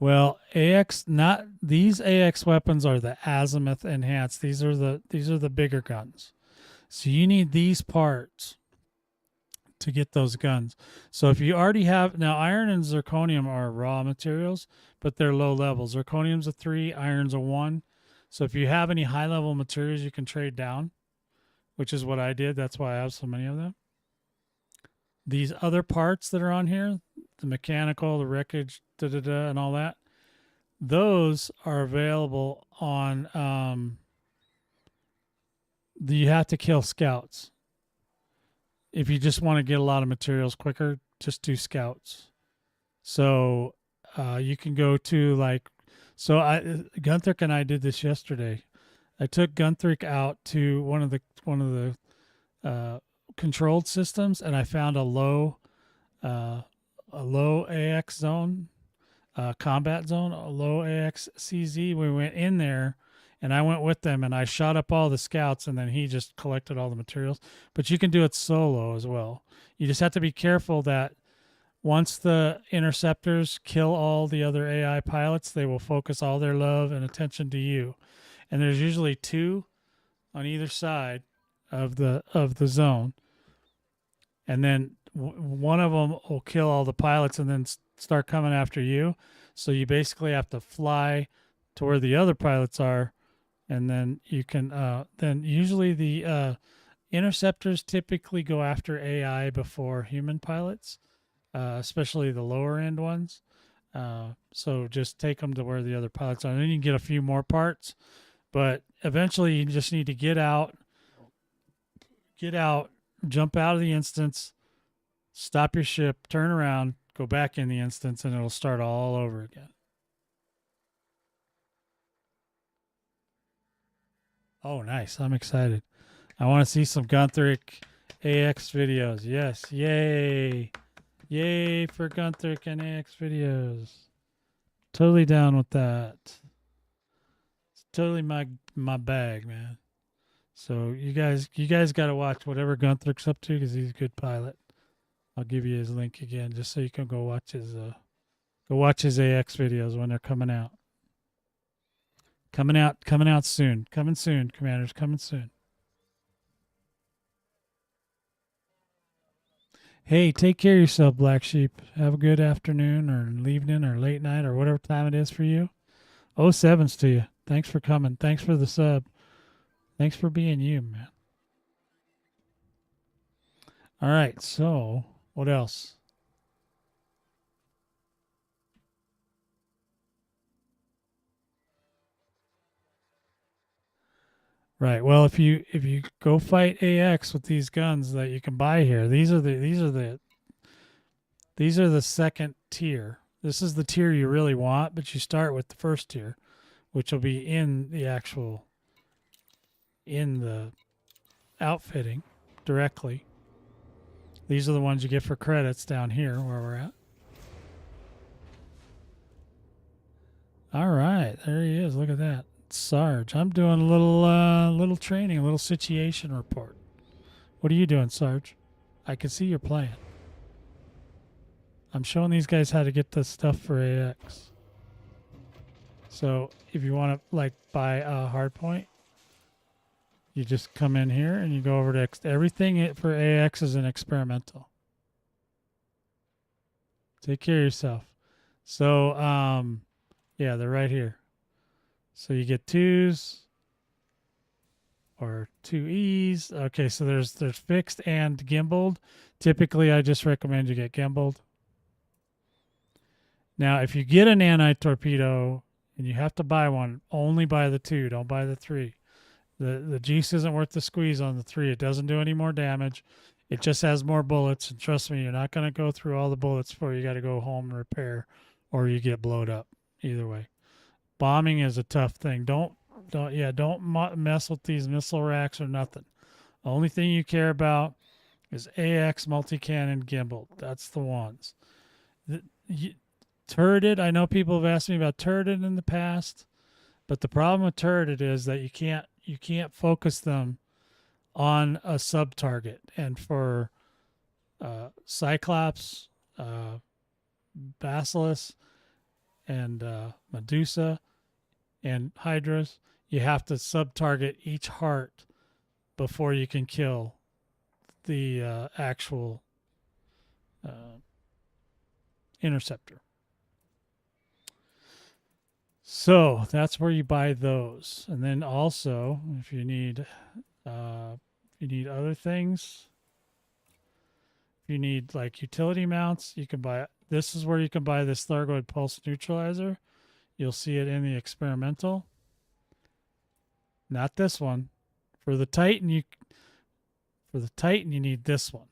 Well, AX, not these AX weapons are the azimuth enhanced. These are the bigger guns. So you need these parts to get those guns. So if you already have, now iron and zirconium are raw materials, but they're low level. Zirconium's a 3, iron's a 1. So if you have any high level materials, you can trade down, which is what I did. That's why I have so many of them. These other parts that are on here, the mechanical, the wreckage, and all that, those are available on. You have to kill scouts. If you just want to get a lot of materials quicker, just do scouts. So you can go to Gunther and I did this yesterday. I took Gunther out to one of the controlled systems, and I found a low AX zone, combat zone, a low AX CZ. We went in there, and I went with them, and I shot up all the scouts, and then he just collected all the materials. But you can do it solo as well. You just have to be careful that once the interceptors kill all the other AI pilots, they will focus all their love and attention to you. And there's usually 2 on either side of the zone, and then one of them will kill all the pilots and then start coming after you. So you basically have to fly to where the other pilots are, and then you can then usually the interceptors typically go after AI before human pilots, especially the lower end ones. So just take them to where the other pilots are, and then you can get a few more parts. But eventually you just need to get out, jump out of the instance, stop your ship, turn around, go back in the instance, and it'll start all over again. Oh, nice. I'm excited. I want to see some Gunthric AX videos. Yes. Yay. Yay for Gunthric and AX videos. Totally down with that. It's totally my bag, man. So you guys got to watch whatever Gunthric's up to because he's a good pilot. I'll give you his link again just so you can go watch his AX videos when they're coming out. Coming out soon. Coming soon, Commanders. Coming soon. Hey, take care of yourself, Black Sheep. Have a good afternoon or evening or late night or whatever time it is for you. 07s to you. Thanks for coming. Thanks for the sub. Thanks for being you, man. All right, so what else? Right. Well, if you go fight AX with these guns that you can buy here, these are the second tier. This is the tier you really want, but you start with the first tier, which will be in the outfitting directly. These are the ones you get for credits down here where we're at. All right, there he is. Look at that. Sarge. I'm doing a little training, a little situation report. What are you doing, Sarge? I can see you're playing. I'm showing these guys how to get the stuff for AX. So if you want to buy a hard point, you just come in here and you go over to everything for AX is an experimental. Take care of yourself. So yeah, they're right here. So you get 2s or 2Es. Okay, so there's fixed and gimbaled. Typically, I just recommend you get gimbaled. Now, if you get an anti-torpedo and you have to buy one, only buy the 2. Don't buy the 3. The juice isn't worth the squeeze on the 3. It doesn't do any more damage. It just has more bullets. And trust me, you're not going to go through all the bullets before you got to go home and repair or you get blowed up. Either way. Bombing is a tough thing. Don't mess with these missile racks or nothing. The only thing you care about is AX multi-cannon gimbal. That's the ones. Turreted, I know people have asked me about turreted in the past, but the problem with turreted is that you can't focus them on a sub target. And for Cyclops, Basilisk, and Medusa and Hydras, you have to sub target each heart before you can kill the actual interceptor. So that's where you buy those. And then also, if you need other things, if you need utility mounts, you can buy. This is where you can buy this Thargoid pulse neutralizer. You'll see it in the experimental. Not this one. For the Titan, you need this one.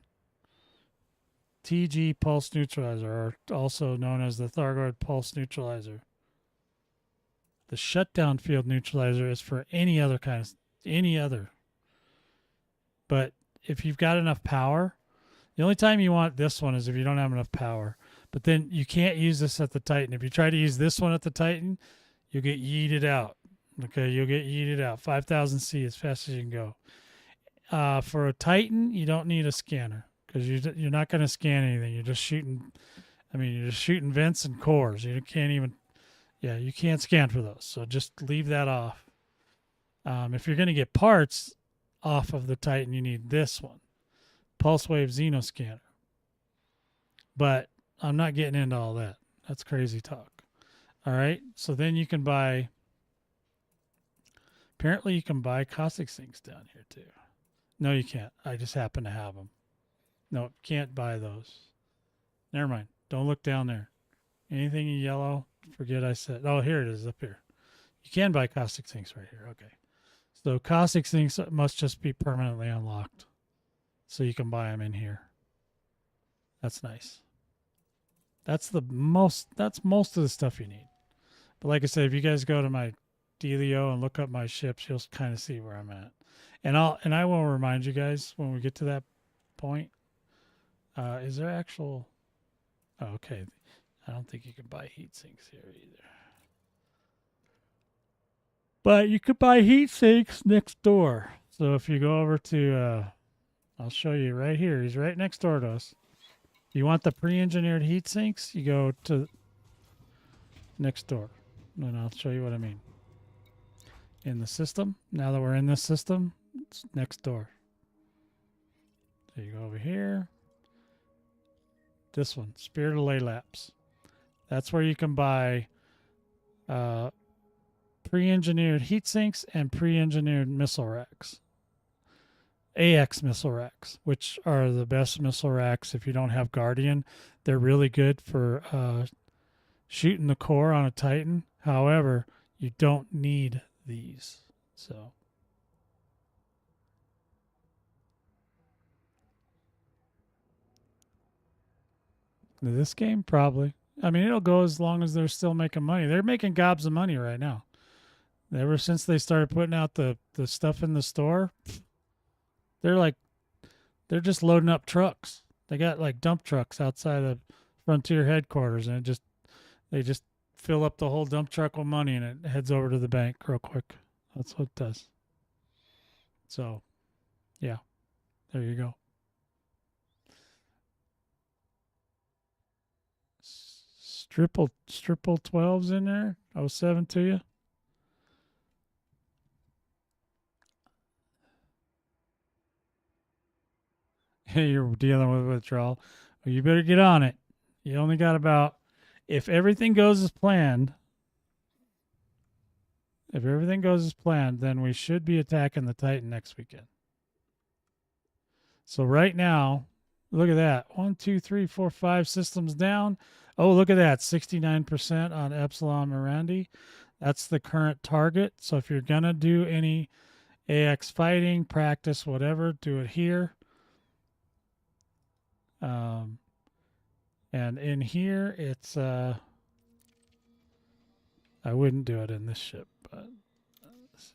TG pulse neutralizer, or also known as the Thargoid pulse neutralizer. The shutdown field neutralizer is for any other. But if you've got enough power, the only time you want this one is if you don't have enough power. But then you can't use this at the Titan. If you try to use this one at the Titan, you'll get yeeted out. Okay, you'll get yeeted out. 5,000 C as fast as you can go. For a Titan, you don't need a scanner because you're not going to scan anything. You're just shooting. You're just shooting vents and cores. You can't even. Yeah, you can't scan for those. So just leave that off. If you're going to get parts off of the Titan, you need this one, Pulse Wave Xenoscanner. But I'm not getting into all that. That's crazy talk. All right. So then you can buy. Apparently, you can buy caustic sinks down here too. No, you can't. I just happen to have them. No, can't buy those. Never mind. Don't look down there. Anything in yellow, forget I said. Oh, here it is up here. You can buy caustic sinks right here. Okay. So caustic sinks must just be permanently unlocked. So you can buy them in here. That's nice. That's most of the stuff you need. But like I said, if you guys go to my Dealio and look up my ships, you'll kind of see where I'm at. And I will remind you guys when we get to that point. Is there actual? Oh, okay. I don't think you can buy heat sinks here either. But you could buy heat sinks next door. So if you go over to, I'll show you right here. He's right next door to us. If you want the pre-engineered heat sinks, you go to next door. And I'll show you what I mean. In the system, now that we're in this system, it's next door. So you go over here. This one, Spirit of Laylaps. That's where you can buy pre-engineered heat sinks and pre-engineered missile racks. AX missile racks, which are the best missile racks if you don't have Guardian. They're really good for shooting the core on a Titan. However, you don't need these. So this game, probably. I mean, it'll go as long as they're still making money. They're making gobs of money right now. Ever since they started putting out the stuff in the store, they're just loading up trucks. They got like dump trucks outside of Frontier headquarters, and they just fill up the whole dump truck with money, and it heads over to the bank real quick. That's what it does. So, yeah, there you go. Stripple 12's in there. 07 to you. You're dealing with withdrawal. Well, you better get on it. You only got about, if everything goes as planned, then we should be attacking the Titan next weekend. So right now, look at that. 1, 2, 3, 4, 5 systems down. Oh, look at that. 69% on Epsilon Mirandi. That's the current target. So if you're going to do any AX fighting, practice, whatever, do it here. And in here, it's, I wouldn't do it in this ship, but let's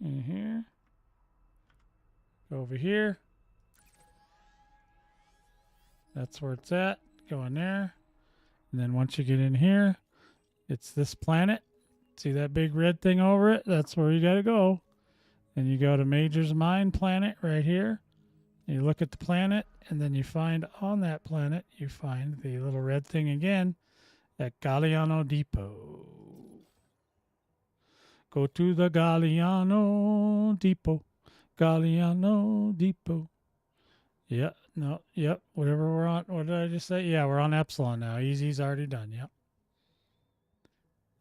see. In here. Go over here. That's where it's at. Go in there. And then once you get in here, it's this planet. See that big red thing over it? That's where you got to go. And you go to Major's Mine planet right here. You look at the planet, and then you find on that planet, you find the little red thing again at Galliano Depot. Go to the Galliano Depot. Galliano Depot. Yeah, no, yep, whatever we're on. What did I just say? Yeah, we're on Epsilon now. Easy's already done, yep.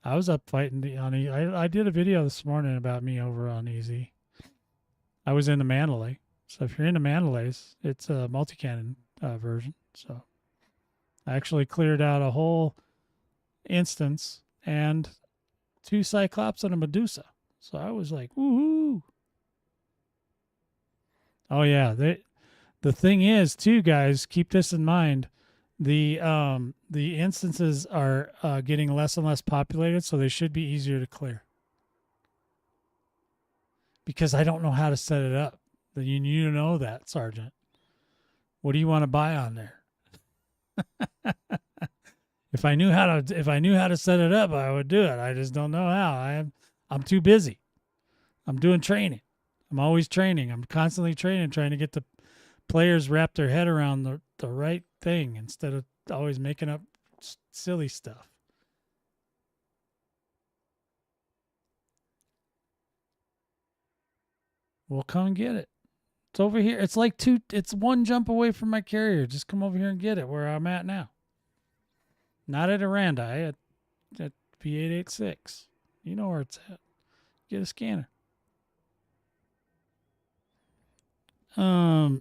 I was up fighting on I did a video this morning about me over on Easy. I was in the Mandalay. So if you're into Mandalays, it's a multi-cannon version. So I actually cleared out a whole instance and 2 Cyclops and a Medusa. So I was like, woohoo. Oh yeah, the thing is too, guys, keep this in mind. The instances are getting less and less populated, so they should be easier to clear. Because I don't know how to set it up. You know that, Sergeant. What do you want to buy on there? If I knew how to set it up, I would do it. I just don't know how. I'm too busy. I'm doing training. I'm always training. I'm constantly training, trying to get the players wrap their head around the right thing instead of always making up silly stuff. Well, come and get it. It's over here. It's like it's 1 jump away from my carrier. Just come over here and get it where I'm at now. Not at Arandi, at P886. You know where it's at. Get a scanner. I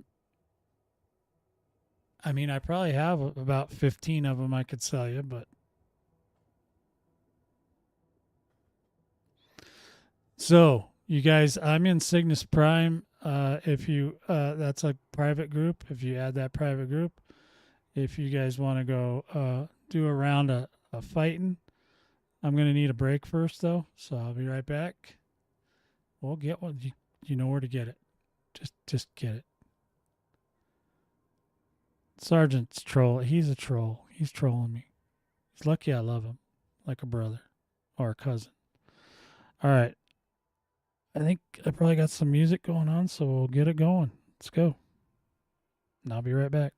mean, I probably have about 15 of them I could sell you, but So, you guys, I'm in Cygnus Prime. If you, that's a private group. If you add that private group, if you guys want to go do a round of fighting, I'm gonna need a break first though, so I'll be right back. We'll get one. You know where to get it. Just get it. Sergeant's troll. He's a troll. He's trolling me. He's lucky I love him like a brother or a cousin. All right. I think I probably got some music going on, so we'll get it going. Let's go. And I'll be right back.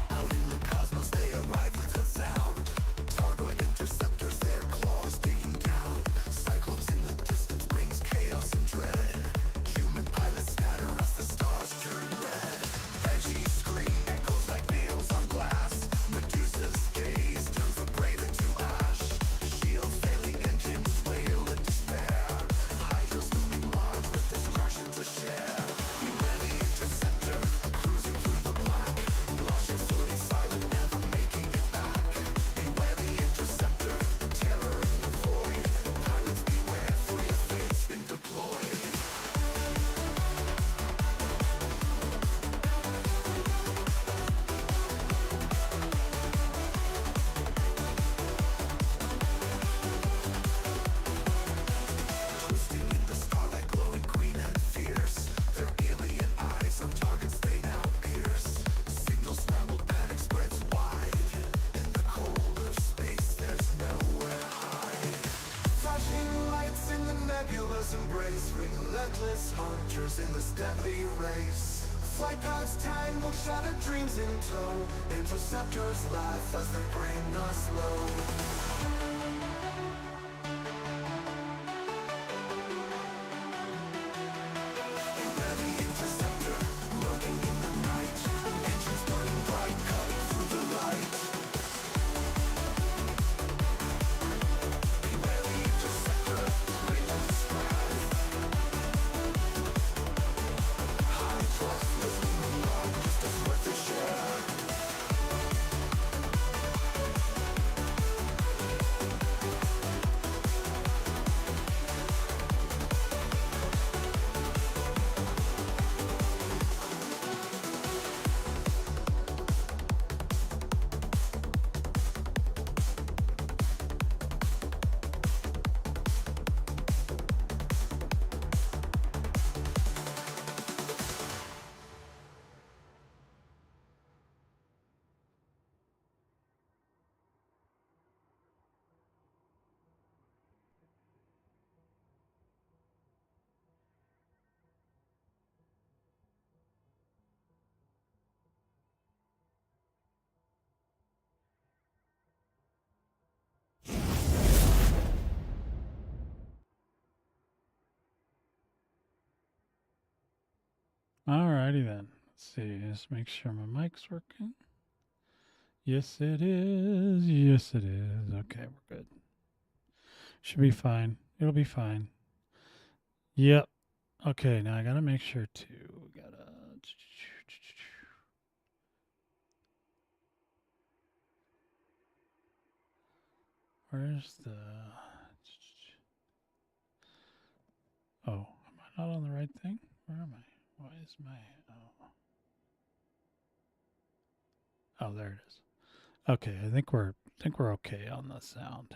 Out in the cosmos, they arrive with a sound. Thargoid interceptors, their claws digging down. Cyclops in the distance brings chaos and dread. Human pilots scatter as the stars turn red. Edgy scream echoes like nails on glass. Medusa's gaze turns the brain into ash. Shield failing engines wail in despair. Hydra's looming large with destruction to share. Beware the interceptor, cruising through the black. Lost your footing silent, never making it back. Beware the interceptor, terror in the void. Pilots beware, for your fate's been deployed. Twisting in the starlight, glowing green and fierce. Their alien eyes on targets they now pierce. Signals scrambled, panic spreads wide. In the cold of space, there's nowhere to hide. Flashing lights in the nebula's embrace. Relentless hunters in this deadly race. Flight paths tangled, shattered dreams in tow. Interceptors laugh as they bring us low. Beware the interceptor, lurking in the night. Engines burning bright, cutting through the light. Beware the interceptor, relentless strive. High trust, listening along, just as worth a share. Alrighty then. Let's see. Just make sure my mic's working. Yes, it is. Yes, it is. Okay, we're good. Should be fine. It'll be fine. Yep. Okay, now I gotta make sure too. Where's the? Oh, am I not on the right thing? Where am I? Why is my? Oh, there it is. Okay, I think we're okay on the sound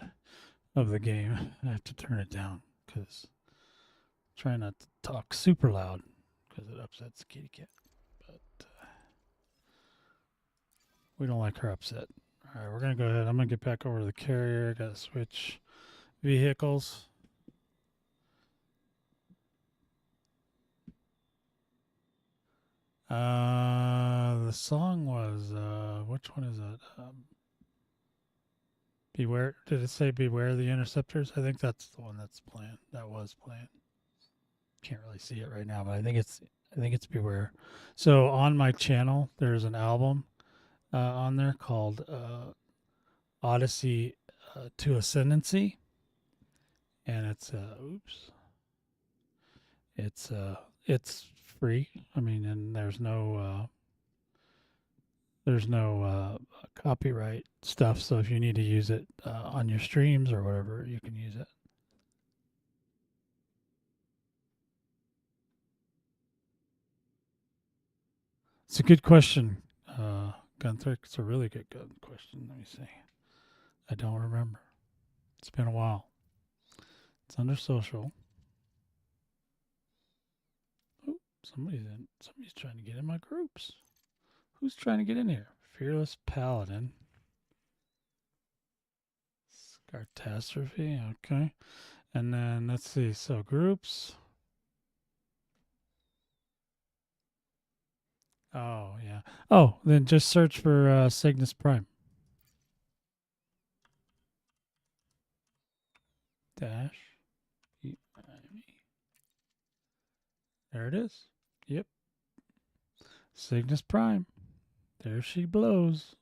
of the game. I have to turn it down because try not to talk super loud because it upsets the kitty cat. But we don't like her upset. All right, we're gonna go ahead. I'm gonna get back over to the carrier. Got to switch vehicles. The song was which one is it? Beware. Did it say Beware the Interceptors? I think that's the one that's playing. That was playing. Can't really see it right now, but I think it's Beware. So on my channel, there's an album on there called Odyssey to Ascendancy, and it's free. I mean, and there's no there's no copyright stuff. So if you need to use it on your streams or whatever, you can use it. It's a good question, Gunther. It's a really good question. Let me see. I don't remember. It's been a while. It's under social. Oh, somebody's trying to get in my groups. Who's trying to get in here? Fearless Paladin. Catastrophe. Okay. And then let's see. So groups. Oh, yeah. Oh, then just search for Cygnus Prime. Dash. There it is. Yep. Cygnus Prime. There she blows.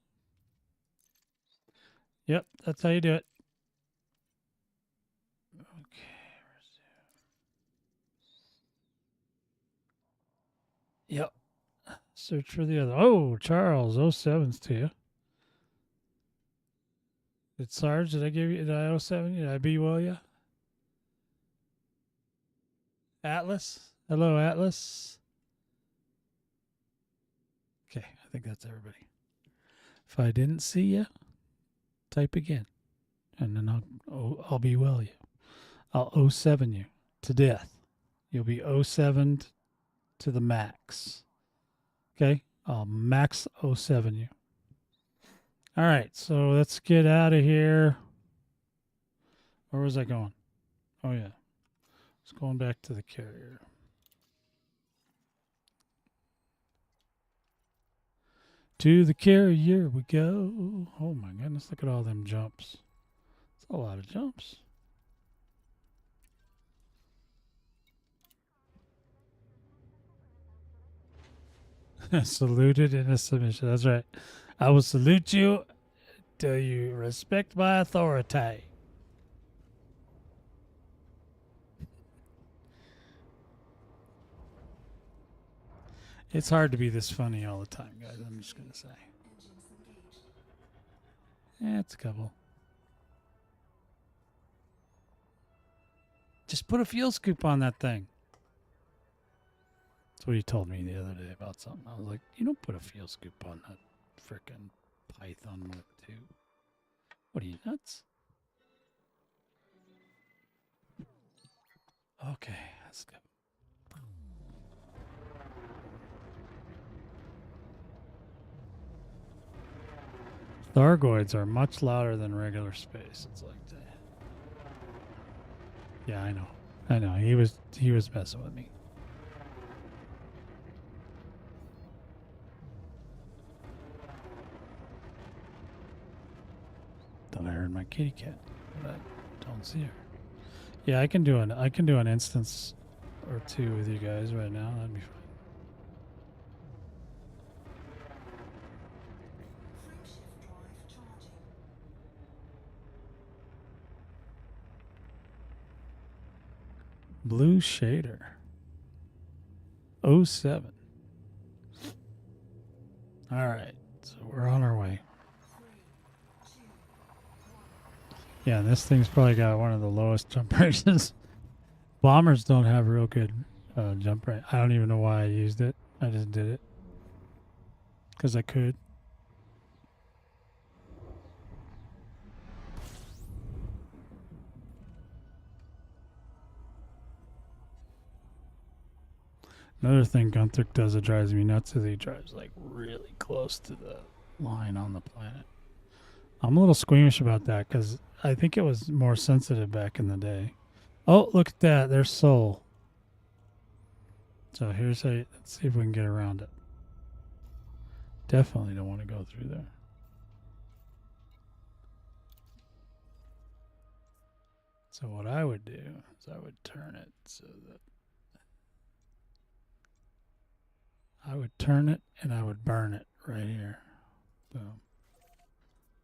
Yep, that's how you do it. Okay. Yep. Search for the other. Oh, Charles, 07's to you. Did Sarge, did I 07 you? Did I be well you? Atlas? Hello, Atlas. Okay, I think that's everybody. If I didn't see you, type again. And then I'll be well you. I'll 07 you to death. You'll be 07 to the max. Okay? I'll max 07 you. All right, so let's get out of here. Where was I going? Oh, yeah. It's going back to the carrier. To the carrier we go. Oh, my goodness. Look at all them jumps. It's a lot of jumps. Saluted in a submission. That's right. I will salute you till you respect my authority. It's hard to be this funny all the time, guys. I'm just going to say. Engines engaged. Yeah, it's a couple. Just put a fuel scoop on that thing. That's what he told me the other day about something. I was like, you don't put a fuel scoop on that frickin' Python Mark II. What are you, nuts? Okay, let's go. Thargoids are much louder than regular space. It's like that. Yeah, I know. I know. He was messing with me. Thought I heard my kitty cat, but I don't see her. Yeah, I can do an instance or two with you guys right now. That'd be fine. Frameshift drive charging. Blue shader. 07. All right, so we're on our way. 3, 2, 1. Yeah, this thing's probably got one of the lowest jump rates. Bombers don't have real good jump rate. I don't even know why I used it. I just did it because I could. Another thing Gunther does that drives me nuts is he drives like really close to the line on the planet. I'm a little squeamish about that because I think it was more sensitive back in the day. Oh, look at that. There's Soul. So here's how, let's see if we can get around it. Definitely don't want to go through there. So what I would do is I would turn it so that I would turn it and I would burn it right here. Boom.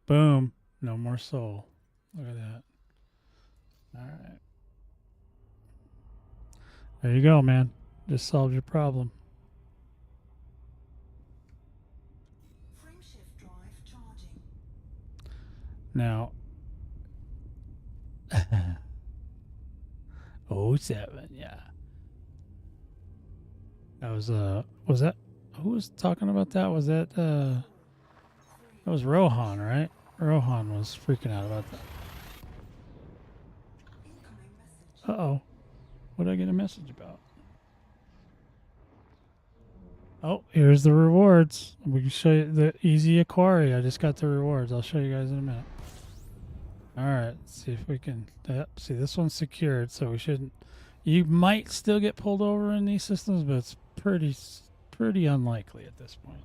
Boom. No more Soul. Look at that. All right. There you go, man. Just solved your problem. Frameshift Now, 07, yeah. That was that, who was talking about that? Was that was Rohan, right? Rohan was freaking out about that. Incoming message. Uh-oh. What did I get a message about? Oh, here's the rewards. We can show you the easy Aquari. I just got the rewards. I'll show you guys in a minute. All right, let's see if we can. See, this one's secured, so we shouldn't. You might still get pulled over in these systems, but it's pretty unlikely at this point.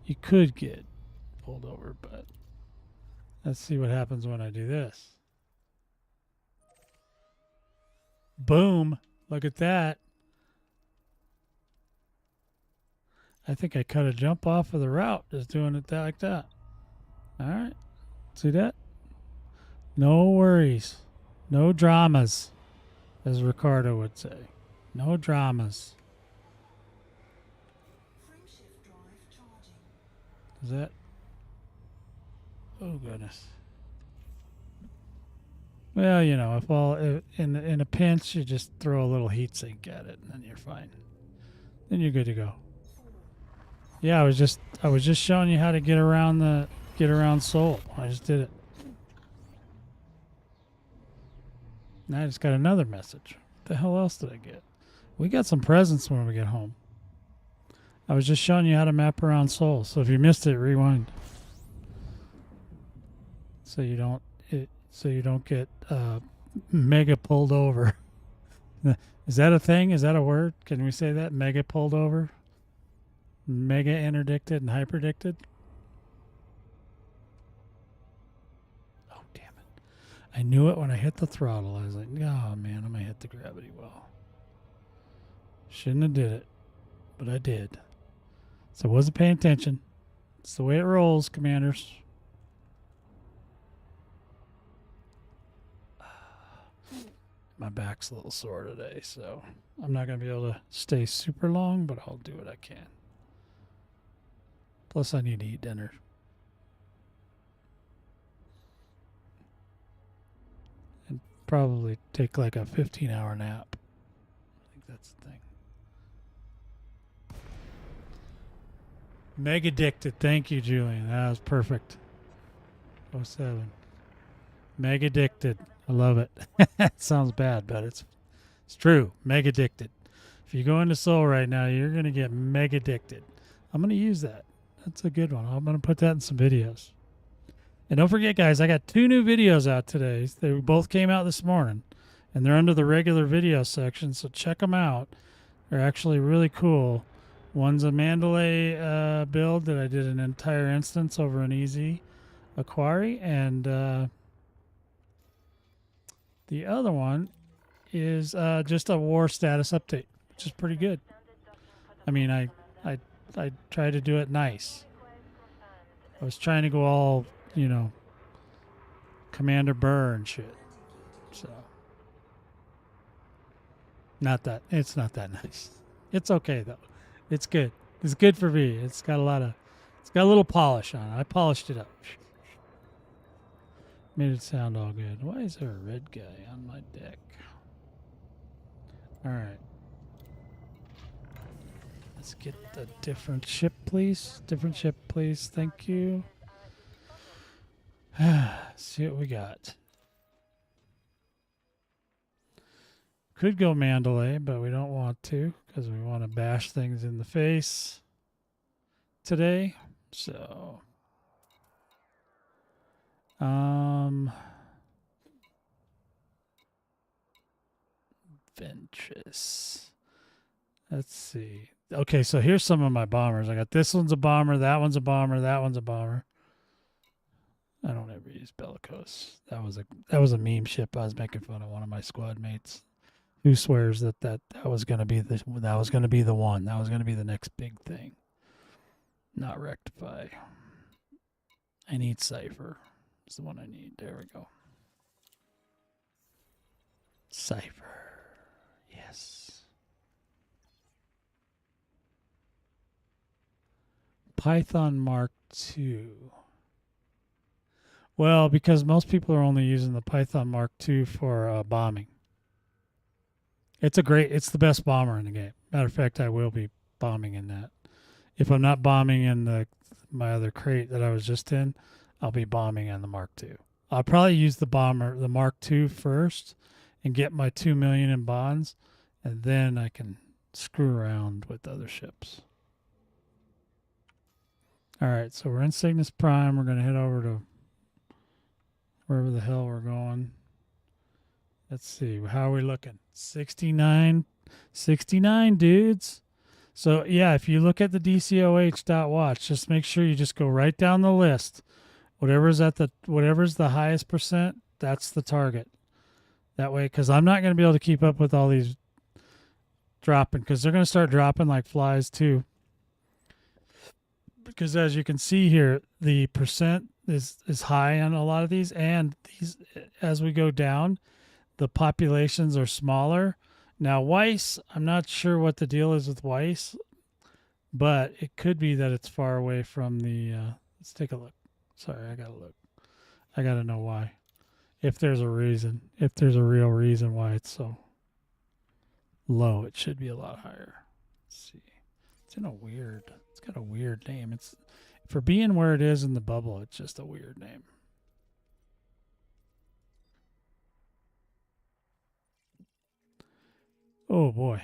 You could get pulled over, but let's see what happens when I do this. Boom! Look at that. I think I cut a jump off of the route just doing it like that. All right. See that? No worries. No dramas, as Ricardo would say. No dramas. Frameshift drive charging. Is that? Oh, goodness. Well, you know, if in a pinch, you just throw a little heat sink at it, and then you're fine. Then you're good to go. Yeah, I was just showing you how to get around Seoul. I just did it. Now I just got another message. What the hell else did I get? We got some presents when we get home. I was just showing you how to map around Seoul. So if you missed it, rewind. So you don't get mega pulled over. Is that a thing? Is that a word? Can we say that? Mega pulled over? Mega interdicted and hyperdicted? Oh, damn it. I knew it when I hit the throttle. I was like, oh, man, I'm going to hit the gravity well. Shouldn't have did it, but I did. So I wasn't paying attention. It's the way it rolls, commanders. My back's a little sore today, so I'm not going to be able to stay super long, but I'll do what I can. Plus, I need to eat dinner. And probably take like a 15-hour nap. I think that's the thing. Mega addicted. Thank you, Julian. That was perfect. 07. Mega addicted. I love it. It sounds bad, but it's true. Mega addicted. If you go into Seoul right now, you're going to get mega addicted. I'm going to use that. That's a good one. I'm going to put that in some videos. And don't forget, guys, I got 2 new videos out today. They both came out this morning, and they're under the regular video section, so check them out. They're actually really cool. One's a Mandalay build that I did an entire instance over an easy Aquari, and the other one is just a war status update, which is pretty good. I mean, I tried to do it nice. I was trying to go all, you know, Commander Burr and shit. So, it's not that nice. It's okay though. It's good. It's good for me. It's got a little polish on it. I polished it up. Made it sound all good. Why is there a red guy on my deck? All right. Let's get a different ship, please. Different ship, please. Thank you. See what we got. Could go Mandalay, but we don't want to because we want to bash things in the face today. So, Ventress. Let's see. Okay, so here's some of my bombers. I got this one's a bomber, that one's a bomber, that one's a bomber. I don't ever use Bellicose. That was a meme ship. I was making fun of one of my squad mates who swears that was gonna be the one. That was gonna be the next big thing. Not Rectify. I need Cypher. It's the one I need. There we go. Cypher. Yes. Python Mark II. Well, because most people are only using the Python Mark II for bombing. It's the best bomber in the game. Matter of fact, I will be bombing in that. If I'm not bombing in my other crate that I was just in, I'll be bombing on the Mark II. I'll probably use the Mark II first, and get my 2 million in bonds, and then I can screw around with other ships. All right, so we're in Cygnus Prime. We're going to head over to wherever the hell we're going. Let's see. How are we looking? 69, 69 dudes. So, yeah, if you look at the DCOH.watch, just make sure you just go right down the list. Whatever's the highest percent, that's the target. That way, because I'm not going to be able to keep up with all these dropping, because they're going to start dropping like flies too. Because as you can see here, the percent is high on a lot of these, and these, as we go down, the populations are smaller. Now Weiss, I'm not sure what the deal is with Weiss, but it could be that it's far away from the let's take a look. Sorry, I gotta look. I gotta know why. If there's a reason, if there's a real reason why it's so low, it should be a lot higher. Let's see. It's got a weird name. It's for being where it is in the bubble, it's just a weird name. Oh boy.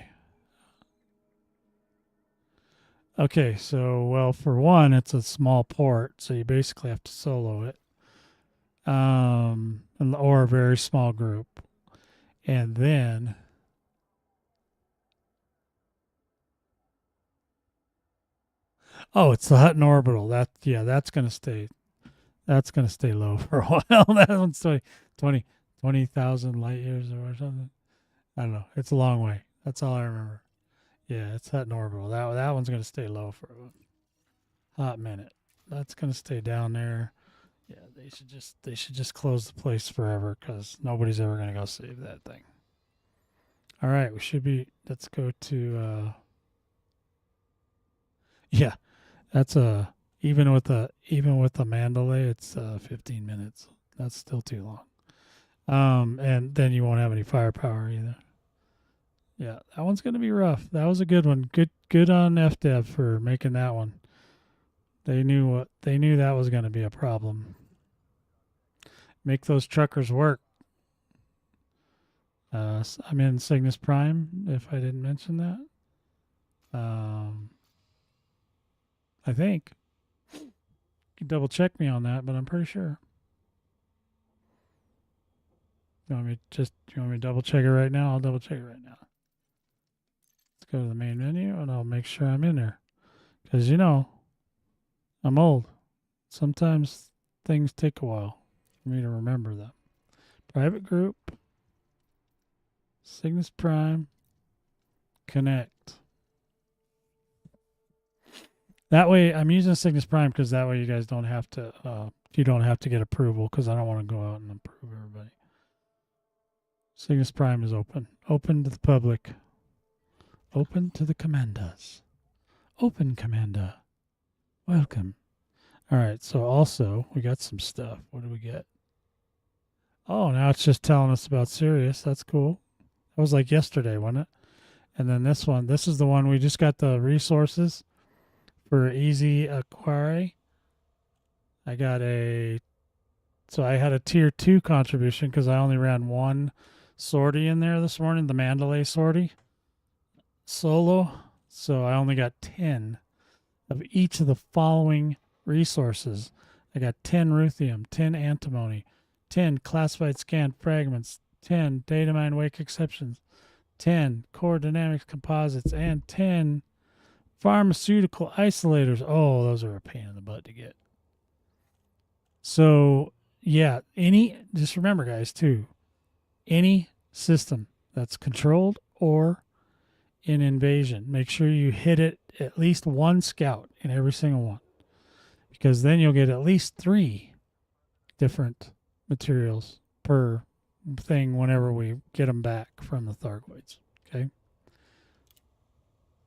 Okay, so well, for one, it's a small port, so you basically have to solo it. Or a very small group. And then it's the Hutton Orbital. That's gonna stay low for a while. That one's 20,000 light years or something. I don't know. It's a long way. That's all I remember. Yeah, it's Hutton Orbital. That one's gonna stay low for a hot minute. That's gonna stay down there. Yeah, they should just close the place forever, because nobody's ever gonna go save that thing. All right, let's go to yeah, that's even with the Mandalay, it's 15 minutes. That's still too long. And then you won't have any firepower either. Yeah, that one's gonna be rough. That was a good one. Good on FDev for making that one. They knew that was gonna be a problem. Make those truckers work. I'm in Cygnus Prime, if I didn't mention that. I think. You can double check me on that, but I'm pretty sure. You want me to double check it right now? I'll double check it right now. Let's go to the main menu, and I'll make sure I'm in there. Because, I'm old. Sometimes things take a while for me to remember them. Private group. Cygnus Prime. Connect. That way, I'm using Cygnus Prime because that way you guys don't have to, get approval, because I don't want to go out and approve everybody. Cygnus Prime is open. Open to the public. Open to the commandos. Open, commander. Welcome. All right, so also, we got some stuff. What do we get? Oh, now it's just telling us about Sirius. That's cool. That was like yesterday, wasn't it? And then this is the one we just got the resources for easy acquire. I had a tier 2 contribution because I only ran one sortie in there this morning, the Mandalay sortie solo. So I only got 10 of each of the following resources. I got 10 ruthium, 10 antimony, 10 classified scanned fragments, 10 data mine wake exceptions, 10 core dynamics composites, and 10 pharmaceutical isolators. Oh, those are a pain in the butt to get. So, yeah, just remember, guys, too, any system that's controlled or in invasion, make sure you hit it at least one scout in every single one, because then you'll get at least 3 different materials per thing whenever we get them back from the Thargoids. Okay?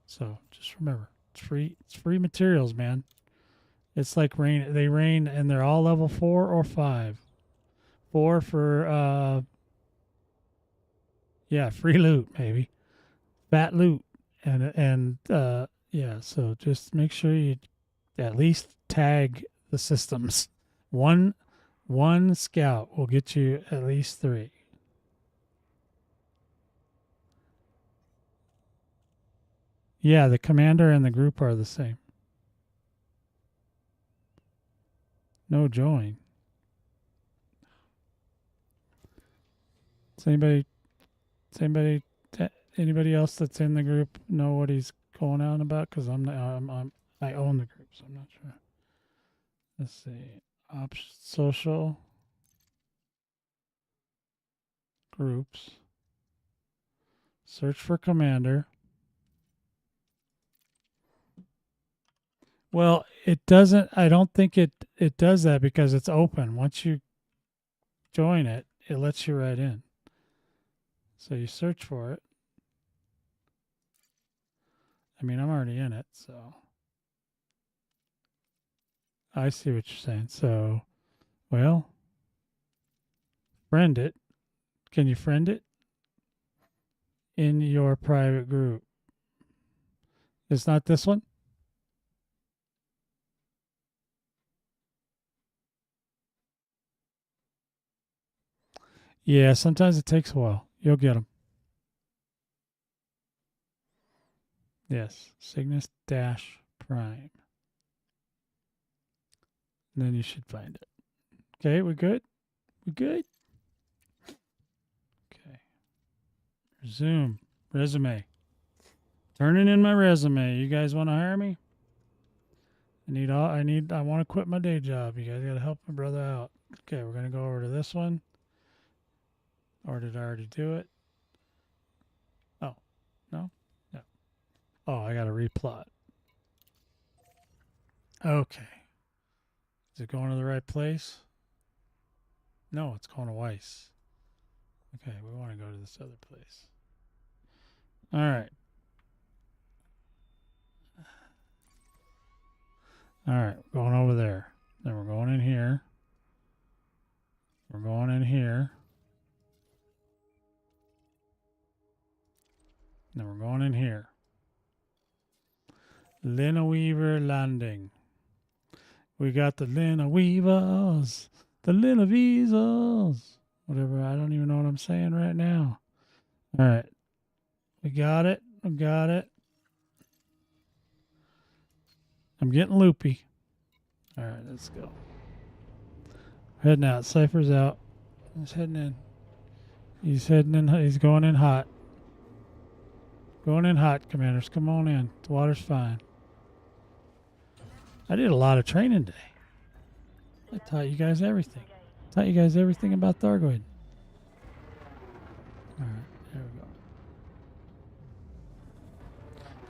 So just remember, it's free materials, man. It's like rain. They rain, and they're all level 4 or 5. 4 for yeah, free loot maybe, fat loot, and yeah. So just make sure you at least tag the systems. One scout will get you at least 3. Yeah, the commander and the group are the same. No join. Does anybody else that's in the group know what he's going on about? Because I own the group, so I'm not sure. Let's see. Social groups. Search for commander. Well, it doesn't. I don't think it does that because it's open. Once you join it, it lets you right in. So you search for it. I mean, I'm already in it, so I see what you're saying. So, well, friend it. Can you friend it in your private group? It's not this one? Yeah, sometimes it takes a while. You'll get them. Yes, Cygnus dash prime. And then you should find it. Okay, we good? We good? Okay. Resume. Resume. Turning in my resume. You guys want to hire me? I want to quit my day job. You guys got to help my brother out. Okay, we're going to go over to this one. Or did I already do it? Oh, no? No. Oh, I got to replot. Okay. Is it going to the right place? No, it's going to Weiss. Okay, we want to go to this other place. All right. All right, going over there. Then we're going in here. We're going in here. Then we're going in here. Lina Weaver Landing. We got the Lina Weavers. The Lina Weasels. Whatever, I don't even know what I'm saying right now. All right. We got it. We got it. I'm getting loopy. All right, let's go. Heading out. Cypher's out. He's heading in. He's heading in. He's going in hot. Going in hot, commanders. Come on in. The water's fine. I did a lot of training today. I taught you guys everything. Taught you guys everything about Thargoid. All right, there we go.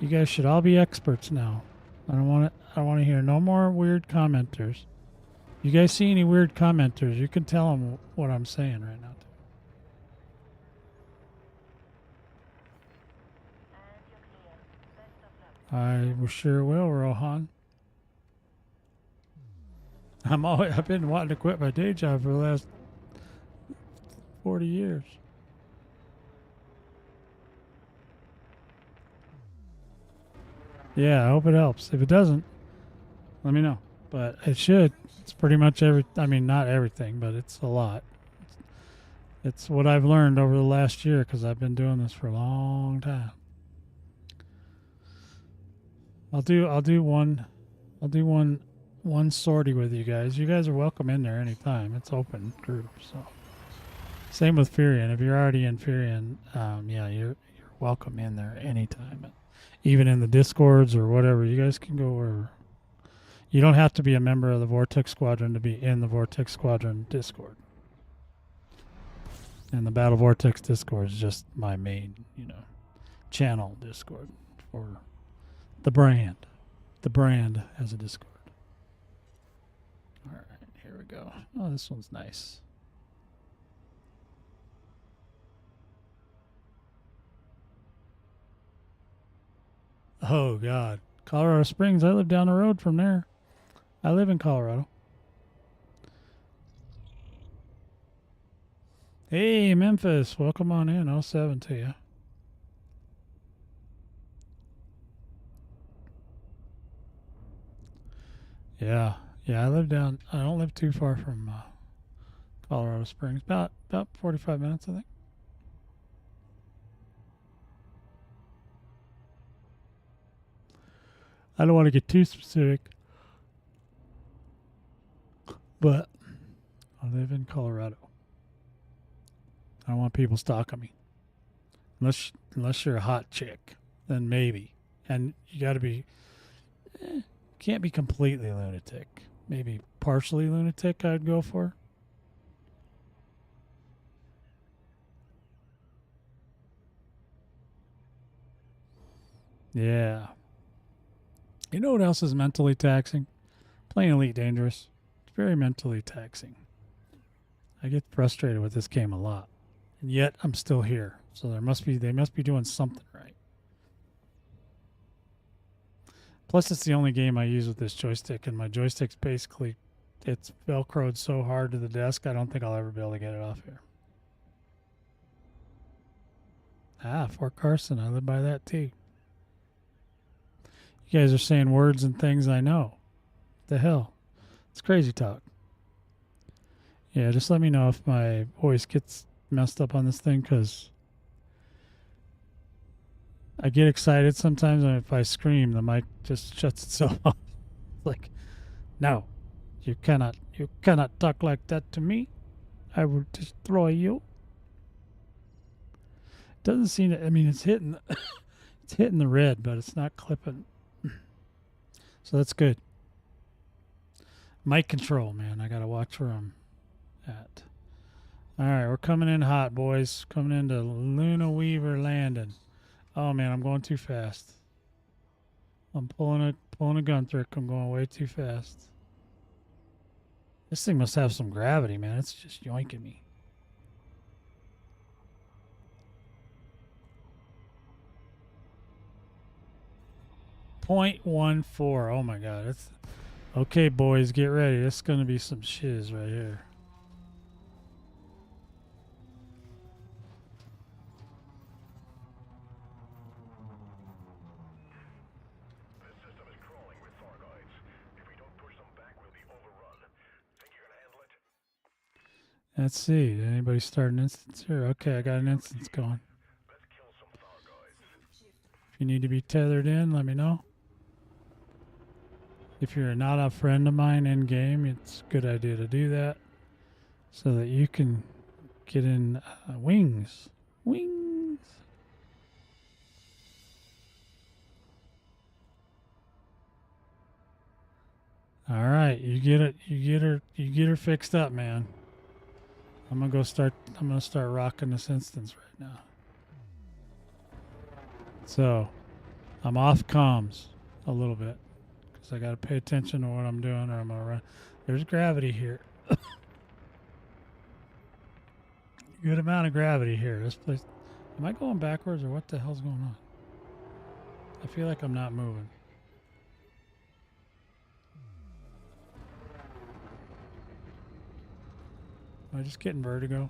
You guys should all be experts now. I want to hear no more weird commenters. You guys see any weird commenters? You can tell them what I'm saying right now. I sure will, Rohan. I've been wanting to quit my day job for the last 40 years. Yeah, I hope it helps. If it doesn't, let me know. But it should. It's pretty much not everything, but it's a lot. It's what I've learned over the last year because I've been doing this for a long time. I'll do one sortie with you guys. You guys are welcome in there anytime. It's open group, so same with Fearion. If you're already in Fearion, yeah, you're welcome in there anytime. Even in the Discords or whatever, you guys can go wherever. You don't have to be a member of the Vortex Squadron to be in the Vortex Squadron Discord. And the Battle Vortex Discord is just my main, channel Discord for the brand. The brand has a Discord. All right, here we go. Oh, this one's nice. Oh, God. Colorado Springs. I live down the road from there. I live in Colorado. Hey, Memphis. Welcome on in. 07 to you. Yeah. Yeah, I don't live too far from Colorado Springs. About 45 minutes, I think. I don't want to get too specific, but I live in Colorado. I don't want people stalking me. Unless you're a hot chick, then maybe. And you got to be, can't be completely lunatic. Maybe partially lunatic I'd go for. Yeah. You know what else is mentally taxing? Playing Elite Dangerous. It's very mentally taxing. I get frustrated with this game a lot. And yet I'm still here. So they must be doing something right. Plus it's the only game I use with this joystick, and my joystick's basically, it's velcroed so hard to the desk I don't think I'll ever be able to get it off here. Ah, Fort Carson, I live by that too. You guys are saying words and things I know. The hell? It's crazy talk. Yeah, just let me know if my voice gets messed up on this thing, because I get excited sometimes, and if I scream, the mic just shuts itself off. Like, no, you cannot talk like that to me. I will destroy you. Doesn't seem to, I mean, it's hitting it's hitting the red, but it's not clipping. So that's good. Mic control, man. I gotta watch where I'm at. All right, we're coming in hot, boys. Coming into Luna Weaver Landing. Oh man, I'm going too fast. I'm pulling a gun trick. I'm going way too fast. This thing must have some gravity, man. It's just yoinking me. .14. Oh my god. It's okay, boys. Get ready. This is gonna be some shiz right here. This system is crawling with Thargoids. If we don't push them back, we'll be overrun. Think you're gonna handle it? Let's see. Did anybody start an instance here? Okay, I got an instance going. Let's kill some Thargoids. If you need to be tethered in, let me know. If you're not a friend of mine in game, it's a good idea to do that so that you can get in wings. Wings. All right, you get her fixed up, man. I'm gonna start rocking this instance right now. So, I'm off comms a little bit, because I got to pay attention to what I'm doing, or I'm going to run. There's gravity here. Good amount of gravity here. This place. Am I going backwards, or what the hell's going on? I feel like I'm not moving. Am I just getting vertigo?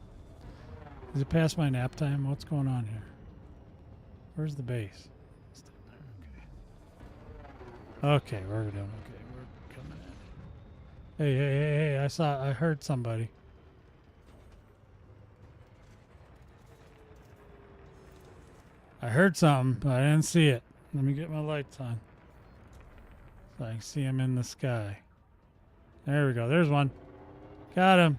Is it past my nap time? What's going on here? Where's the base? Okay, we're doing okay. We're coming in. Hey! I heard somebody. I heard something, but I didn't see it. Let me get my lights on so I can see him in the sky. There we go. There's one. Got him.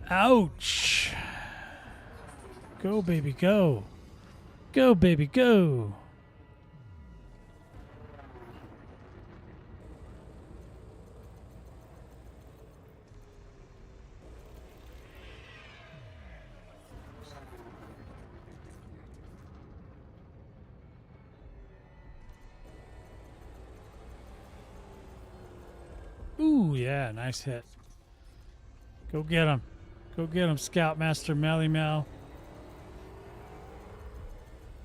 Ouch. Go, baby, go. Go, baby, go. Ooh, yeah, nice hit. Go get him. Go get him, Scoutmaster Melly Mel.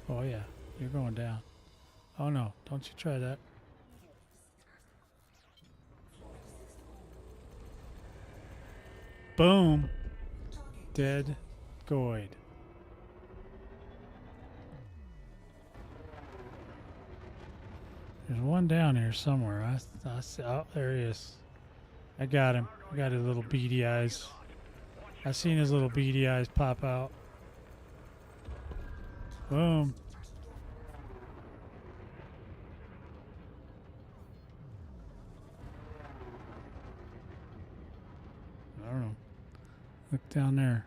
Oh yeah, you're going down. Oh no, don't you try that. Boom. Dead Goid. There's one down here somewhere. I see, oh, there he is. I got him. I got his little beady eyes. I seen his little beady eyes pop out. Boom. I don't know. Look down there.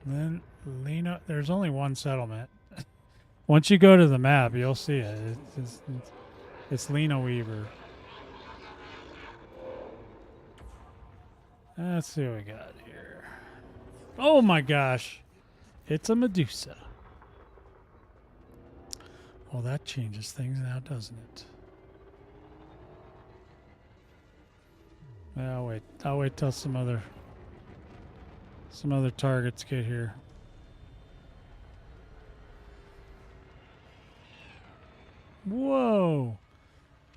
Then Lena, there's only one settlement. Once you go to the map, you'll see it. It's Lena Weaver. Let's see what we got here. Oh my gosh. It's a Medusa. Well, that changes things now, doesn't it? I'll wait. I'll wait till some other targets get here. Whoa!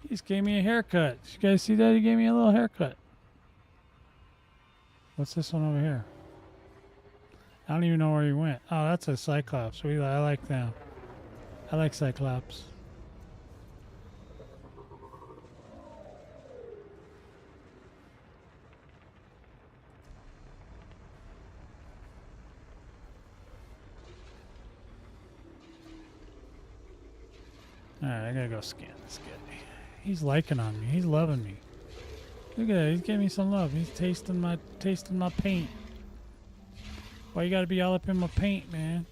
He just gave me a haircut. Did you guys see that? He gave me a little haircut. What's this one over here? I don't even know where he went. Oh, that's a Cyclops. I like them. I like Cyclops. Alright, I gotta go scan this guy. He's liking on me. He's loving me. Look at that. He's giving me some love. He's tasting my paint. Why you gotta be all up in my paint, man?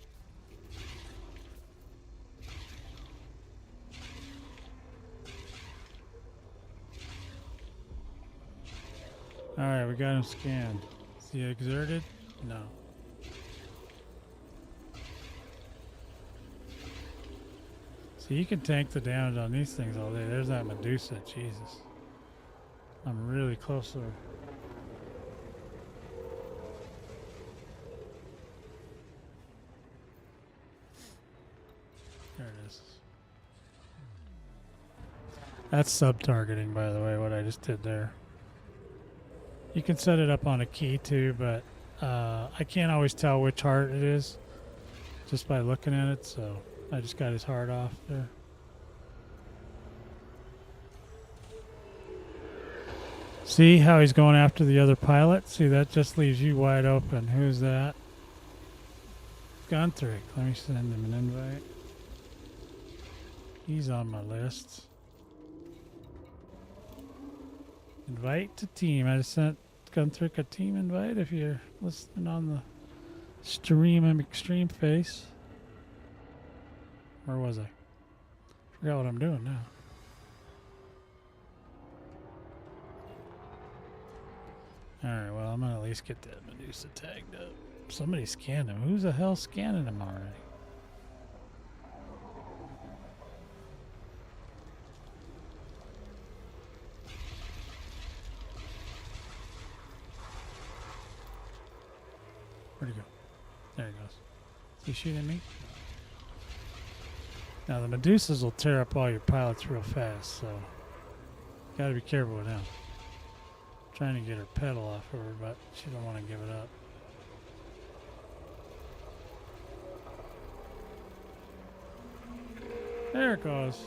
Alright, we got him scanned. Is he exerted? No. See, you can tank the damage on these things all day. There's that Medusa. Jesus. I'm really close to her. There it is. That's sub-targeting, by the way, what I just did there. You can set it up on a key too, but I can't always tell which heart it is just by looking at it, so I just got his heart off there. See how he's going after the other pilot? See, that just leaves you wide open. Who's that? Gunthric. Let me send him an invite. He's on my list. Invite to team. I just sent Gunthric a team invite if you're listening on the stream. I'm Extreme Face. Where was I? Forgot what I'm doing now. Alright, well, I'm going to at least get that Medusa tagged up. Somebody scanned him. Who's the hell scanning him already? Where'd he go? There he goes. Is he shooting me? Now, the Medusas will tear up all your pilots real fast, so gotta be careful with them. Trying to get her pedal off of her, but she don't want to give it up. There it goes.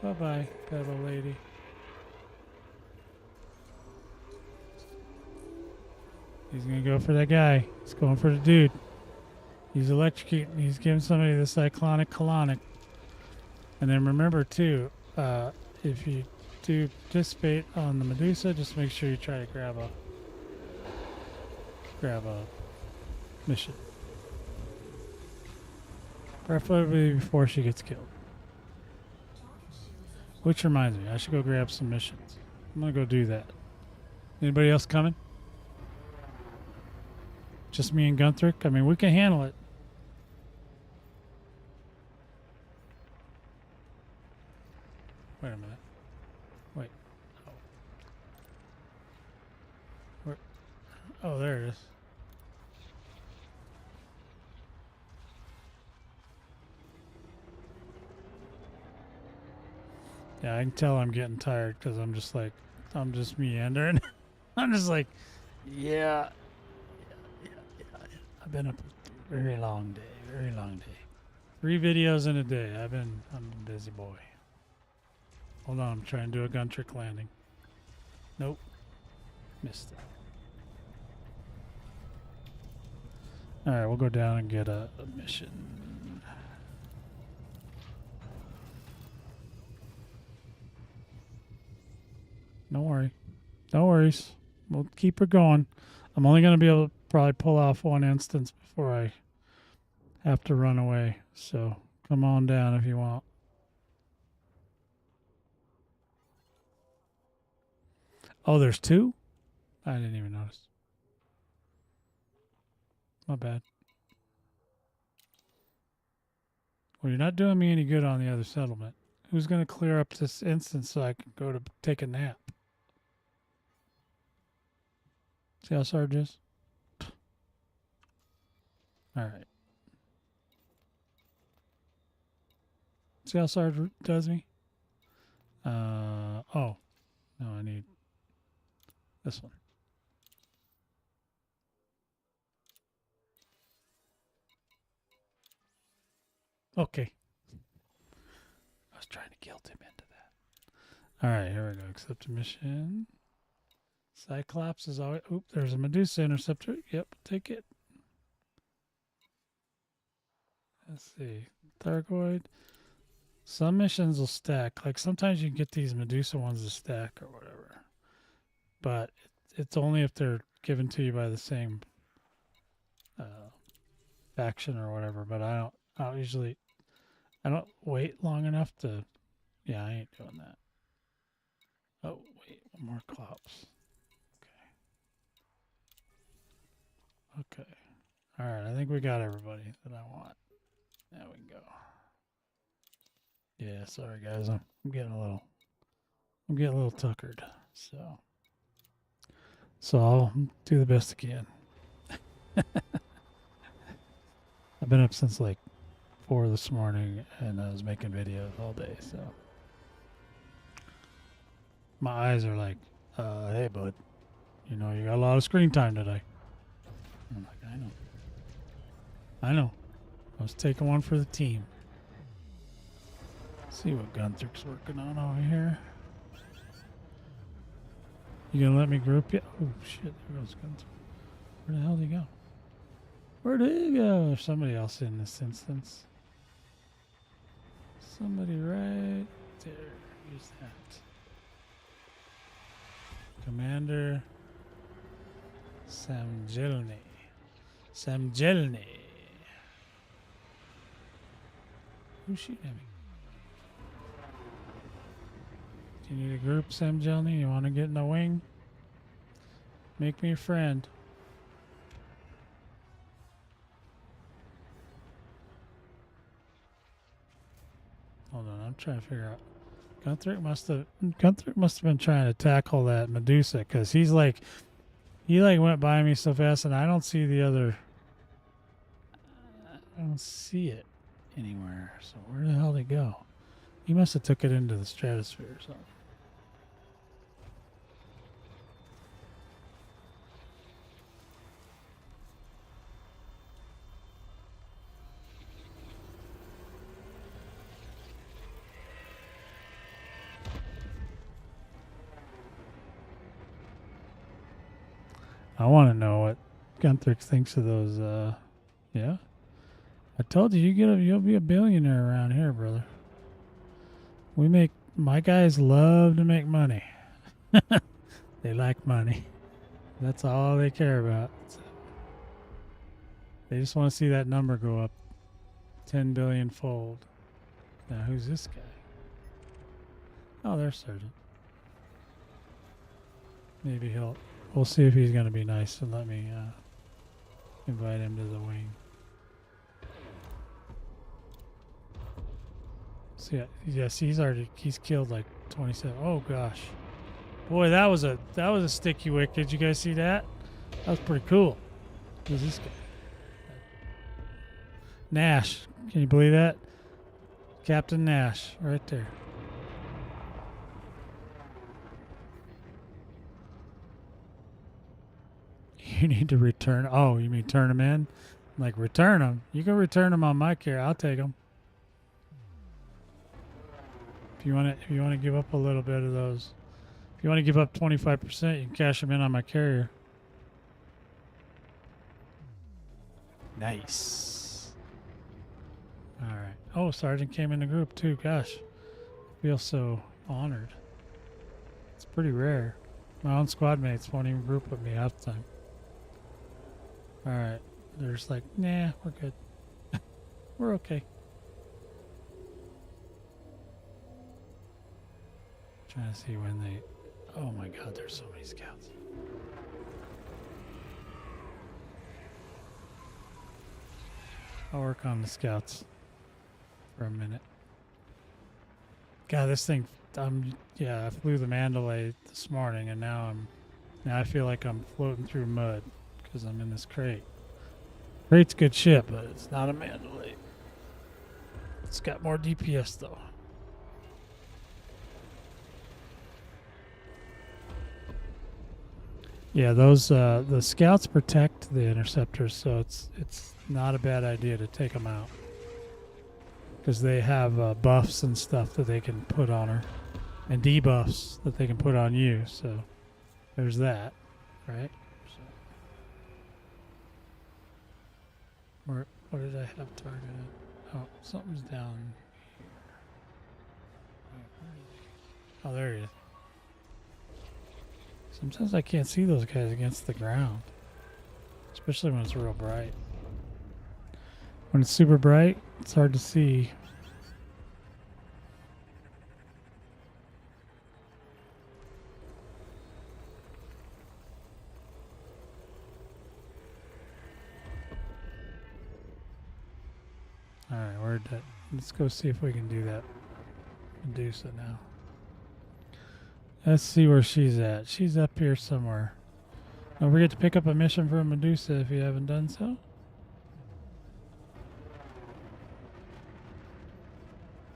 Bye-bye, pedal lady. He's gonna go for that guy. He's going for the dude. He's electrocuting. He's giving somebody the cyclonic colonic. And then remember too, if you do participate on the Medusa, just make sure you try to grab a mission. Preferably before she gets killed. Which reminds me, I should go grab some missions. I'm gonna go do that. Anybody else coming? Just me and Gunthric? I mean, we can handle it. Wait a minute. Wait. Oh. Where? Oh, there it is. Yeah, I can tell I'm getting tired because I'm just like, I'm just meandering. I'm just like, yeah. I've been up a very long day, very long day. 3 videos in a day. I'm a busy boy. Hold on, I'm trying to do a gun trick landing. Nope. Missed it. Alright, we'll go down and get a mission. Don't worry. No worries. We'll keep her going. I'm only going to be able to probably pull off one instance before I have to run away. So come on down if you want. Oh, there's 2? I didn't even notice. My bad. Well, you're not doing me any good on the other settlement. Who's going to clear up this instance so I can go to take a nap? See how Sarge is? Alright. See how Sarge does me? Oh. No, I need this one. Okay. I was trying to guilt him into that. Alright, here we go. Accept a mission. Cyclops is always... Oop, there's a Medusa interceptor. Yep, take it. Let's see. Thargoid. Some missions will stack. Like sometimes you can get these Medusa ones to stack or whatever. But it's only if they're given to you by the same faction or whatever. But I don't usually... I don't wait long enough to... Yeah, I ain't doing that. Oh, wait. One more clops. Okay. All right. I think we got everybody that I want. Now we can go. Yeah. Sorry, guys. I'm getting a little tuckered. So I'll do the best I can. I've been up since like 4 this morning, and I was making videos all day. So my eyes are like, "Hey, bud, you know you got a lot of screen time today." I'm like, I know. I was taking one for the team. Let's see what Gunther's working on over here. You gonna let me group you? Oh shit, there goes Gunther. Where the hell did he go? Where did he go? There's somebody else in this instance. Somebody right there. Who's that? Commander Samjelny. Who's shooting at me? Do you need a group, Samjelny? You want to get in the wing? Make me a friend. Hold on, I'm trying to figure out. Gunther must have been trying to tackle that Medusa because he went by me so fast, and I don't see the other. I don't see it anywhere. So where the hell did it go? He must have took it into the stratosphere or something. I want to know what Gunther thinks of those. Yeah. I told you, you'll be a billionaire around here, brother. My guys love to make money. They like money. That's all they care about. So they just want to see that number go up 10 billion fold. Now, who's this guy? Oh, there's Sergeant. Maybe we'll see if he's going to be nice and let me invite him to the wing. So yes, he's killed like 27. Oh gosh, boy, that was a sticky wick. Did you guys see that? That was pretty cool. Who's this guy? Nash. Can you believe that? Captain Nash, right there. You need to return. Oh, you mean turn them in? Like return them? You can return them on my carrier. I'll take them. If you want to give up a little bit of those, if you want to give up 25%, you can cash them in on my carrier. Nice. All right. Oh, Sergeant came in the group too. Gosh, I feel so honored. It's pretty rare. My own squad mates won't even group with me half the time. All right. They're just like, nah, we're good. We're okay. Trying to see when they... Oh my god, there's so many scouts. I'll work on the scouts for a minute. God, this thing... yeah, I flew the Mandalay this morning, and now I feel like I'm floating through mud because I'm in this crate. Crate's good shit, but it's not a Mandalay. It's got more DPS though. Yeah, those the scouts protect the interceptors, so it's not a bad idea to take them out because they have buffs and stuff that they can put on her, and debuffs that they can put on you. So there's that, right? So, what did I have targeted? Oh, something's down here. Oh, there he is. Sometimes I can't see those guys against the ground, especially when it's real bright. When it's super bright, it's hard to see. Alright, where'd that? Let's go see if we can do that. Medusa now. Let's see where she's at. She's up here somewhere. Don't forget to pick up a mission for Medusa if you haven't done so.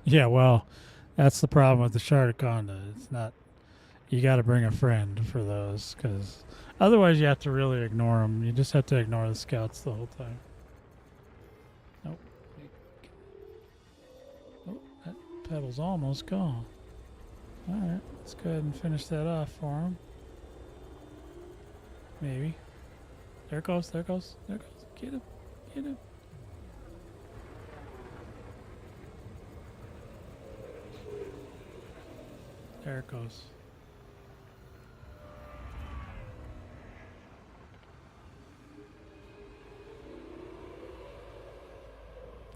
Yeah, well, that's the problem with the Shardaconda. It's not... You got to bring a friend for those, because otherwise you have to really ignore them. You just have to ignore the scouts the whole time. Nope. Oh, that pedal's almost gone. Alright, let's go ahead and finish that off for him. Maybe. There it goes, there it goes, there it goes. Get him, get him. There it goes.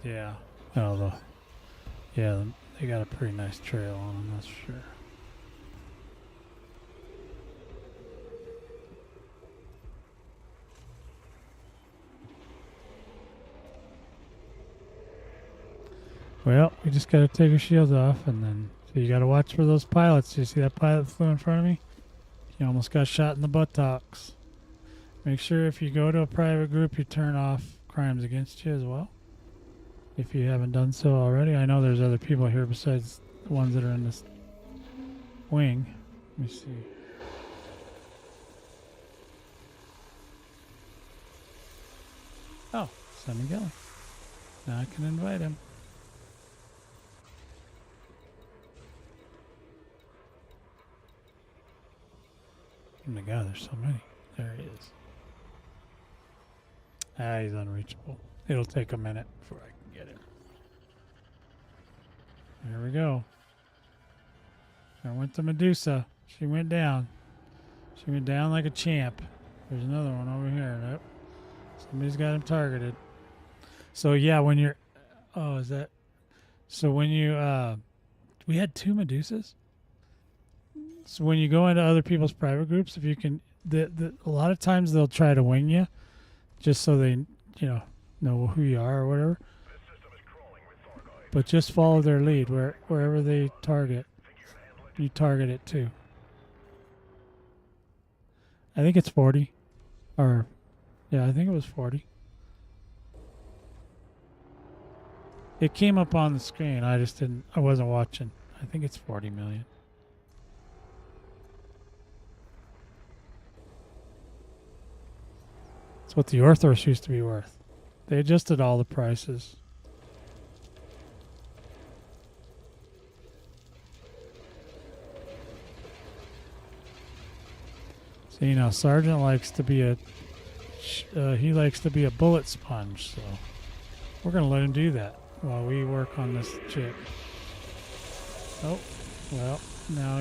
Yeah. Oh, yeah, they got a pretty nice trail on them, that's for sure. Well, we just got to take our shields off, and then so you got to watch for those pilots. You see that pilot flew in front of me? He almost got shot in the buttocks. Make sure if you go to a private group, you turn off crimes against you as well, if you haven't done so already. I know there's other people here besides the ones that are in this wing. Let me see. Oh, Son Miguel. Now I can invite him. Oh my god, there's so many. There he is. Ah, he's unreachable. It'll take a minute before I can get him. There we go. I went to Medusa. She went down. She went down like a champ. There's another one over here. Nope. Somebody's got him targeted. So yeah, when you're... Oh, is that... So when you... We had 2 Medusas? So when you go into other people's private groups, if you can... a lot of times they'll try to wing you, just so they, know who you are or whatever. But just follow their lead. Wherever they target, you target it too. I think it's 40. Or, yeah, I think it was 40. It came up on the screen. I wasn't watching. I think it's 40 million. It's what the Orthros used to be worth. They adjusted all the prices. So, you know, Sergeant likes to be a bullet sponge, so we're gonna let him do that while we work on this chick. Oh, well, now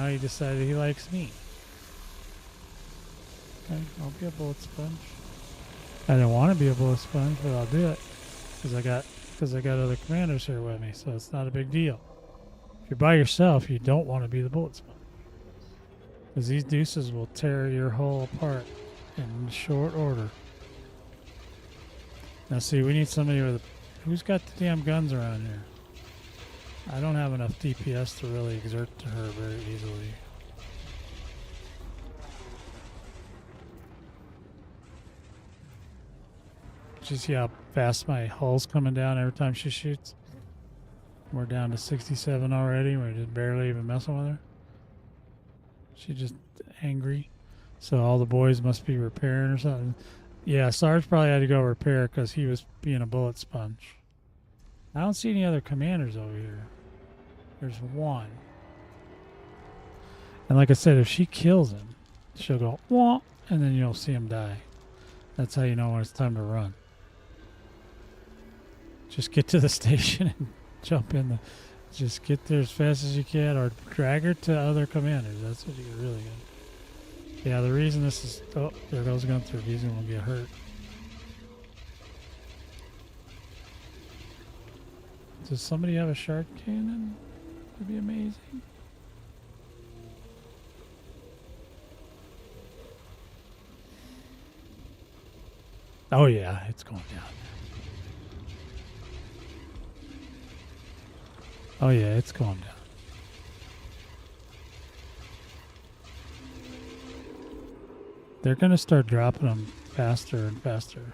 he decided he likes me. Okay, I'll be a bullet sponge. I don't want to be a bullet sponge, but I'll do it because I got other commanders here with me, so it's not a big deal. If you're by yourself, you don't want to be the bullet sponge because these deuces will tear your hull apart in short order. Now, see, we need somebody who's got the damn guns around here. I don't have enough DPS to really exert to her very easily. Did you see how fast my hull's coming down every time she shoots? We're down to 67 already. We're just barely even messing with her. She's just angry. So all the boys must be repairing or something. Yeah, Sarge probably had to go repair because he was being a bullet sponge. I don't see any other commanders over here. There's one. And like I said, if she kills him, she'll go, wah, and then you'll see him die. That's how you know when it's time to run. Just get to the station and jump in. Just get there as fast as you can or drag her to other commanders. That's what you really got. Yeah, the reason this is... Oh, there goes Gunther. He's going to get hurt. Does somebody have a shark cannon? That'd be amazing. Oh yeah, it's going down. Oh yeah, it's going down. They're going to start dropping them faster and faster.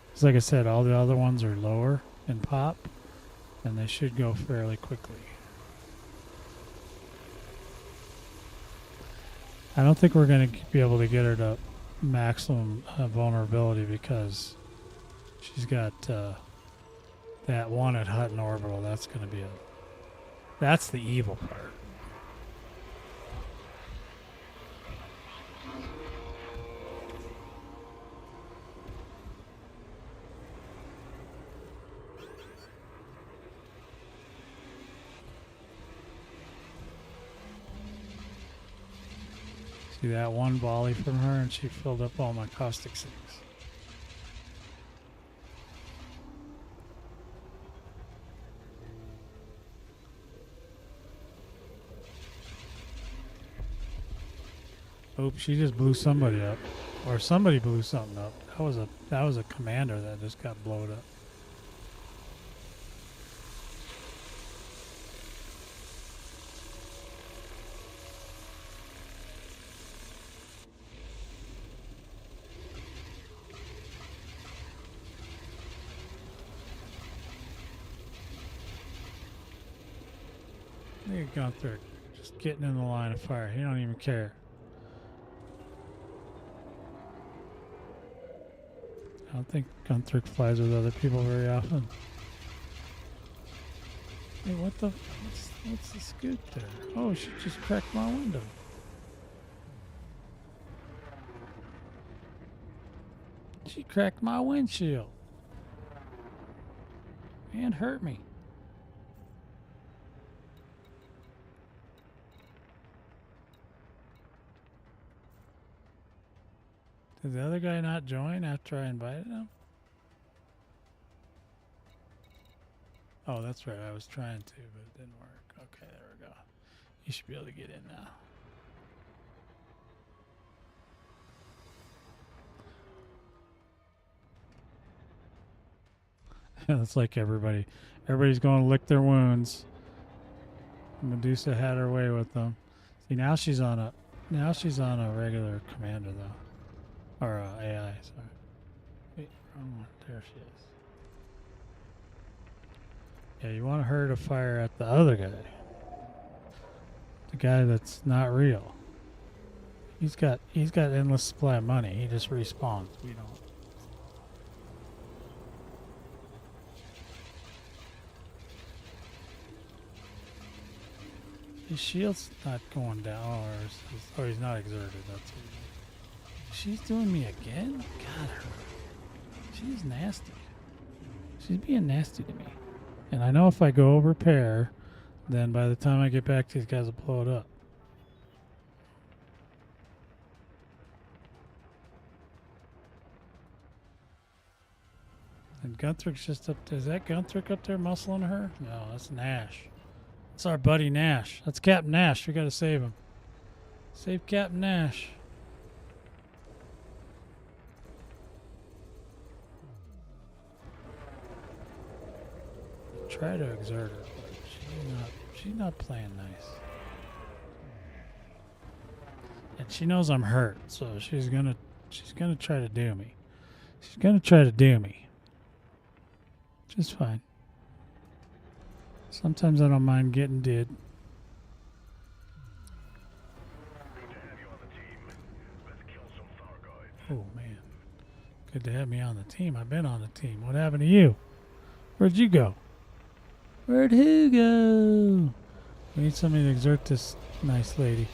Because like I said, all the other ones are lower in pop, and they should go fairly quickly. I don't think we're going to be able to get her to maximum vulnerability because she's got that one at Hutton Orbital. That's going to be that's the evil part. See that one volley from her and she filled up all my caustic sinks. Oops, she just blew somebody up. Or somebody blew something up. That was a commander that just got blown up. Look at Gunther just getting in the line of fire. He don't even care. I don't think Gunther flies with other people very often. Hey, what's the scoop there? Oh, she just cracked my window. She cracked my windshield. And hurt me. Did the other guy not join after I invited him? Oh, that's right. I was trying to, but it didn't work. Okay, there we go. You should be able to get in now. It's like everybody's going to lick their wounds. Medusa had her way with them. See, now she's on a regular commander though. Or AI, sorry. Wait, wrong one. There she is. Yeah, you want her to fire at the other guy. The guy that's not real. He's got endless supply of money. He just respawns. We don't. His shield's not going down, or he's not exerted. That's what she's doing me again. God, her. She's nasty. She's being nasty to me. And I know if I go repair, then by the time I get back, these guys will blow it up. And Gunthrick's just up there. Is that Gunthrick up there muscling her? No, that's Nash. That's our buddy Nash. That's Captain Nash. We gotta save him. Save Captain Nash. Try to exert her, but she's not playing nice. And she knows I'm hurt, so she's gonna try to do me. She's gonna try to do me. Just fine. Sometimes I don't mind getting did. Good to have you on the team. Let's kill some Thargoids. Oh man, good to have me on the team. I've been on the team. What happened to you? Where'd you go? Where'd who go? We need somebody to exert this nice lady.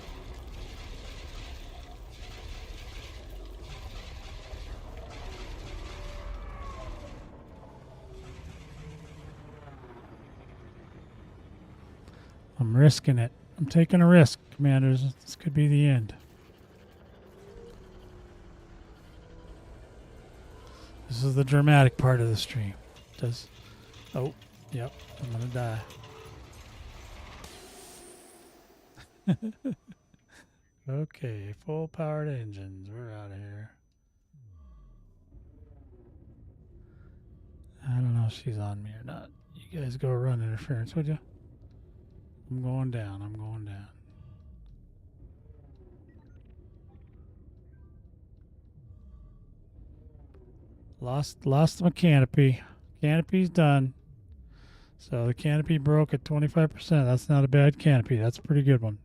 I'm risking it. I'm taking a risk, Commanders. This could be the end. This is the dramatic part of the stream. Oh, yep, I'm gonna die. Okay, full powered engines. We're out of here. I don't know if she's on me or not. You guys go run interference, would you? I'm going down. I'm going down. Lost my canopy. Canopy's done. So the canopy broke at 25%. That's not a bad canopy. That's a pretty good one.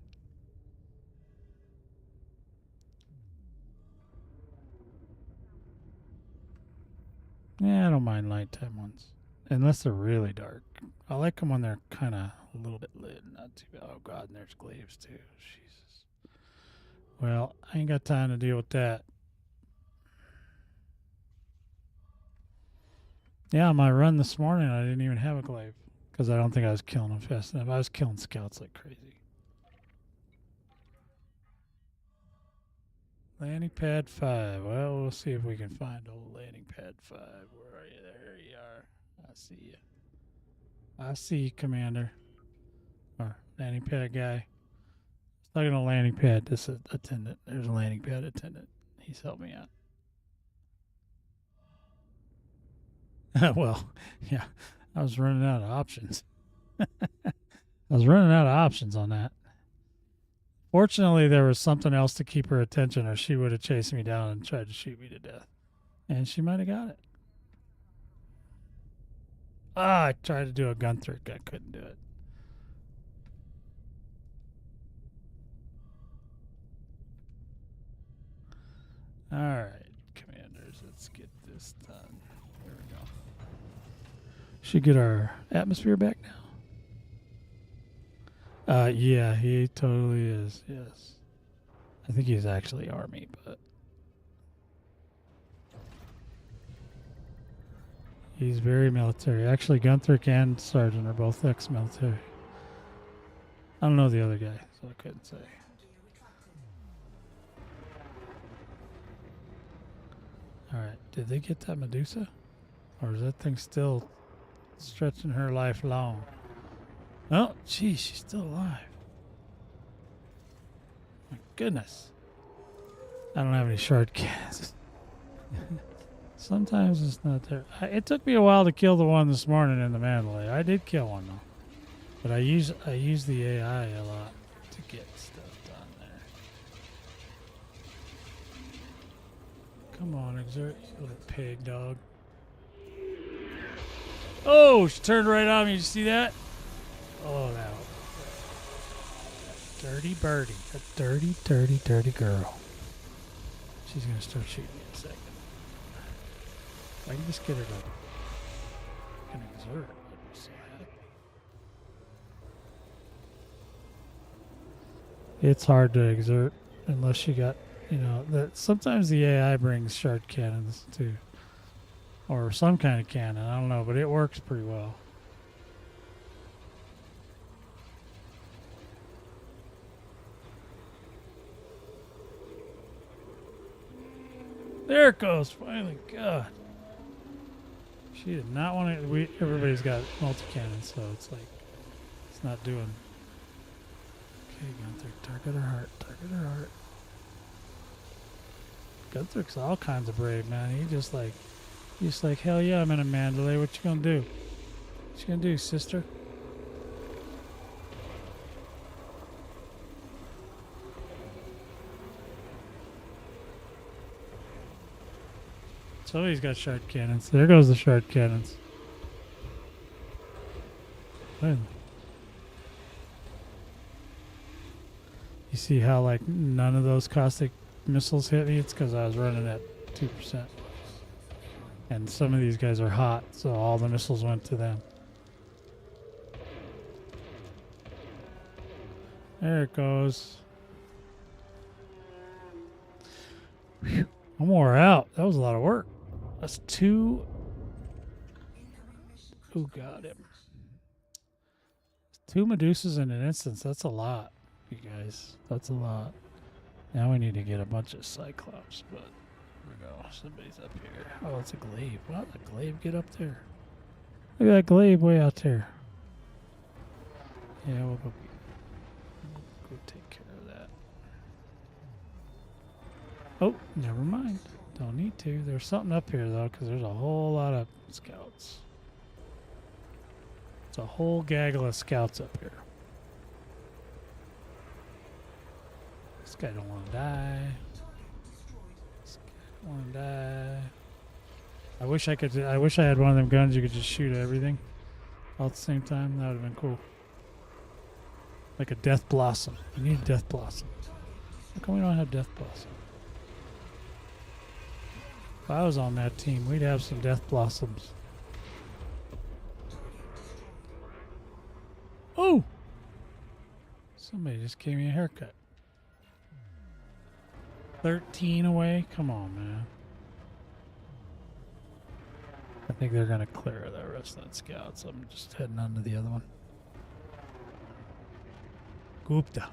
Yeah, I don't mind nighttime ones. Unless they're really dark. I like them when they're kind of a little bit lit. Not too bad. Oh, God, and there's glaives, too. Jesus. Well, I ain't got time to deal with that. Yeah, on my run this morning, I didn't even have a glaive. Because I don't think I was killing them fast enough. I was killing scouts like crazy. Landing pad 5. Well, we'll see if we can find old landing pad 5. Where are you? There you are. I see you. I see you, Commander. Or landing pad guy. Talking to landing pad. This is attendant. There's a landing pad attendant. He's helped me out. Well, yeah. I was running out of options. I was running out of options on that. Fortunately, there was something else to keep her attention, or she would have chased me down and tried to shoot me to death. And she might have got it. Ah, I tried to do a gun trick. I couldn't do it. All right, Commanders, let's get this done. There we go. Should get our atmosphere back now. Yeah, he totally is. Yes, I think he's actually Army, but he's very military. Actually, Gunthrick and Sergeant are both ex-military. I don't know the other guy, so I couldn't say. All right, did they get that Medusa, or is that thing still stretching her life long? Oh, geez, she's still alive. My goodness. I don't have any shard cans. Sometimes it's not there. It took me a while to kill the one this morning in the Mandalay. I did kill one though, but I use the AI a lot to get stuff done there. Come on, exert, you little pig dog. Oh, she turned right on me. Did you see that? Oh, no. dirty birdie. A dirty, dirty, dirty girl. She's gonna start shooting me in a second. I can just get her to can exert. I'd be so happy. It's hard to exert unless you got, you know, that sometimes the AI brings shard cannons too. Or some kind of cannon, I don't know, but it works pretty well. There it goes, finally. God. She did not want to. Everybody's got multi-cannon, so it's like, it's not doing. Okay, Gunther, target her heart, target her heart. Gunther's all kinds of brave, man. He's like, hell yeah, I'm in a Mandalay. What you gonna do? What you gonna do, sister? Somebody's got shard cannons. There goes the shard cannons. Finally. You see how like none of those caustic missiles hit me? It's because I was running at 2%. And some of these guys are hot, so all the missiles went to them. There it goes. Whew. I'm wore out. That was a lot of work. That's 2. Oh, got him. 2 Medusas in an instance. That's a lot, you guys. That's a lot. Now we need to get a bunch of Cyclops, but here we go. Somebody's up here. Oh, it's a glaive. Why did the glaive get up there? Look at that glaive way out there. Yeah, we'll go take care of that. Oh, never mind. Don't need to. There's something up here, though, because there's a whole lot of scouts. It's a whole gaggle of scouts up here. This guy don't want to die. This guy don't want to die. I wish I could. I wish I had one of them guns you could just shoot at everything all at the same time. That would have been cool. Like a Death Blossom. We need a Death Blossom. How come we don't have Death Blossom? If I was on that team, we'd have some Death Blossoms. Oh! Somebody just gave me a haircut. 13 away? Come on, man. I think they're going to clear the rest of that scout, so I'm just heading on to the other one. Gupta.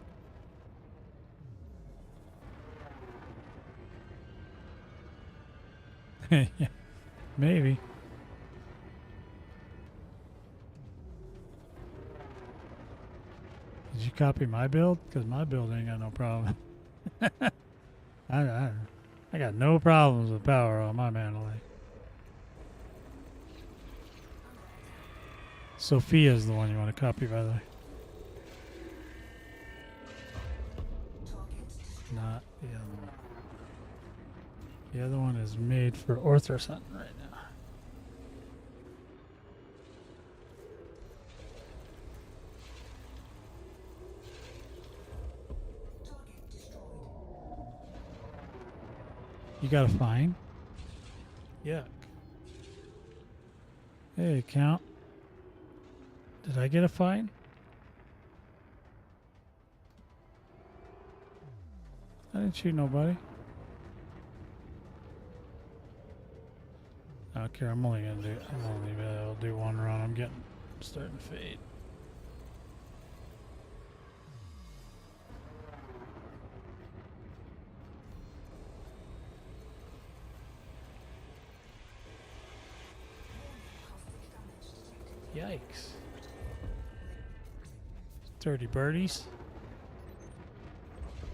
Yeah, maybe. Did you copy my build? Because my build ain't got no problem. I got no problems with power on my Mandalay. Sophia's the one you want to copy, by the way. Not the other one. The other one is made for Orthros hunting right now. You got a fine? Yuck. Hey, Count. Did I get a fine? I didn't shoot nobody. I don't care. I'm only gonna do one run. I'm starting to fade. Yikes. Dirty birdies.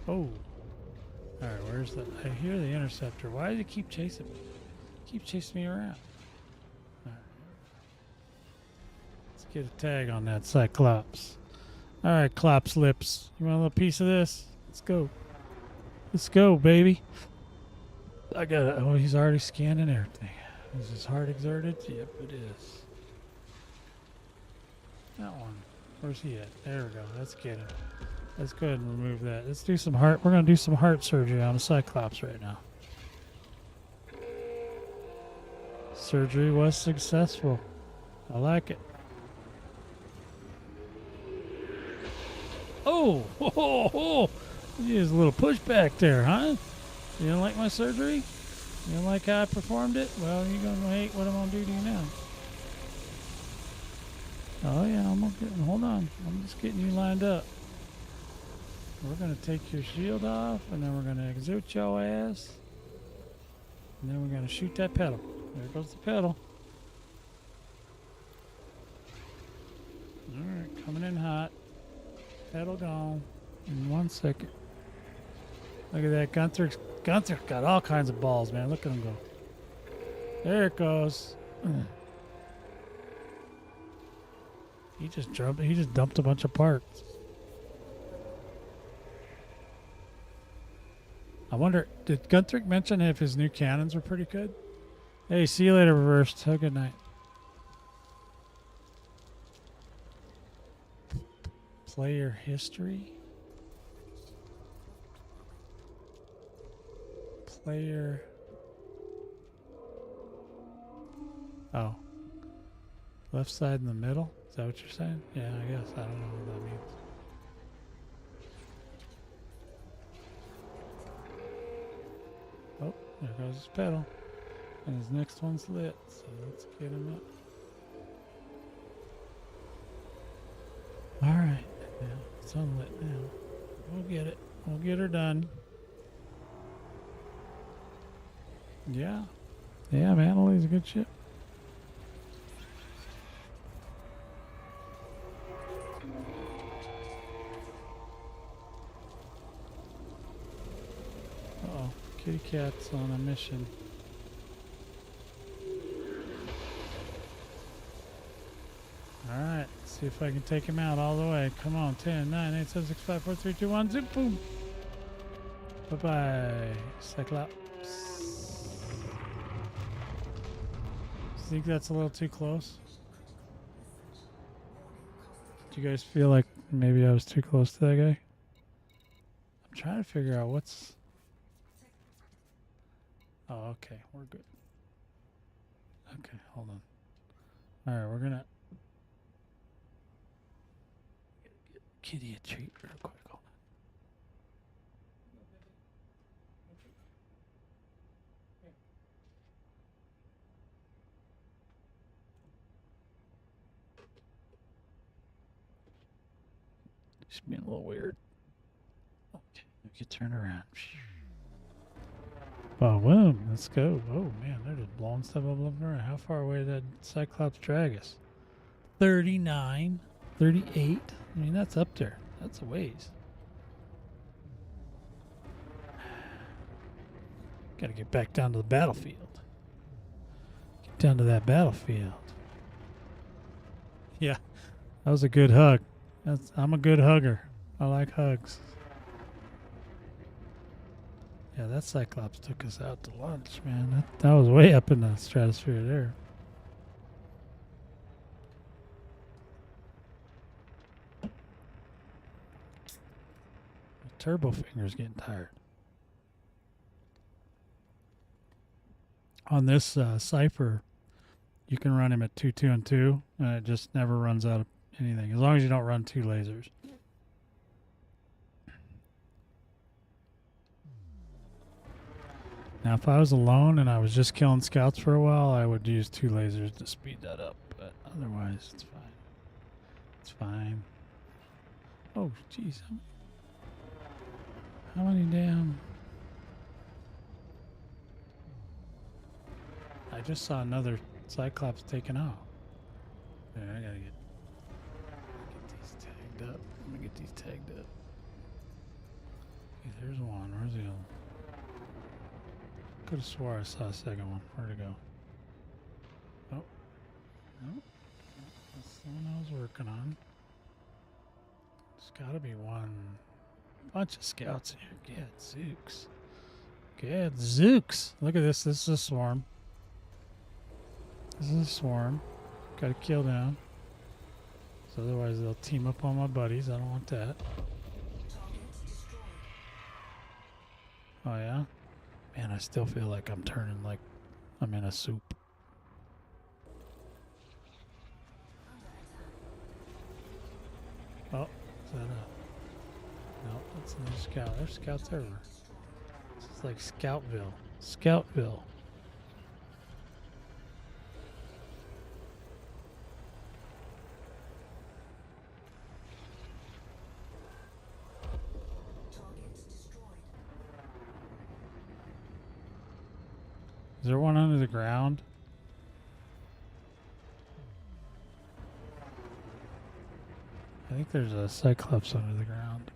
Oh. Alright, where's the... I hear the interceptor. Why does it keep chasing me? Keep chasing me around. Alright. Let's get a tag on that Cyclops. Alright, Clops lips. You want a little piece of this? Let's go. Let's go, baby. I got it. Oh, he's already scanning everything. Is his heart exerted? Yep, it is. That one. Where's he at? There we go. Let's get him. Let's go ahead and remove that. Let's do some heart. We're going to do some heart surgery on a Cyclops right now. Surgery was successful. I like it. Oh, ho, ho, ho. There's a little pushback there, huh? You didn't like my surgery? You didn't like how I performed it? Well, you're going to hate what I'm going to do to you now. Oh, yeah, hold on. I'm just getting you lined up. We're going to take your shield off, and then we're going to exert your ass. And then we're going to shoot that pedal. There goes the pedal. Alright, coming in hot. Pedal gone in 1 second. Look at that. Gunther's got all kinds of balls, man. Look at him go. There it goes. He just dumped a bunch of parts. I wonder, did Gunther mention if his new cannons were pretty good? Hey, see you later, Reversed. Have a good night. Player history. Player. Oh. Left side in the middle? Is that what you're saying? Yeah, I guess. I don't know what that means. Oh, there goes his pedal. And his next one's lit, so let's get him up. Alright, yeah, it's unlit now. We'll get it. We'll get her done. Yeah. Yeah, man, Italy's a good ship. Uh-oh, kitty cat's on a mission. Alright, see if I can take him out all the way. Come on, 10, 9, 8, 7, 6, 5, 4, 3, 2, 1, zip, boom. Bye-bye, Cyclops. Think that's a little too close? Do you guys feel like maybe I was too close to that guy? I'm trying to figure out what's... Oh, okay, we're good. Okay, hold on. Alright, we're gonna... Get Kitty a treat real quick. Hold on. She's being a little weird. Okay, we can turn around. Oh, boom, let's go. Oh, man, they're just blowing stuff up left and right. How far away did that Cyclops drag us? 39, 38. I mean, that's up there. That's a ways. Gotta get back down to the battlefield. Get down to that battlefield. Yeah, that was a good hug. I'm a good hugger. I like hugs. Yeah, that Cyclops took us out to lunch, man. That was way up in the stratosphere there. The turbo finger's getting tired. On this Cypher, you can run him at 2, 2, and 2, and it just never runs out of anything, as long as you don't run 2 lasers. Now, if I was alone and I was just killing scouts for a while, I would use 2 lasers to speed that up, but otherwise, it's fine. It's fine. Oh, jeez. How many damn... I just saw another Cyclops taken out. Yeah, I gotta get these tagged up. Let me get these tagged up. Okay, there's one. Where's the other? Could have swore I saw a second one. Where'd it go? Oh. No. That's the one I was working on. There's gotta be one. Bunch of scouts here. Gadzooks. Gadzooks. Look at this. This is a swarm. This is a swarm. Gotta kill them. So otherwise they'll team up on my buddies. I don't want that. Oh yeah? Man, I still feel like I'm turning like I'm in a soup. Oh, is that a... No, that's another scout. There's scouts everywhere. This is like Scoutville. Scoutville. Targets destroyed. Is there one under the ground? I think there's a Cyclops under the ground.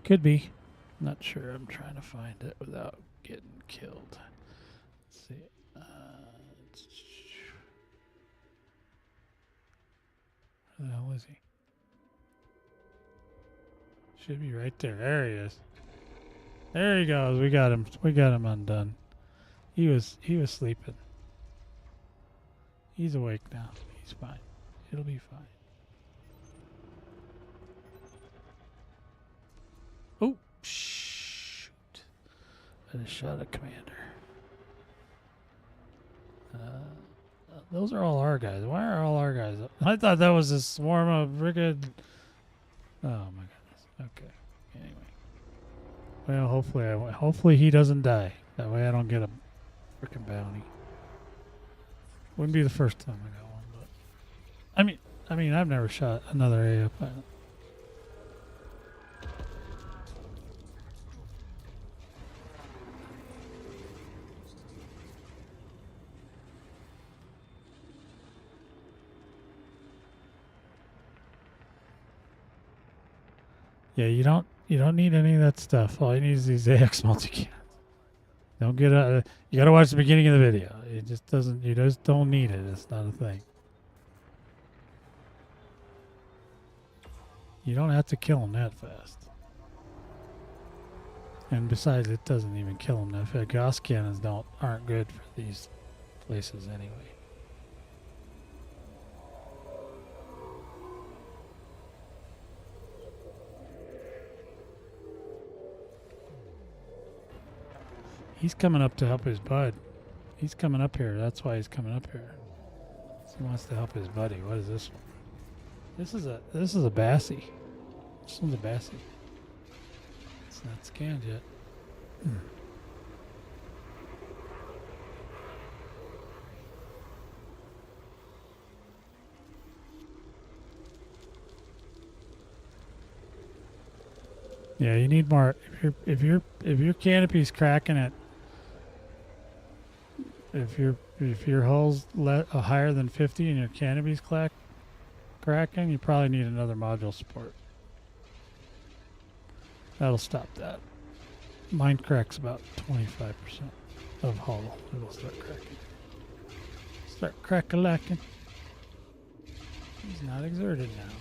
Could be. Not sure. I'm trying to find it without getting killed. Let's see. Where the hell is he? Should be right there. There he is. There he goes. We got him. We got him undone. He was sleeping. He's awake now. He's fine. It'll be fine. Oh, shoot. I just shot a commander. Those are all our guys. Why are all our guys up? I thought that was a swarm of friggin'... Oh my goodness. Okay. Anyway. Well, hopefully he doesn't die. That way I don't get a frickin' bounty. Wouldn't be the first time I got one, but... I mean, I've never shot another AA pilot. Yeah, you don't need any of that stuff. All you need is these AX multicams. Don't get a. You gotta watch the beginning of the video. It just doesn't. You just don't need it. It's not a thing. You don't have to kill them that fast. And besides, it doesn't even kill them that fast. Gauss cannons aren't good for these places anyway. He's coming up to help his bud. He's coming up here. That's why he's coming up here. He wants to help his buddy. What is this one? This is a Bassie. This one's a Bassie. It's not scanned yet. Yeah, you need more. If your canopy's cracking it. If your hull's higher than 50 and your canopy's cracking, you probably need another module support. That'll stop that. Mine cracks about 25% of hull. It'll start cracking. Start crack-a-lacking. He's not exerted now.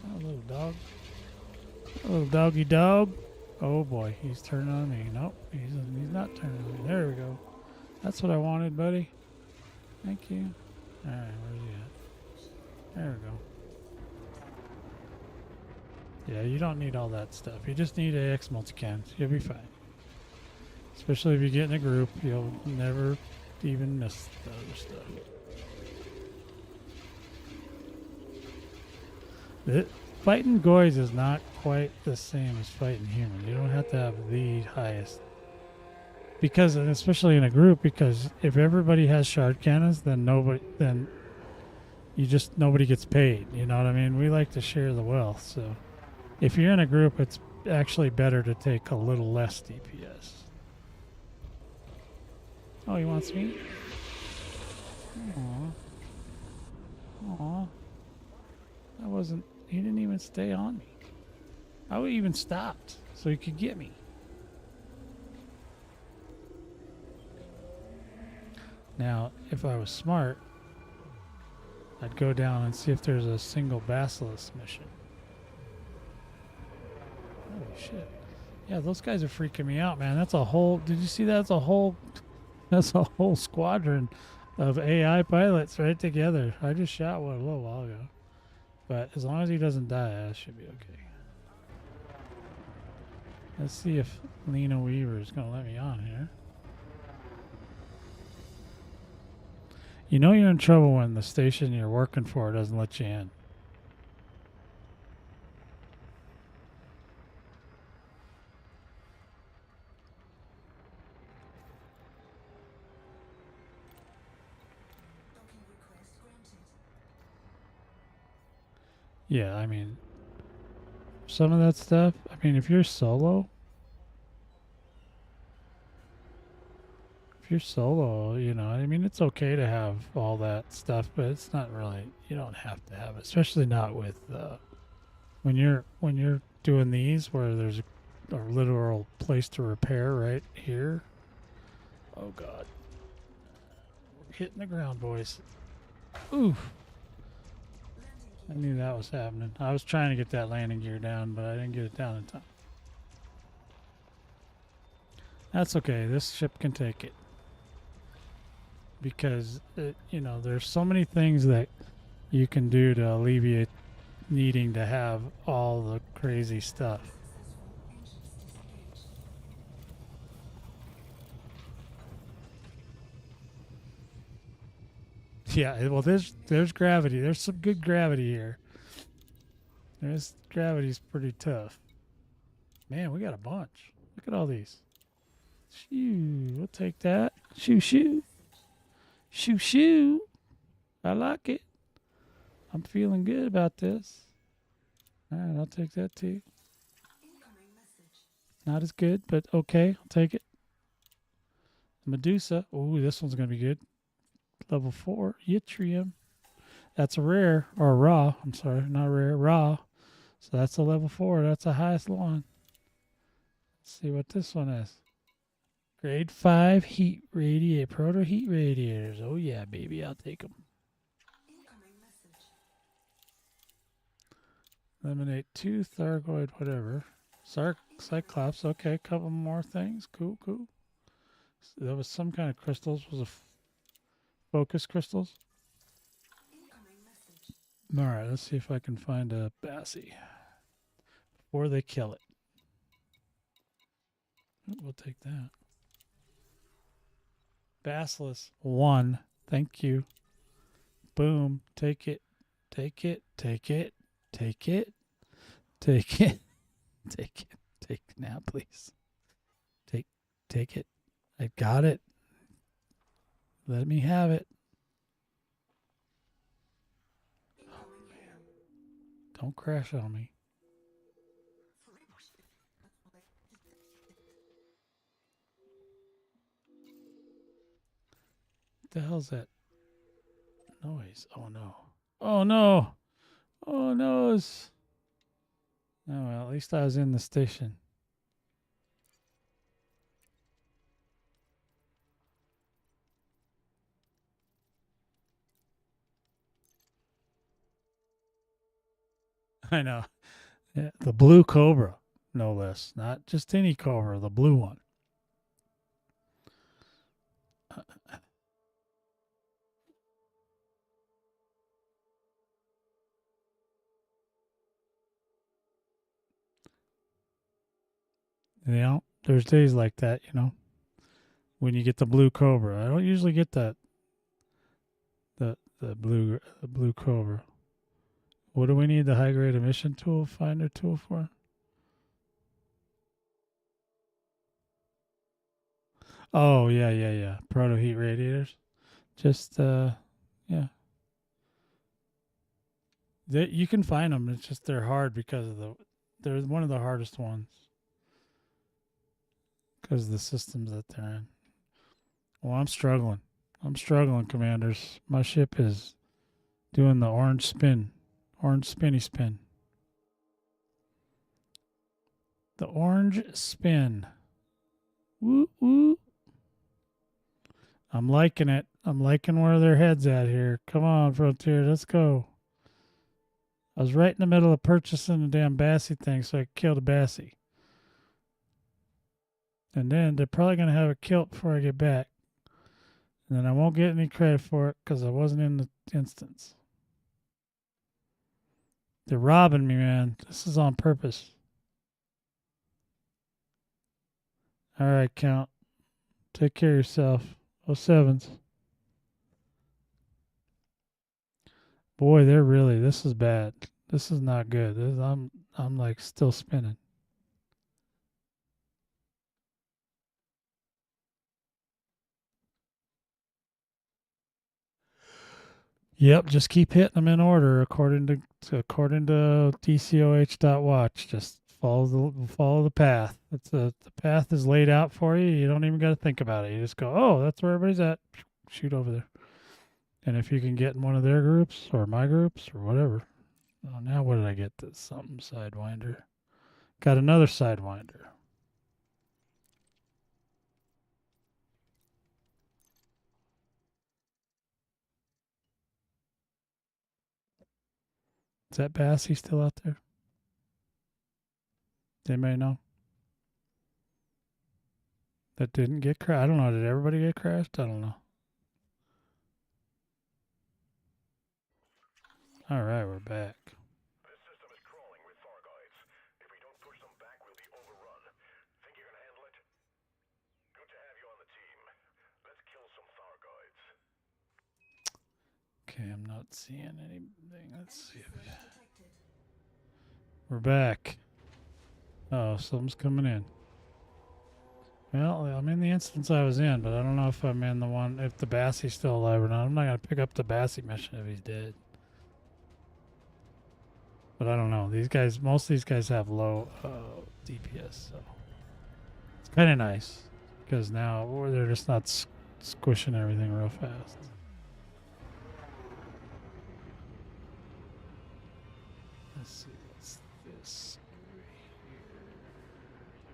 Oh, little dog. Little doggy dog. Oh boy, he's turning on me. Nope, he's not turning on me. There we go. That's what I wanted, buddy. Thank you. Alright, where's he at? There we go. Yeah, you don't need all that stuff. You just need AX multicams. You'll be fine. Especially if you get in a group, you'll never even miss the other stuff. Fighting Goys is not quite the same as fighting humans. You don't have to have the highest. Because, and especially in a group, because if everybody has shard cannons, then nobody gets paid. You know what I mean? We like to share the wealth. So if you're in a group, it's actually better to take a little less DPS. Oh, he wants me? Aww. Aww. That wasn't... He didn't even stay on me. I even stopped so he could get me. Now, if I was smart, I'd go down and see if there's a single Basilisk mission. Holy shit. Yeah, those guys are freaking me out, man. That's a whole... Did you see that? That's a whole squadron of AI pilots right together. I just shot one a little while ago. But as long as he doesn't die, that should be okay. Let's see if Lena Weaver is going to let me on here. You know you're in trouble when the station you're working for doesn't let you in. Docking request granted. Yeah, I mean, some of that stuff, I mean, if you're solo, you know, I mean, it's okay to have all that stuff, but it's not really, you don't have to have it, especially not with, when you're doing these where there's a literal place to repair right here. Oh, God. We're hitting the ground, boys. Oof. I knew that was happening. I was trying to get that landing gear down, but I didn't get it down in time. That's okay. This ship can take it. Because, you know, there's so many things that you can do to alleviate needing to have all the crazy stuff. Yeah, well, there's gravity. There's some good gravity here. Gravity's pretty tough. Man, we got a bunch. Look at all these. Shoo, we'll take that. Shoo, shoo. Shoo, shoo. I like it. I'm feeling good about this. All right, I'll take that too. Incoming message. Not as good, but okay. I'll take it. Medusa. Oh, this one's going to be good. Level 4. Yttrium. That's a rare. Or raw. I'm sorry. Not rare. Raw. So that's a level 4. That's the highest one. Let's see what this one is. Grade 5 heat radiator. Proto heat radiators. Oh, yeah, baby. I'll take them. Incoming message. Eliminate 2 Thargoid, whatever. Cyclops. Okay, couple more things. Cool, cool. So that was some kind of crystals. Was a focus crystals. Incoming message. All right, let's see if I can find a Bassie before they kill it. We'll take that. Basilisk 1. Thank you. Boom. Take it. Take it. Take it. Take it. Take it. Take it. Take it now, please. Take it. I got it. Let me have it. Oh, man. Don't crash on me. What the hell's that noise? Oh, no. Oh, no. Oh, no. Oh, well, at least I was in the station. I know. Yeah, the blue cobra, no less. Not just any cobra, the blue one. You know, there's days like that, you know, when you get the blue cobra. I don't usually get that. The blue cobra. What do we need the high grade emission tool finder tool for? Oh yeah. Proto heat radiators. Just yeah. You can find them. It's just they're hard because of they're one of the hardest ones because of the systems that they're in. Well, I'm struggling. Commanders. My ship is doing the orange spinny spin. The orange spin. Woo woo. I'm liking it. I'm liking where their head's at here. Come on, Frontier, let's go. I was right in the middle of purchasing the damn Bassie thing, so I killed a Bassie. And then they're probably going to have it killed before I get back. And then I won't get any credit for it because I wasn't in the instance. They're robbing me, man. This is on purpose. All right, Count. Take care of yourself. 07s. Boy, they're really. This is bad. This is not good. I'm like still spinning. Yep, just keep hitting them in order according to DCOH.watch. Just follow the path. The path is laid out for you. You don't even got to think about it. You just go, oh, that's where everybody's at. Shoot over there. And if you can get in one of their groups or my groups or whatever. Oh, now what did I get? This something sidewinder. Got another sidewinder. Is that Bassy still out there? Anybody know? That didn't get crashed. I don't know. Did everybody get crashed? I don't know. All right, we're back. This system is crawling with Thargoids. If we don't push them back, we'll be overrun. Think you're gonna handle it? Good to have you on the team. Let's kill some Thargoids. Okay, I'm not seeing anything. Let's see. Detected. We're back. Oh, something's coming in. Well, I'm in the instance I was in, but I don't know if I'm in the one, if the Bassy's still alive or not. I'm not going to pick up the Bassy mission if he's dead. But I don't know. These guys, most of these guys have low DPS, so it's kind of nice because now they're just not squishing everything real fast. Let's see, what's this right here?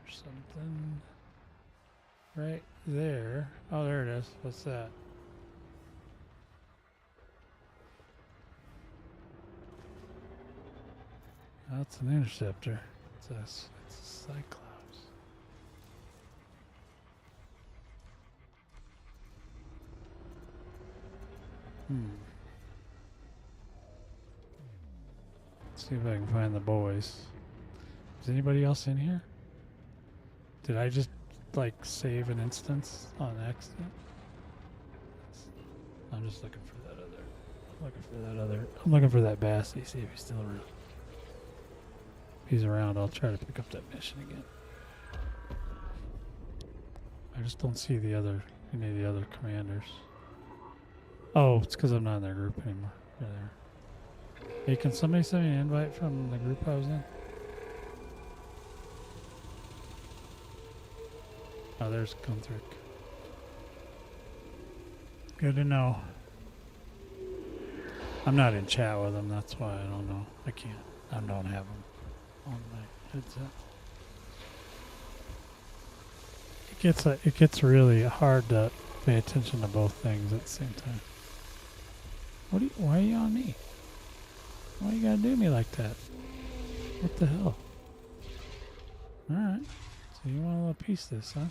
There's something right there. Oh, there it is. What's that? That's an interceptor. It's a Cyclops. Let's see if I can find the boys. Is anybody else in here? Did I just like save an instance on accident? I'm just looking for that other. I'm looking for that Bassy. See if he's still around. If he's around, I'll try to pick up that mission again. I just don't see any of the other commanders. Oh, it's because I'm not in their group anymore. They're there. Hey, can somebody send me an invite from the group I was in? Oh, there's Gunthrick. Good to know. I'm not in chat with them, that's why I don't know. I can't. I don't have them on my headset. It gets really hard to pay attention to both things at the same time. Why are you on me? Why you gotta do me like that? What the hell? Alright. So you want a little piece of this, huh?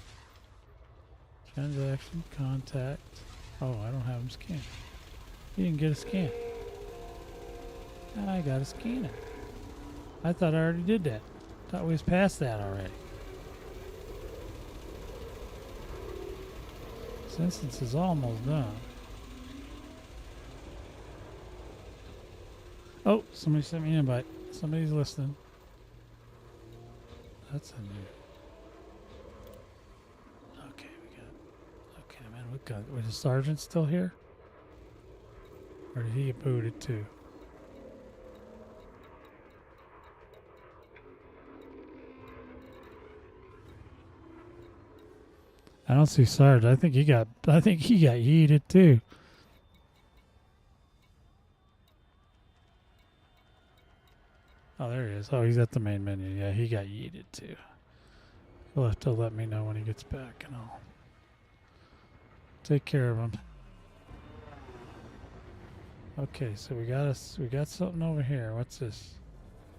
Transaction, contact. Oh, I don't have them scanned. You didn't get a scan. I got a scanner. I thought I already did that. Thought we was past that already. This instance is almost done. Oh, somebody sent me an invite. Somebody's listening. That's a new. Okay, was the sergeant still here? Or did he get booted too? I don't see Sarge. I think he got yeeted too. Oh, there he is. Oh, he's at the main menu. Yeah, he got yeeted too. He'll have to let me know when he gets back, and I'll take care of him. Okay, so we got something over here. What's this?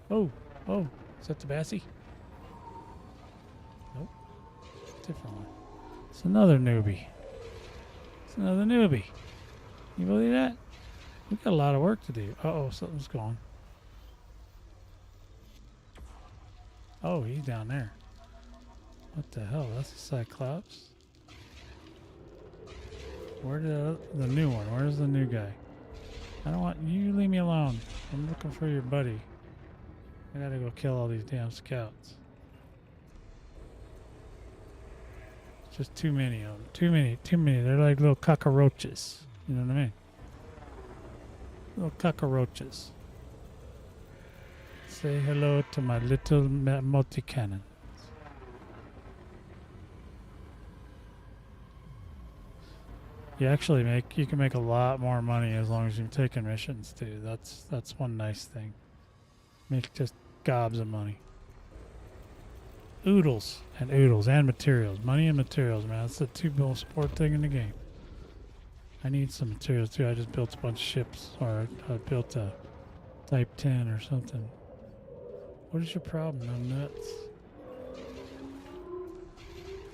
Oh, is that the Bassy? Nope, different one. It's another newbie. You believe that? We got a lot of work to do. Uh-oh, something's gone. Oh, he's down there. What the hell? That's a Cyclops. Where did the new one? Where's the new guy? I don't want you. Leave me alone. I'm looking for your buddy. I gotta go kill all these damn scouts. Just too many of them. Too many. Too many. They're like little cockroaches. You know what I mean? Little cockroaches. Say hello to my little multi-cannon. You can make a lot more money as long as you're taking missions too. That's one nice thing. Make just gobs of money. Oodles and materials. Money and materials, man. That's the two most important thing in the game. I need some materials too. I just built a bunch of ships, or I built a Type 10 or something. What is your problem? I'm nuts.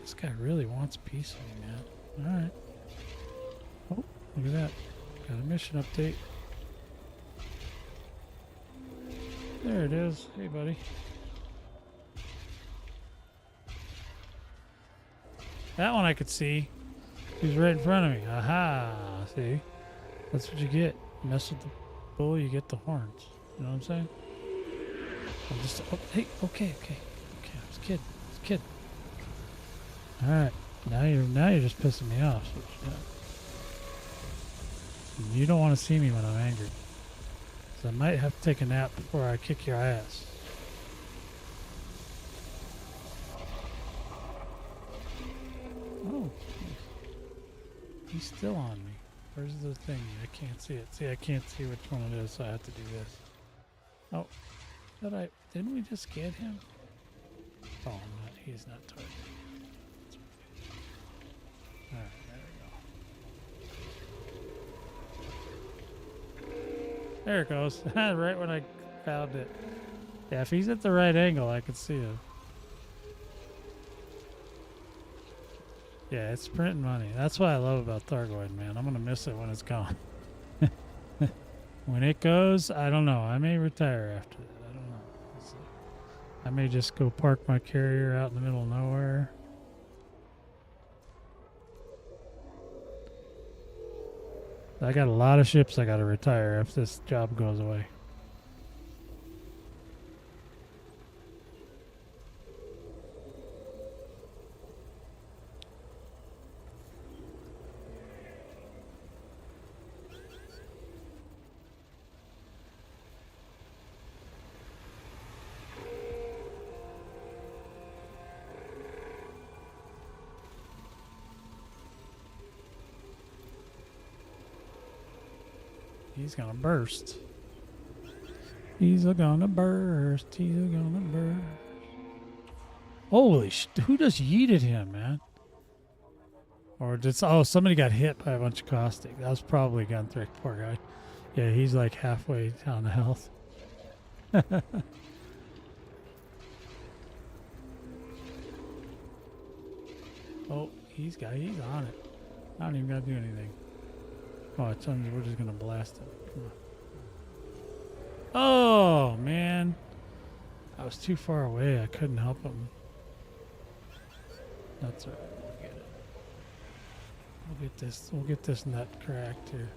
This guy really wants peace with me, man. Alright. Oh, look at that. Got a mission update. There it is. Hey, buddy. That one I could see. He's right in front of me. Aha! See? That's what you get. You mess with the bull, you get the horns. You know what I'm saying? I'm just... Oh, hey, okay. I was kidding. Alright. Now you're just pissing me off. So you don't want to see me when I'm angry. So I might have to take a nap before I kick your ass. Oh. He's still on me. Where's the thing? I can't see it. See, I can't see which one it is, so I have to do this. Oh. Didn't we just get him? Oh, he's not targeted. Alright, there we go. There it goes. Right when I found it. Yeah, if he's at the right angle, I can see him. Yeah, it's printing money. That's what I love about Thargoid, man. I'm going to miss it when it's gone. When it goes, I don't know. I may retire after that. I don't know. I may just go park my carrier out in the middle of nowhere. I got a lot of ships I got to retire if this job goes away. He's gonna burst. He's gonna burst. Holy who just yeeted him, man? Or just, oh, somebody got hit by a bunch of caustic. That was probably Gunthrick, poor guy. Yeah, he's like halfway down to health. Oh, he's on it. I don't even gotta do anything. Oh, it's we're just gonna blast him. Come on. Oh man, I was too far away. I couldn't help him. That's alright. We'll get it. We'll get this nut cracked here.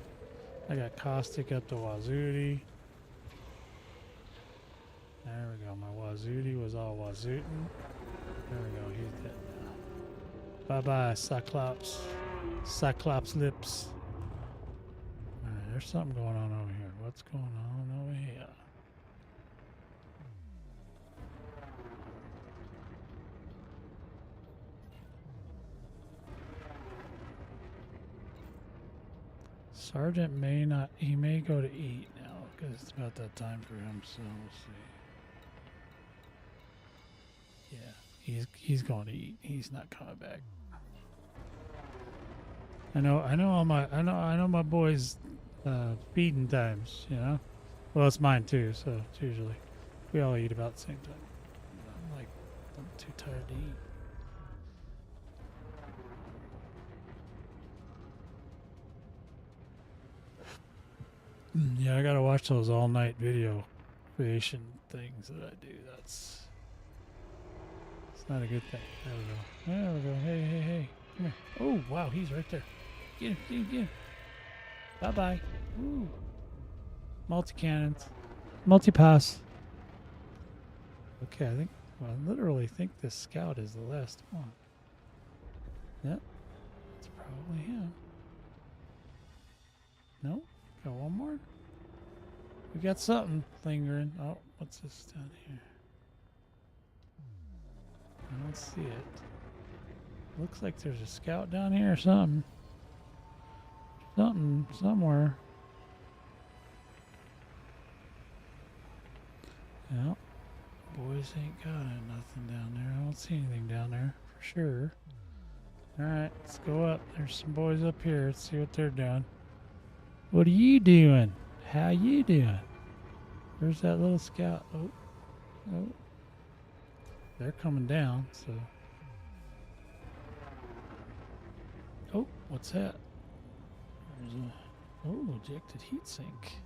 I got caustic up to Wazooty. There we go. My Wazooty was all Wazootin'. There we go. He's dead now. Bye bye, Cyclops. Cyclops lips. There's something going on over here. What's going on over here? Sergeant may not, he may go to eat now because it's about that time for him, so we'll see. Yeah, he's going to eat. He's not coming back. I know my boys feeding times, you know? Well, it's mine too, so it's usually, we all eat about the same time. I'm too tired to eat. Yeah, I gotta watch those all-night video creation things that I do. That's Not a good thing. There we go. There we go. Hey, hey, hey. Come here. Oh, wow. He's right there. Get him, get him, get him. Bye-bye. Woo. Multi-cannons. Multi-pass. Okay, I literally think this scout is the last one. Yep. It's probably him. No? Got one more? We got something lingering. Oh, what's this down here? I don't see it. Looks like there's a scout down here or something. Something, somewhere. Yeah. Boys ain't got nothing down there. I don't see anything down there for sure. Alright, let's go up. There's some boys up here. Let's see what they're doing. What are you doing? How you doing? Where's that little scout? Oh. Oh. They're coming down, so. Oh, what's that? There's a ejected heat sink.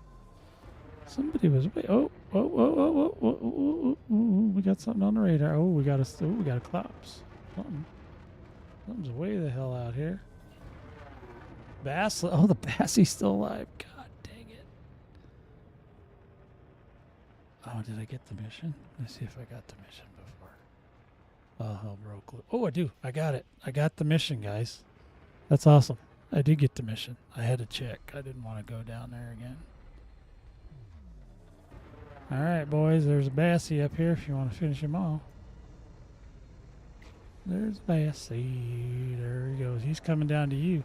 Somebody was oh, we got something on the radar. Oh, we got a collapse. Something's way the hell out here. Bass, oh, the Bassie's still alive. God dang it. Oh, did I get the mission? Let's see if I got the mission before. Oh, hell broke loose. Oh, I do. I got it. I got the mission, guys. That's awesome. I did get the mission. I had to check. I didn't want to go down there again. All right, boys. There's a Bassie up here if you want to finish him off. There's Bassie. There he goes. He's coming down to you.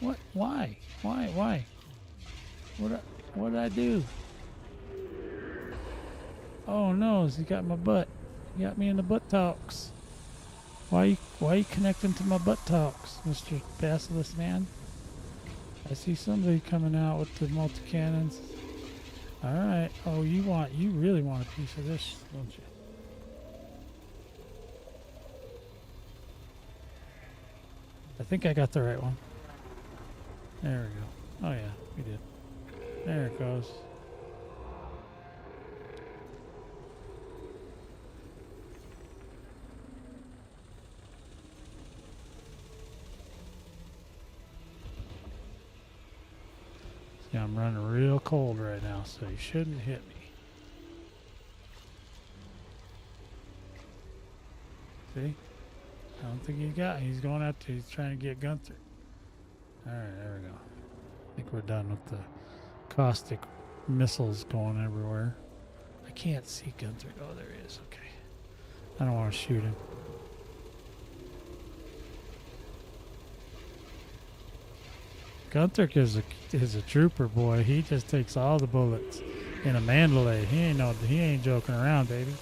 What? Why? Why? What did I do? Oh no, he got my butt. He got me in the butt talks. Why you connecting to my butt talks, Mr. Basilisk man? I see somebody coming out with the multi-cannons. Alright. Oh, you really want a piece of this, don't you? I think I got the right one. There we go. Oh yeah, we did. There it goes. See, I'm running real cold right now, so you shouldn't hit me. See? I don't think he got. He's going up to. He's trying to get Gunther. All right, there we go. I think we're done with the caustic missiles going everywhere. I can't see Gunther. Oh, there he is. Okay. I don't want to shoot him. Gunther is a trooper, boy. He just takes all the bullets in a Mandalay. He ain't joking around, baby.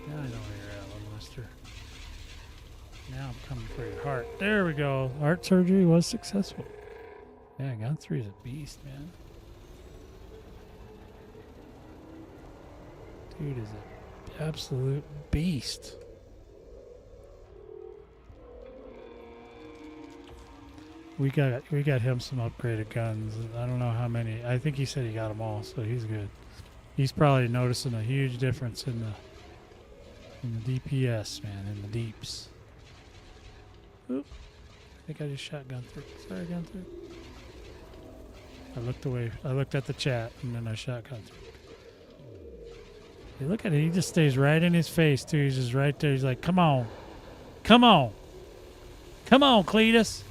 Now I know where you're at, little mister. Now I'm coming for your heart. There we go. Heart surgery was successful. Yeah, Gunther is a beast, man. Dude is an absolute beast. We got him some upgraded guns. I don't know how many. I think he said he got them all, so he's good. He's probably noticing a huge difference in the DPS, man, in the deeps. Oop. I think I just shot Gunther. Sorry, Gunther. I looked away. I looked at the chat, and then I shot Gunther. Hey, look at it. He just stays right in his face, too. He's just right there. He's like, come on. Come on. Come on, Cletus.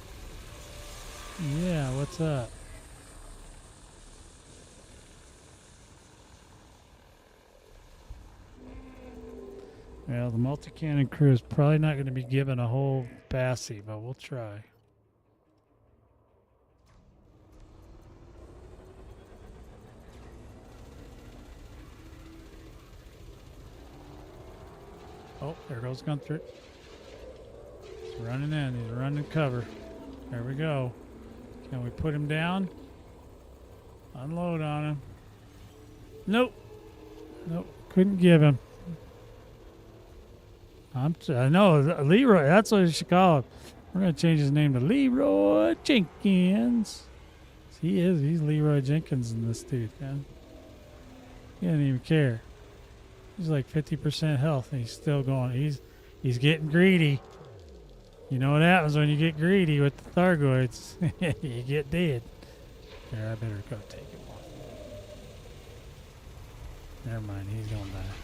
Yeah, what's up? Well, the multi-cannon crew is probably not going to be given a whole Bassie, but we'll try. Oh, there goes Gunther. He's running in. He's running cover. There we go. Can we put him down? Unload on him. Nope. Nope. Couldn't give him. I know Leroy. That's what you should call him. We're gonna change his name to Leroy Jenkins. He is. He's Leroy Jenkins in this dude, man. He doesn't even care. He's like 50% health, and he's still going. He's getting greedy. You know what happens when you get greedy with the Thargoids? You get dead. Here, I better go take him off. Never mind. He's gonna die.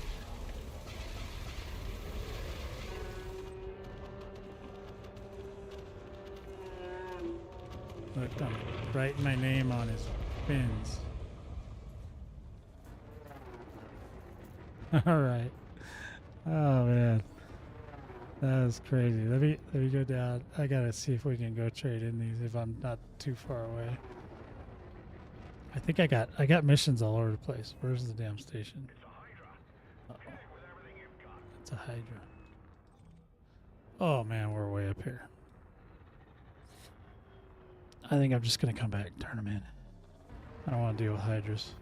Look, I'm writing my name on his fins. All right. Oh man, that was crazy. Let me go down. I gotta see if we can go trade in these if I'm not too far away. I think I got missions all over the place. Where's the damn station? Uh-oh. It's a Hydra. Oh man, we're way up here. I think I'm just gonna come back and turn them in. I don't want to deal with Hydras.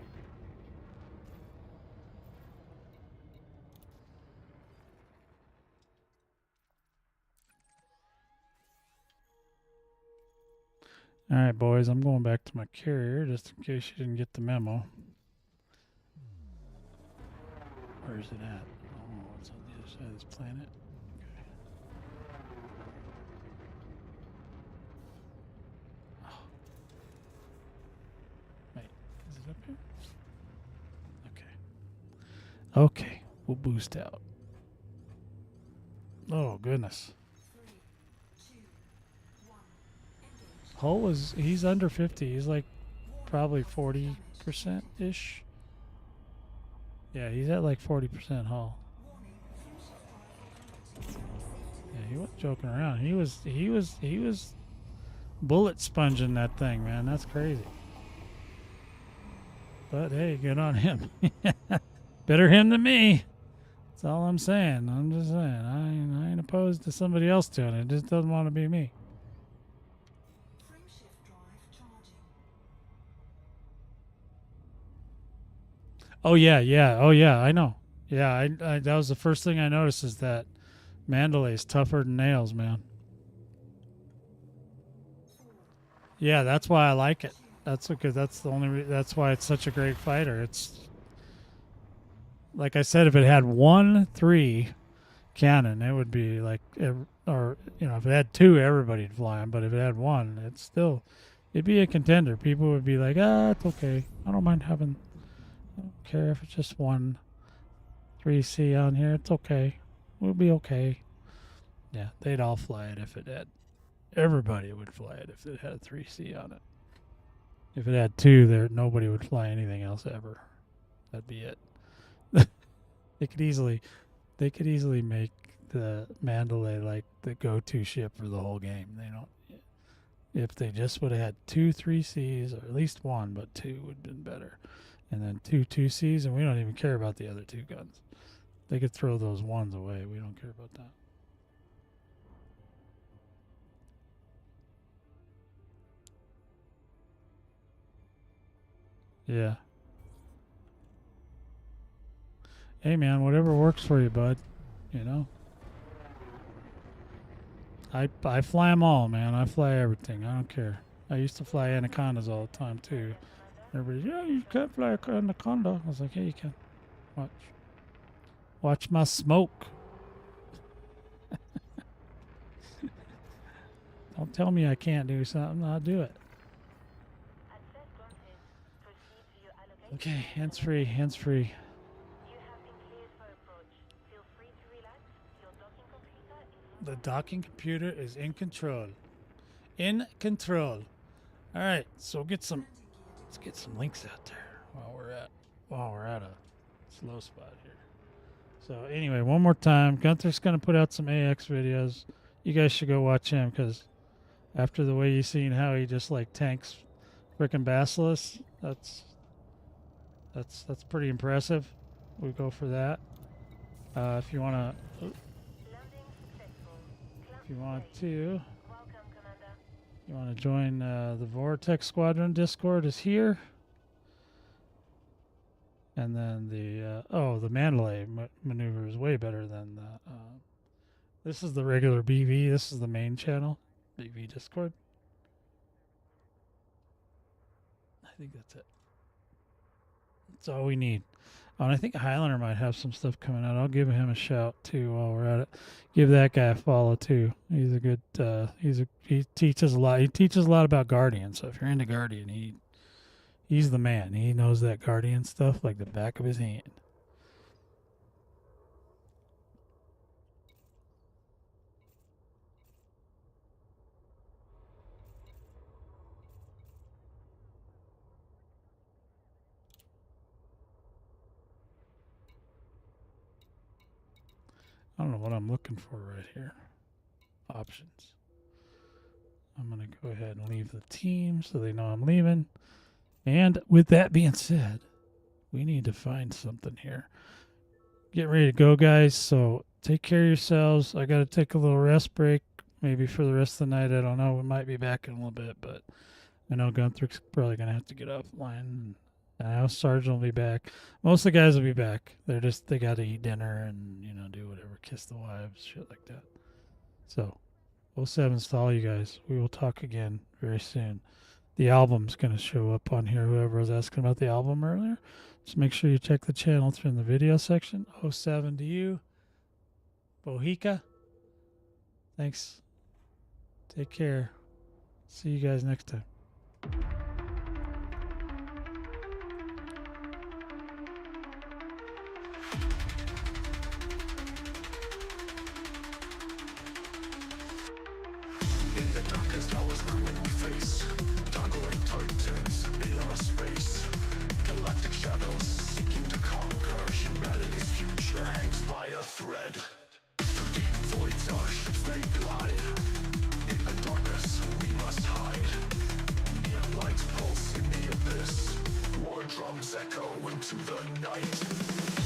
All right, boys, I'm going back to my carrier just in case you didn't get the memo. Where is it at? Oh, it's on the other side of this planet. Okay. Oh. Wait, is it up here? Okay. Okay, we'll boost out. Oh, goodness. Hull he's under 50. He's like probably 40%-ish. Yeah, he's at like 40% hull. Yeah, he wasn't joking around. He was bullet sponging that thing, man. That's crazy. But hey, good on him. Better him than me. That's all I'm saying. I'm just saying. I ain't opposed to somebody else doing it. It just doesn't want to be me. Oh yeah, yeah. Oh yeah, I know. Yeah, I that was the first thing I noticed is that Mandalay's tougher than nails, man. Yeah, that's why I like it. That's because that's the only that's why it's such a great fighter. It's like I said, if it had 1-3 cannon, it would be like, or you know, if it had 2, everybody'd fly him. But if it had 1, it'd be a contender. People would be like, it's okay. I don't mind having. I don't care if it's just 1 3C on here. It's okay. We'll be okay. Yeah, they'd all fly it if it had. Everybody would fly it if it had 3C on it. If it had 2, nobody would fly anything else ever. That'd be it. They could easily make the Mandalay like the go-to ship for the whole game. They don't. If they just would have had 2 3Cs, or at least 1, but 2 would have been better. And then 2 2Cs, and we don't even care about the other 2 guns. They could throw those 1s away. We don't care about that. Yeah. Hey man, whatever works for you, bud. You know. I fly them all, man. I fly everything. I don't care. I used to fly anacondas all the time too. Everybody, yeah, you can't fly an anaconda. I was like, yeah, you can. Watch my smoke. Don't tell me I can't do something. I'll do it. Okay, hands free, hands free. The docking computer is in control. In control. All right, so let's get some links out there while we're at a slow spot here. So anyway, one more time, Gunther's gonna put out some AX videos. You guys should go watch him because after the way you seen how he just like tanks frickin' Basilisk, that's pretty impressive. We go for that. If you want to join the Vortex Squadron Discord is here. And then the Mandalay maneuver is way better than This is the regular BV. This is the main channel. BV Discord. I think that's it. That's all we need. Oh, and I think Highlander might have some stuff coming out. I'll give him a shout too while we're at it. Give that guy a follow too. He's a good. He teaches a lot. He teaches a lot about Guardian. So if you're into Guardian, he's the man. He knows that Guardian stuff like the back of his hand. I don't know what I'm looking for right here. Options. I'm going to go ahead and leave the team so they know I'm leaving. And with that being said, we need to find something here. Get ready to go, guys. So take care of yourselves. I got to take a little rest break, maybe for the rest of the night. I don't know. We might be back in a little bit, but I know Gunthrick's probably going to have to get offline. I know Sergeant will be back. Most of the guys will be back. They got to eat dinner and, do whatever, kiss the wives, shit like that. So, 07's to all you guys. We will talk again very soon. The album's going to show up on here. Whoever was asking about the album earlier, just make sure you check the channel. It's in the video section. 07 to you. Bohica. Thanks. Take care. See you guys next time. In the darkest hours when we face Thargoid titans in our space. Galactic shadows seeking to conquer humanity's future hangs by a thread. Through deep voids our ships may glide. In the darkness we must hide. Neon lights pulse in the abyss. War drums echo into the night.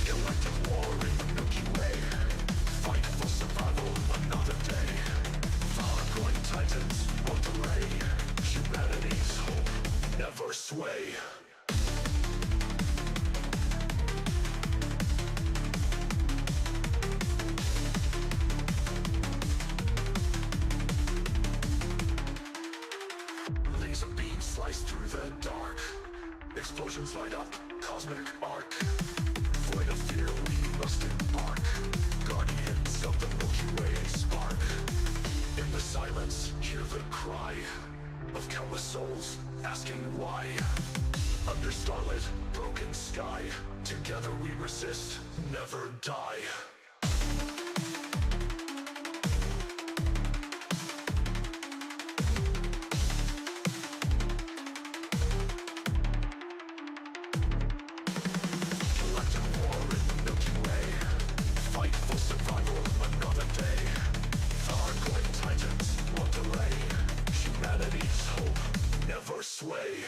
Galactic war in the Milky Way. Fight for survival another day. Thargoid titans won't delay. Humanity's hope never sway. Laser beams slice through the dark. Explosions light up cosmic arc. Void of fear we must embark. Guardians of the Milky Way spark. In the silence, hear the cry of countless souls asking why. Under starlit, broken sky, together we resist, never die. Galactic war in the Milky Way. Fight for survival another day. Thargoid titans won't delay. Humanity's hope never sway.